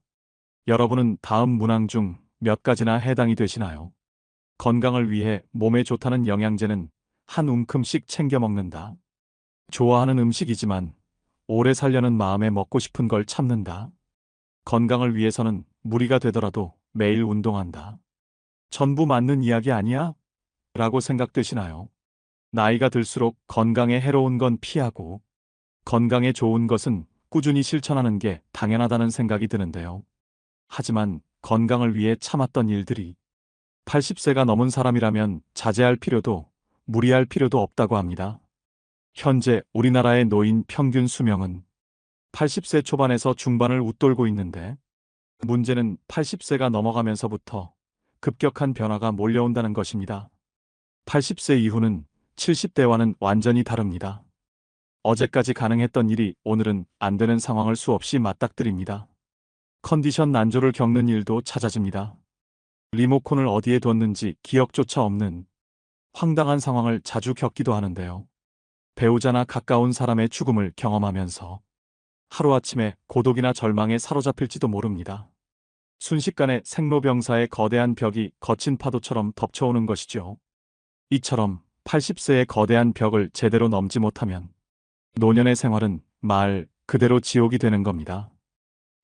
여러분은 다음 문항 중 몇 가지나 해당이 되시나요? 건강을 위해 몸에 좋다는 영양제는 한 움큼씩 챙겨 먹는다. 좋아하는 음식이지만 오래 살려는 마음에 먹고 싶은 걸 참는다. 건강을 위해서는 무리가 되더라도 매일 운동한다. 전부 맞는 이야기 아니야? 라고 생각되시나요? 나이가 들수록 건강에 해로운 건 피하고 건강에 좋은 것은 꾸준히 실천하는 게 당연하다는 생각이 드는데요. 하지만 건강을 위해 참았던 일들이 80세가 넘은 사람이라면 자제할 필요도 무리할 필요도 없다고 합니다. 현재 우리나라의 노인 평균 수명은 80세 초반에서 중반을 웃돌고 있는데 문제는 80세가 넘어가면서부터 급격한 변화가 몰려온다는 것입니다. 80세 이후는 70대와는 완전히 다릅니다. 어제까지 가능했던 일이 오늘은 안 되는 상황을 수없이 맞닥뜨립니다. 컨디션 난조를 겪는 일도 잦아집니다. 리모컨을 어디에 뒀는지 기억조차 없는 황당한 상황을 자주 겪기도 하는데요. 배우자나 가까운 사람의 죽음을 경험하면서 하루아침에 고독이나 절망에 사로잡힐지도 모릅니다. 순식간에 생로병사의 거대한 벽이 거친 파도처럼 덮쳐오는 것이죠. 이처럼 80세의 거대한 벽을 제대로 넘지 못하면 노년의 생활은 말 그대로 지옥이 되는 겁니다.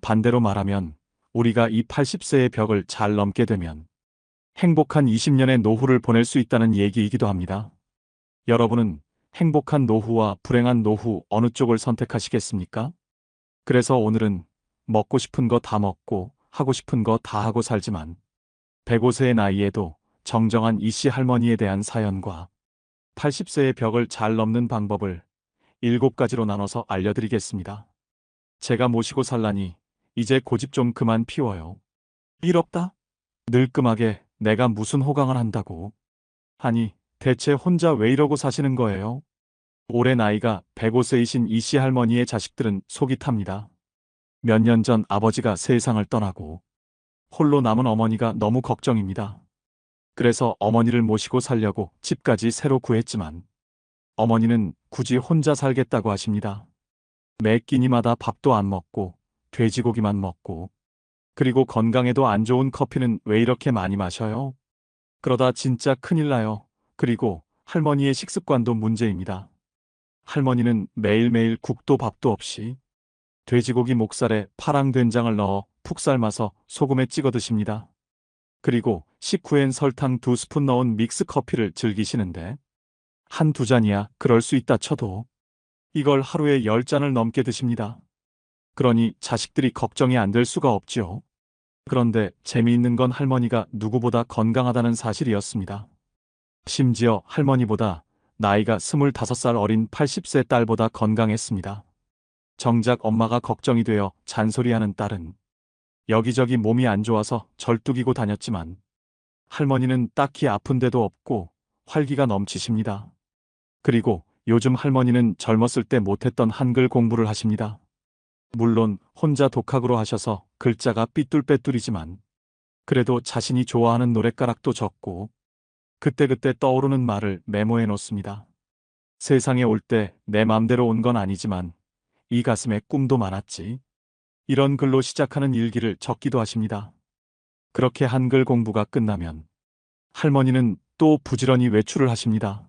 반대로 말하면 우리가 이 80세의 벽을 잘 넘게 되면 행복한 20년의 노후를 보낼 수 있다는 얘기이기도 합니다. 여러분은 행복한 노후와 불행한 노후 어느 쪽을 선택하시겠습니까? 그래서 오늘은 먹고 싶은 거 다 먹고 하고 싶은 거 다 하고 살지만 105세의 나이에도 정정한 이씨 할머니에 대한 사연과 80세의 벽을 잘 넘는 방법을 7가지로 나눠서 알려드리겠습니다. 제가 모시고 살라니 이제 고집 좀 그만 피워요. 일 없다? 늘끔하게 내가 무슨 호강을 한다고. 아니, 대체 혼자 왜 이러고 사시는 거예요? 올해 나이가 105세이신 이씨 할머니의 자식들은 속이 탑니다. 몇 년 전 아버지가 세상을 떠나고 홀로 남은 어머니가 너무 걱정입니다. 그래서 어머니를 모시고 살려고 집까지 새로 구했지만 어머니는 굳이 혼자 살겠다고 하십니다. 매 끼니마다 밥도 안 먹고 돼지고기만 먹고 그리고 건강에도 안 좋은 커피는 왜 이렇게 많이 마셔요? 그러다 진짜 큰일 나요. 그리고 할머니의 식습관도 문제입니다. 할머니는 매일매일 국도 밥도 없이 돼지고기 목살에 파랑 된장을 넣어 푹 삶아서 소금에 찍어 드십니다. 그리고 식후엔 설탕 2스푼 넣은 믹스 커피를 즐기시는데 한두 잔이야 그럴 수 있다 쳐도 이걸 하루에 10잔을 넘게 드십니다. 그러니 자식들이 걱정이 안 될 수가 없지요. 그런데 재미있는 건 할머니가 누구보다 건강하다는 사실이었습니다. 심지어 할머니보다 나이가 25살 어린 80세 딸보다 건강했습니다. 정작 엄마가 걱정이 되어 잔소리하는 딸은 여기저기 몸이 안 좋아서 절뚝이고 다녔지만 할머니는 딱히 아픈 데도 없고 활기가 넘치십니다. 그리고 요즘 할머니는 젊었을 때 못했던 한글 공부를 하십니다. 물론 혼자 독학으로 하셔서 글자가 삐뚤빼뚤이지만 그래도 자신이 좋아하는 노랫가락도 적고 그때그때 떠오르는 말을 메모해 놓습니다. 세상에 올 때 내 맘대로 온 건 아니지만 이 가슴에 꿈도 많았지. 이런 글로 시작하는 일기를 적기도 하십니다. 그렇게 한글 공부가 끝나면 할머니는 또 부지런히 외출을 하십니다.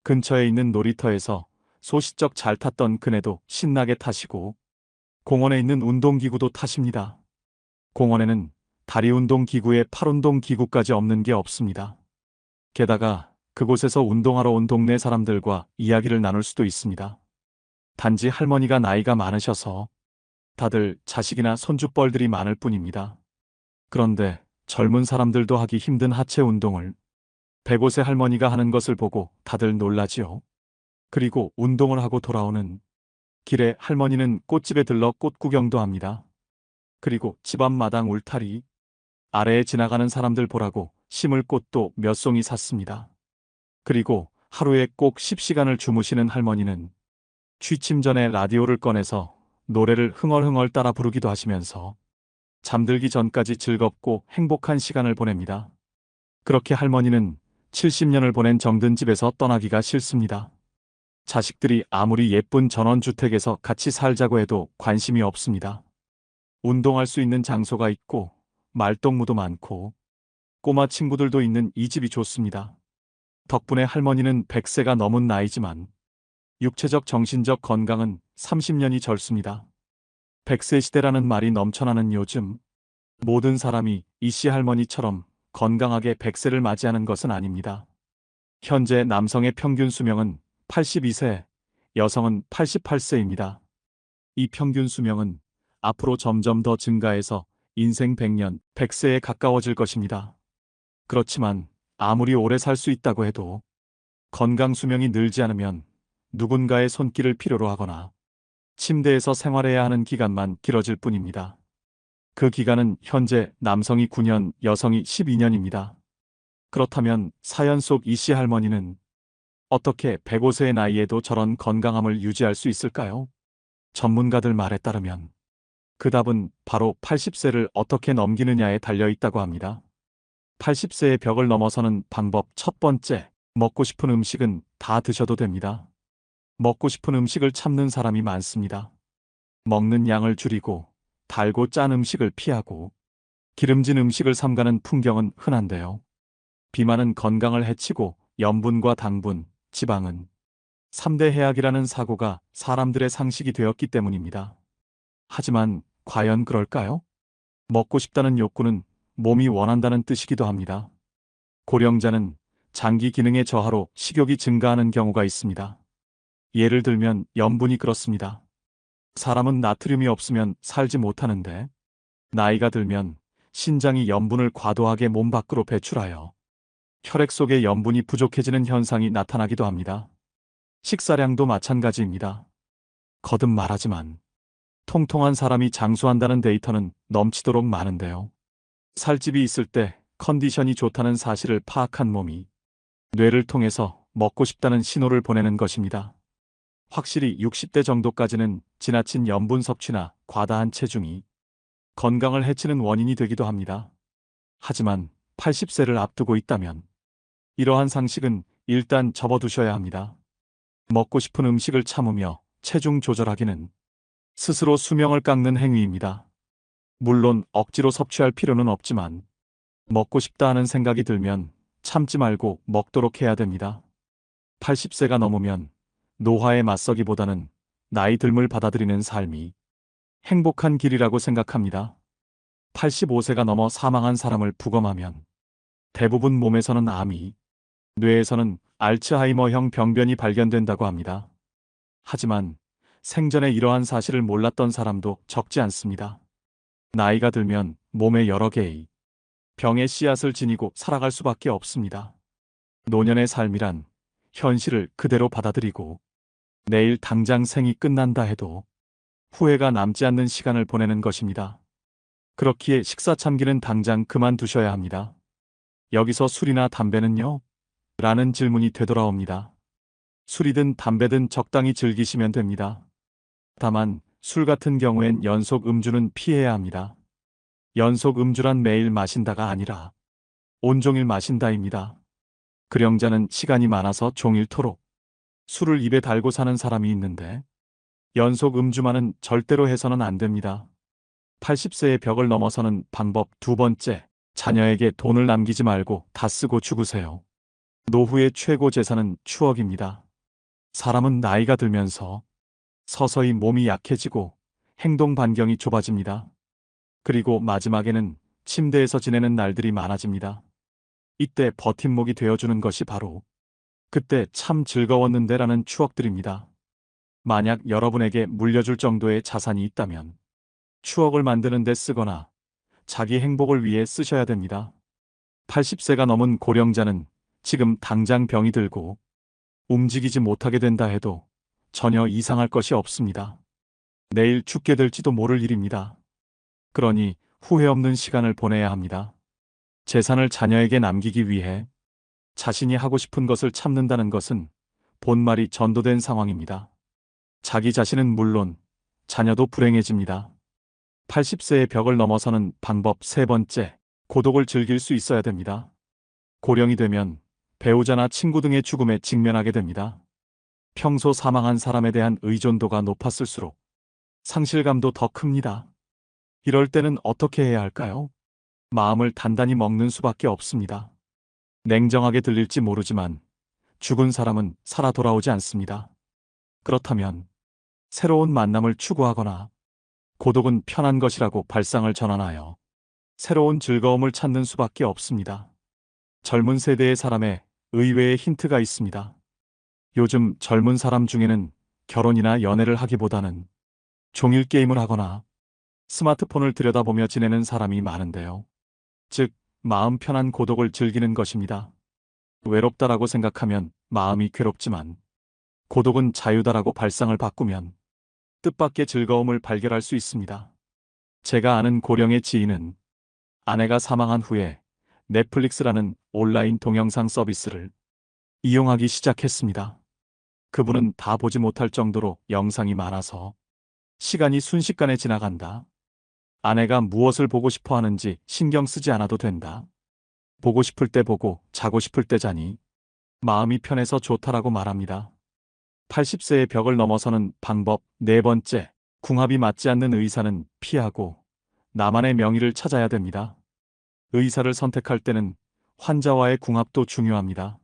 근처에 있는 놀이터에서 소시적 잘 탔던 그네도 신나게 타시고 공원에 있는 운동기구도 타십니다. 공원에는 다리 운동 기구에 팔 운동 기구까지 없는 게 없습니다. 게다가 그곳에서 운동하러 온 동네 사람들과 이야기를 나눌 수도 있습니다. 단지 할머니가 나이가 많으셔서 다들 자식이나 손주뻘들이 많을 뿐입니다. 그런데 젊은 사람들도 하기 힘든 하체 운동을 105세 할머니가 하는 것을 보고 다들 놀라지요. 그리고 운동을 하고 돌아오는 길에 할머니는 꽃집에 들러 꽃 구경도 합니다. 그리고 집 앞 마당 울타리, 아래에 지나가는 사람들 보라고 심을 꽃도 몇 송이 샀습니다. 그리고 하루에 꼭 10시간을 주무시는 할머니는 취침 전에 라디오를 꺼내서 노래를 흥얼흥얼 따라 부르기도 하시면서 잠들기 전까지 즐겁고 행복한 시간을 보냅니다. 그렇게 할머니는 70년을 보낸 정든 집에서 떠나기가 싫습니다. 자식들이 아무리 예쁜 전원주택에서 같이 살자고 해도 관심이 없습니다. 운동할 수 있는 장소가 있고 말동무도 많고 꼬마 친구들도 있는 이 집이 좋습니다. 덕분에 할머니는 100세가 넘은 나이지만 육체적 정신적 건강은 30년이 젊습니다. 100세 시대라는 말이 넘쳐나는 요즘 모든 사람이 이씨 할머니처럼 건강하게 100세를 맞이하는 것은 아닙니다. 현재 남성의 평균 수명은 82세, 여성은 88세입니다. 이 평균 수명은 앞으로 점점 더 증가해서 인생 100년, 100세에 가까워질 것입니다. 그렇지만 아무리 오래 살 수 있다고 해도 건강 수명이 늘지 않으면 누군가의 손길을 필요로 하거나 침대에서 생활해야 하는 기간만 길어질 뿐입니다. 그 기간은 현재 남성이 9년, 여성이 12년입니다. 그렇다면 사연 속 이씨 할머니는 어떻게 105세의 나이에도 저런 건강함을 유지할 수 있을까요? 전문가들 말에 따르면 그 답은 바로 80세를 어떻게 넘기느냐에 달려 있다고 합니다. 80세의 벽을 넘어서는 방법 첫 번째, 먹고 싶은 음식은 다 드셔도 됩니다. 먹고 싶은 음식을 참는 사람이 많습니다. 먹는 양을 줄이고 달고 짠 음식을 피하고 기름진 음식을 삼가는 풍경은 흔한데요. 비만은 건강을 해치고 염분과 당분, 지방은 3대 해악이라는 사고가 사람들의 상식이 되었기 때문입니다. 하지만 과연 그럴까요? 먹고 싶다는 욕구는 몸이 원한다는 뜻이기도 합니다. 고령자는 장기 기능의 저하로 식욕이 증가하는 경우가 있습니다. 예를 들면 염분이 그렇습니다. 사람은 나트륨이 없으면 살지 못하는데 나이가 들면 신장이 염분을 과도하게 몸 밖으로 배출하여 혈액 속에 염분이 부족해지는 현상이 나타나기도 합니다. 식사량도 마찬가지입니다. 거듭 말하지만 통통한 사람이 장수한다는 데이터는 넘치도록 많은데요. 살집이 있을 때 컨디션이 좋다는 사실을 파악한 몸이 뇌를 통해서 먹고 싶다는 신호를 보내는 것입니다. 확실히 60대 정도까지는 지나친 염분 섭취나 과다한 체중이 건강을 해치는 원인이 되기도 합니다. 하지만 80세를 앞두고 있다면 이러한 상식은 일단 접어두셔야 합니다. 먹고 싶은 음식을 참으며 체중 조절하기는 스스로 수명을 깎는 행위입니다. 물론 억지로 섭취할 필요는 없지만 먹고 싶다 하는 생각이 들면 참지 말고 먹도록 해야 됩니다. 80세가 넘으면 노화에 맞서기보다는 나이 듦을 받아들이는 삶이 행복한 길이라고 생각합니다. 85세가 넘어 사망한 사람을 부검하면 대부분 몸에서는 암이, 뇌에서는 알츠하이머형 병변이 발견된다고 합니다. 하지만 생전에 이러한 사실을 몰랐던 사람도 적지 않습니다. 나이가 들면 몸에 여러 개의 병의 씨앗을 지니고 살아갈 수밖에 없습니다. 노년의 삶이란 현실을 그대로 받아들이고 내일 당장 생이 끝난다 해도 후회가 남지 않는 시간을 보내는 것입니다. 그렇기에 식사 참기는 당장 그만두셔야 합니다. 여기서 술이나 담배는요? 라는 질문이 되돌아옵니다. 술이든 담배든 적당히 즐기시면 됩니다. 다만 술 같은 경우엔 연속 음주는 피해야 합니다. 연속 음주란 매일 마신다가 아니라 온종일 마신다입니다. 그령자는 시간이 많아서 종일토록 술을 입에 달고 사는 사람이 있는데 연속 음주만은 절대로 해서는 안 됩니다. 80세의 벽을 넘어서는 방법 두 번째, 자녀에게 돈을 남기지 말고 다 쓰고 죽으세요. 노후의 최고 재산은 추억입니다. 사람은 나이가 들면서 서서히 몸이 약해지고 행동 반경이 좁아집니다. 그리고 마지막에는 침대에서 지내는 날들이 많아집니다. 이때 버팀목이 되어주는 것이 바로 그때 참 즐거웠는데라는 추억들입니다. 만약 여러분에게 물려줄 정도의 자산이 있다면 추억을 만드는 데 쓰거나 자기 행복을 위해 쓰셔야 됩니다. 80세가 넘은 고령자는 지금 당장 병이 들고 움직이지 못하게 된다 해도 전혀 이상할 것이 없습니다. 내일 죽게 될지도 모를 일입니다. 그러니 후회 없는 시간을 보내야 합니다. 재산을 자녀에게 남기기 위해 자신이 하고 싶은 것을 참는다는 것은 본말이 전도된 상황입니다. 자기 자신은 물론 자녀도 불행해집니다. 80세의 벽을 넘어서는 방법 세 번째, 고독을 즐길 수 있어야 됩니다. 고령이 되면 배우자나 친구 등의 죽음에 직면하게 됩니다. 평소 사망한 사람에 대한 의존도가 높았을수록 상실감도 더 큽니다. 이럴 때는 어떻게 해야 할까요? 마음을 단단히 먹는 수밖에 없습니다. 냉정하게 들릴지 모르지만 죽은 사람은 살아 돌아오지 않습니다. 그렇다면 새로운 만남을 추구하거나 고독은 편한 것이라고 발상을 전환하여 새로운 즐거움을 찾는 수밖에 없습니다. 젊은 세대의 사람에 의외의 힌트가 있습니다. 요즘 젊은 사람 중에는 결혼이나 연애를 하기보다는 종일 게임을 하거나 스마트폰을 들여다보며 지내는 사람이 많은데요. 즉, 마음 편한 고독을 즐기는 것입니다. 외롭다라고 생각하면 마음이 괴롭지만 고독은 자유다라고 발상을 바꾸면 뜻밖의 즐거움을 발견할 수 있습니다. 제가 아는 고령의 지인은 아내가 사망한 후에 넷플릭스라는 온라인 동영상 서비스를 이용하기 시작했습니다. 그분은 다 보지 못할 정도로 영상이 많아서 시간이 순식간에 지나간다. 아내가 무엇을 보고 싶어 하는지 신경 쓰지 않아도 된다. 보고 싶을 때 보고 자고 싶을 때 자니 마음이 편해서 좋다라고 말합니다. 80세의 벽을 넘어서는 방법 네 번째, 궁합이 맞지 않는 의사는 피하고 나만의 명의를 찾아야 됩니다. 의사를 선택할 때는 환자와의 궁합도 중요합니다.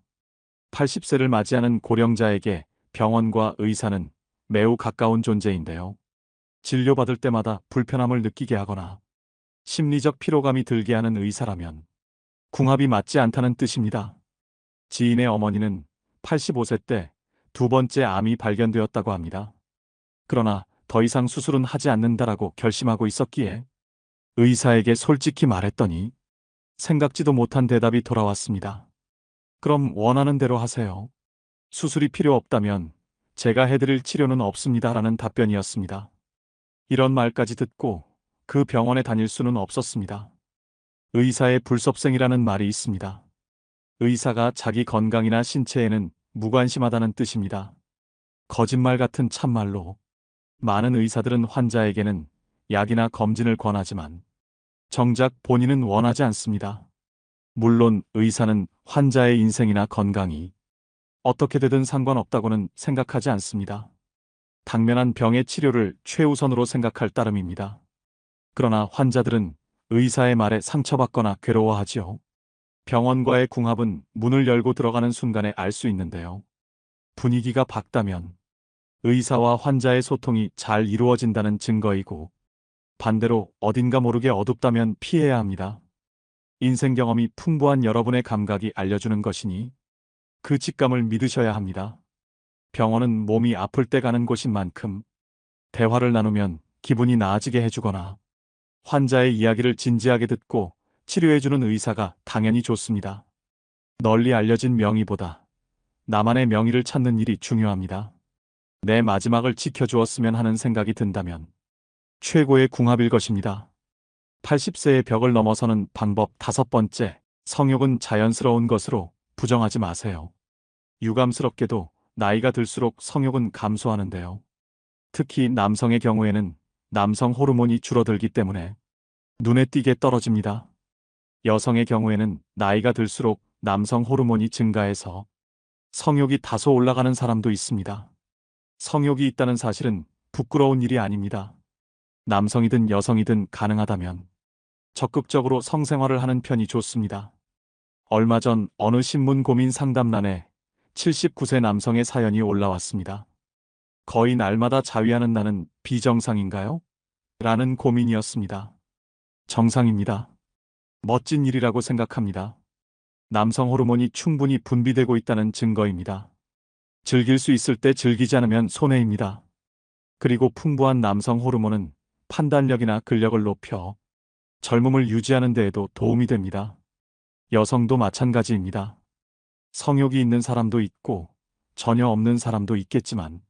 80세를 맞이하는 고령자에게 병원과 의사는 매우 가까운 존재인데요. 진료받을 때마다 불편함을 느끼게 하거나 심리적 피로감이 들게 하는 의사라면 궁합이 맞지 않다는 뜻입니다. 지인의 어머니는 85세 때 두 번째 암이 발견되었다고 합니다. 그러나 더 이상 수술은 하지 않는다라고 결심하고 있었기에 의사에게 솔직히 말했더니 생각지도 못한 대답이 돌아왔습니다. 그럼 원하는 대로 하세요. 수술이 필요 없다면 제가 해드릴 치료는 없습니다라는 답변이었습니다. 이런 말까지 듣고 그 병원에 다닐 수는 없었습니다. 의사의 불섭생이라는 말이 있습니다. 의사가 자기 건강이나 신체에는 무관심하다는 뜻입니다. 거짓말 같은 참말로 많은 의사들은 환자에게는 약이나 검진을 권하지만 정작 본인은 원하지 않습니다. 물론 의사는 환자의 인생이나 건강이 어떻게 되든 상관없다고는 생각하지 않습니다. 당면한 병의 치료를 최우선으로 생각할 따름입니다. 그러나 환자들은 의사의 말에 상처받거나 괴로워하지요. 병원과의 궁합은 문을 열고 들어가는 순간에 알 수 있는데요. 분위기가 밝다면 의사와 환자의 소통이 잘 이루어진다는 증거이고 반대로 어딘가 모르게 어둡다면 피해야 합니다. 인생 경험이 풍부한 여러분의 감각이 알려주는 것이니 그 직감을 믿으셔야 합니다. 병원은 몸이 아플 때 가는 곳인 만큼 대화를 나누면 기분이 나아지게 해주거나 환자의 이야기를 진지하게 듣고 치료해주는 의사가 당연히 좋습니다. 널리 알려진 명의보다 나만의 명의를 찾는 일이 중요합니다. 내 마지막을 지켜주었으면 하는 생각이 든다면 최고의 궁합일 것입니다. 80세의 벽을 넘어서는 방법 다섯 번째, 성욕은 자연스러운 것으로 부정하지 마세요. 유감스럽게도 나이가 들수록 성욕은 감소하는데요. 특히 남성의 경우에는 남성 호르몬이 줄어들기 때문에 눈에 띄게 떨어집니다. 여성의 경우에는 나이가 들수록 남성 호르몬이 증가해서 성욕이 다소 올라가는 사람도 있습니다. 성욕이 있다는 사실은 부끄러운 일이 아닙니다. 남성이든 여성이든 가능하다면 적극적으로 성생활을 하는 편이 좋습니다. 얼마 전 어느 신문 고민 상담란에 79세 남성의 사연이 올라왔습니다. 거의 날마다 자위하는 나는 비정상인가요? 라는 고민이었습니다. 정상입니다. 멋진 일이라고 생각합니다. 남성 호르몬이 충분히 분비되고 있다는 증거입니다. 즐길 수 있을 때 즐기지 않으면 손해입니다. 그리고 풍부한 남성 호르몬은 판단력이나 근력을 높여 젊음을 유지하는 데에도 도움이 됩니다. 여성도 마찬가지입니다. 성욕이 있는 사람도 있고 전혀 없는 사람도 있겠지만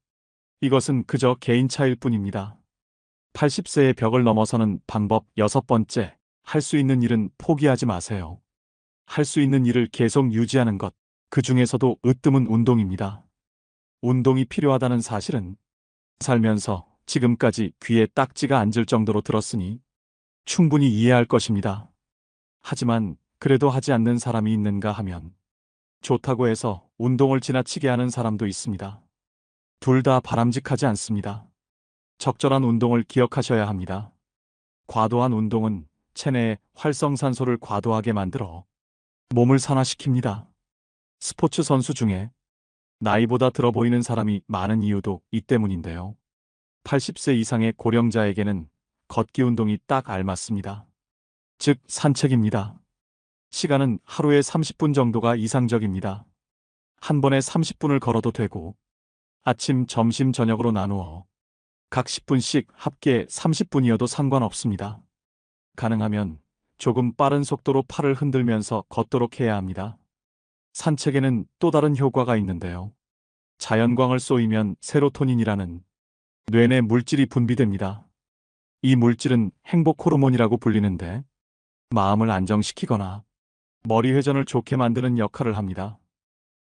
이것은 그저 개인 차일 뿐입니다. 80세의 벽을 넘어서는 방법 여섯 번째, 할 수 있는 일은 포기하지 마세요. 할 수 있는 일을 계속 유지하는 것, 그 중에서도 으뜸은 운동입니다. 운동이 필요하다는 사실은 살면서 지금까지 귀에 딱지가 앉을 정도로 들었으니 충분히 이해할 것입니다. 하지만 그래도 하지 않는 사람이 있는가 하면 좋다고 해서 운동을 지나치게 하는 사람도 있습니다. 둘 다 바람직하지 않습니다. 적절한 운동을 기억하셔야 합니다. 과도한 운동은 체내에 활성산소를 과도하게 만들어 몸을 산화시킵니다. 스포츠 선수 중에 나이보다 들어 보이는 사람이 많은 이유도 이 때문인데요. 80세 이상의 고령자에게는 걷기 운동이 딱 알맞습니다. 즉, 산책입니다. 시간은 하루에 30분 정도가 이상적입니다. 한 번에 30분을 걸어도 되고, 아침, 점심, 저녁으로 나누어 각 10분씩 합계 30분이어도 상관없습니다. 가능하면 조금 빠른 속도로 팔을 흔들면서 걷도록 해야 합니다. 산책에는 또 다른 효과가 있는데요. 자연광을 쏘이면 세로토닌이라는 뇌내 물질이 분비됩니다. 이 물질은 행복 호르몬이라고 불리는데 마음을 안정시키거나 머리 회전을 좋게 만드는 역할을 합니다.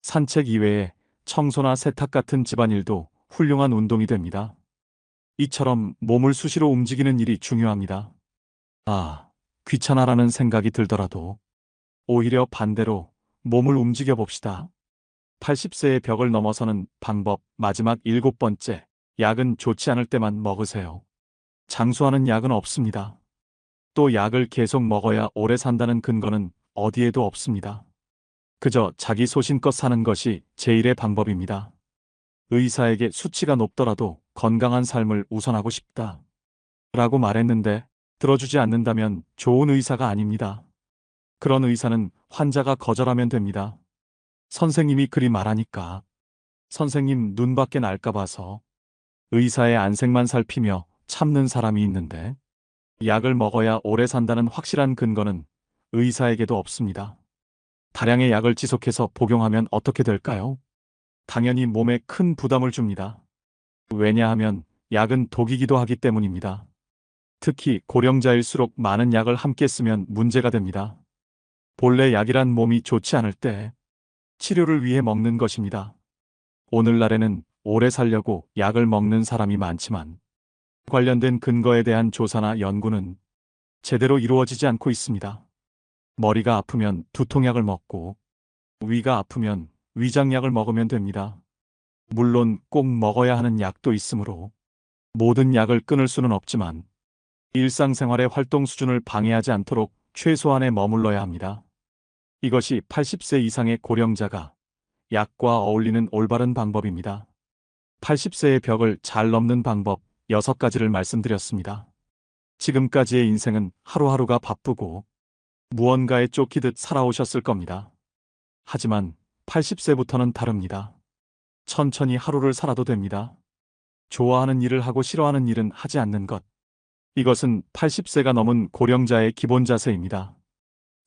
산책 이외에 청소나 세탁 같은 집안일도 훌륭한 운동이 됩니다. 이처럼 몸을 수시로 움직이는 일이 중요합니다. 아, 귀찮아라는 생각이 들더라도 오히려 반대로 몸을 움직여 봅시다. 80세의 벽을 넘어서는 방법 마지막 7번째, 약은 좋지 않을 때만 먹으세요. 장수하는 약은 없습니다. 또 약을 계속 먹어야 오래 산다는 근거는 어디에도 없습니다. 그저 자기 소신껏 사는 것이 제일의 방법입니다. 의사에게 수치가 높더라도 건강한 삶을 우선하고 싶다 라고 말했는데 들어주지 않는다면 좋은 의사가 아닙니다. 그런 의사는 환자가 거절하면 됩니다. 선생님이 그리 말하니까 선생님 눈밖에 날까 봐서 의사의 안색만 살피며 참는 사람이 있는데 약을 먹어야 오래 산다는 확실한 근거는 의사에게도 없습니다. 다량의 약을 지속해서 복용하면 어떻게 될까요? 당연히 몸에 큰 부담을 줍니다. 왜냐하면 약은 독이기도 하기 때문입니다. 특히 고령자일수록 많은 약을 함께 쓰면 문제가 됩니다. 본래 약이란 몸이 좋지 않을 때 치료를 위해 먹는 것입니다. 오늘날에는 오래 살려고 약을 먹는 사람이 많지만 관련된 근거에 대한 조사나 연구는 제대로 이루어지지 않고 있습니다. 머리가 아프면 두통약을 먹고 위가 아프면 위장약을 먹으면 됩니다. 물론 꼭 먹어야 하는 약도 있으므로 모든 약을 끊을 수는 없지만 일상생활의 활동 수준을 방해하지 않도록 최소한에 머물러야 합니다. 이것이 80세 이상의 고령자가 약과 어울리는 올바른 방법입니다. 80세의 벽을 잘 넘는 방법 6가지를 말씀드렸습니다. 지금까지의 인생은 하루하루가 바쁘고 무언가에 쫓기듯 살아오셨을 겁니다. 하지만 80세부터는 다릅니다. 천천히 하루를 살아도 됩니다. 좋아하는 일을 하고 싫어하는 일은 하지 않는 것. 이것은 80세가 넘은 고령자의 기본 자세입니다.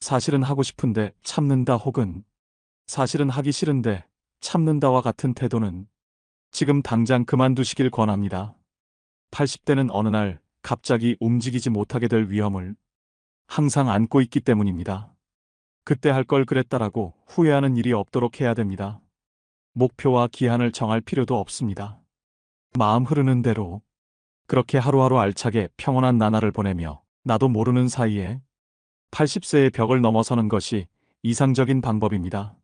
사실은 하고 싶은데 참는다 혹은 사실은 하기 싫은데 참는다와 같은 태도는 지금 당장 그만두시길 권합니다. 80대는 어느 날 갑자기 움직이지 못하게 될 위험을 항상 안고 있기 때문입니다. 그때 할 걸 그랬다라고 후회하는 일이 없도록 해야 됩니다. 목표와 기한을 정할 필요도 없습니다. 마음 흐르는 대로 그렇게 하루하루 알차게 평온한 나날을 보내며 나도 모르는 사이에 80세의 벽을 넘어서는 것이 이상적인 방법입니다.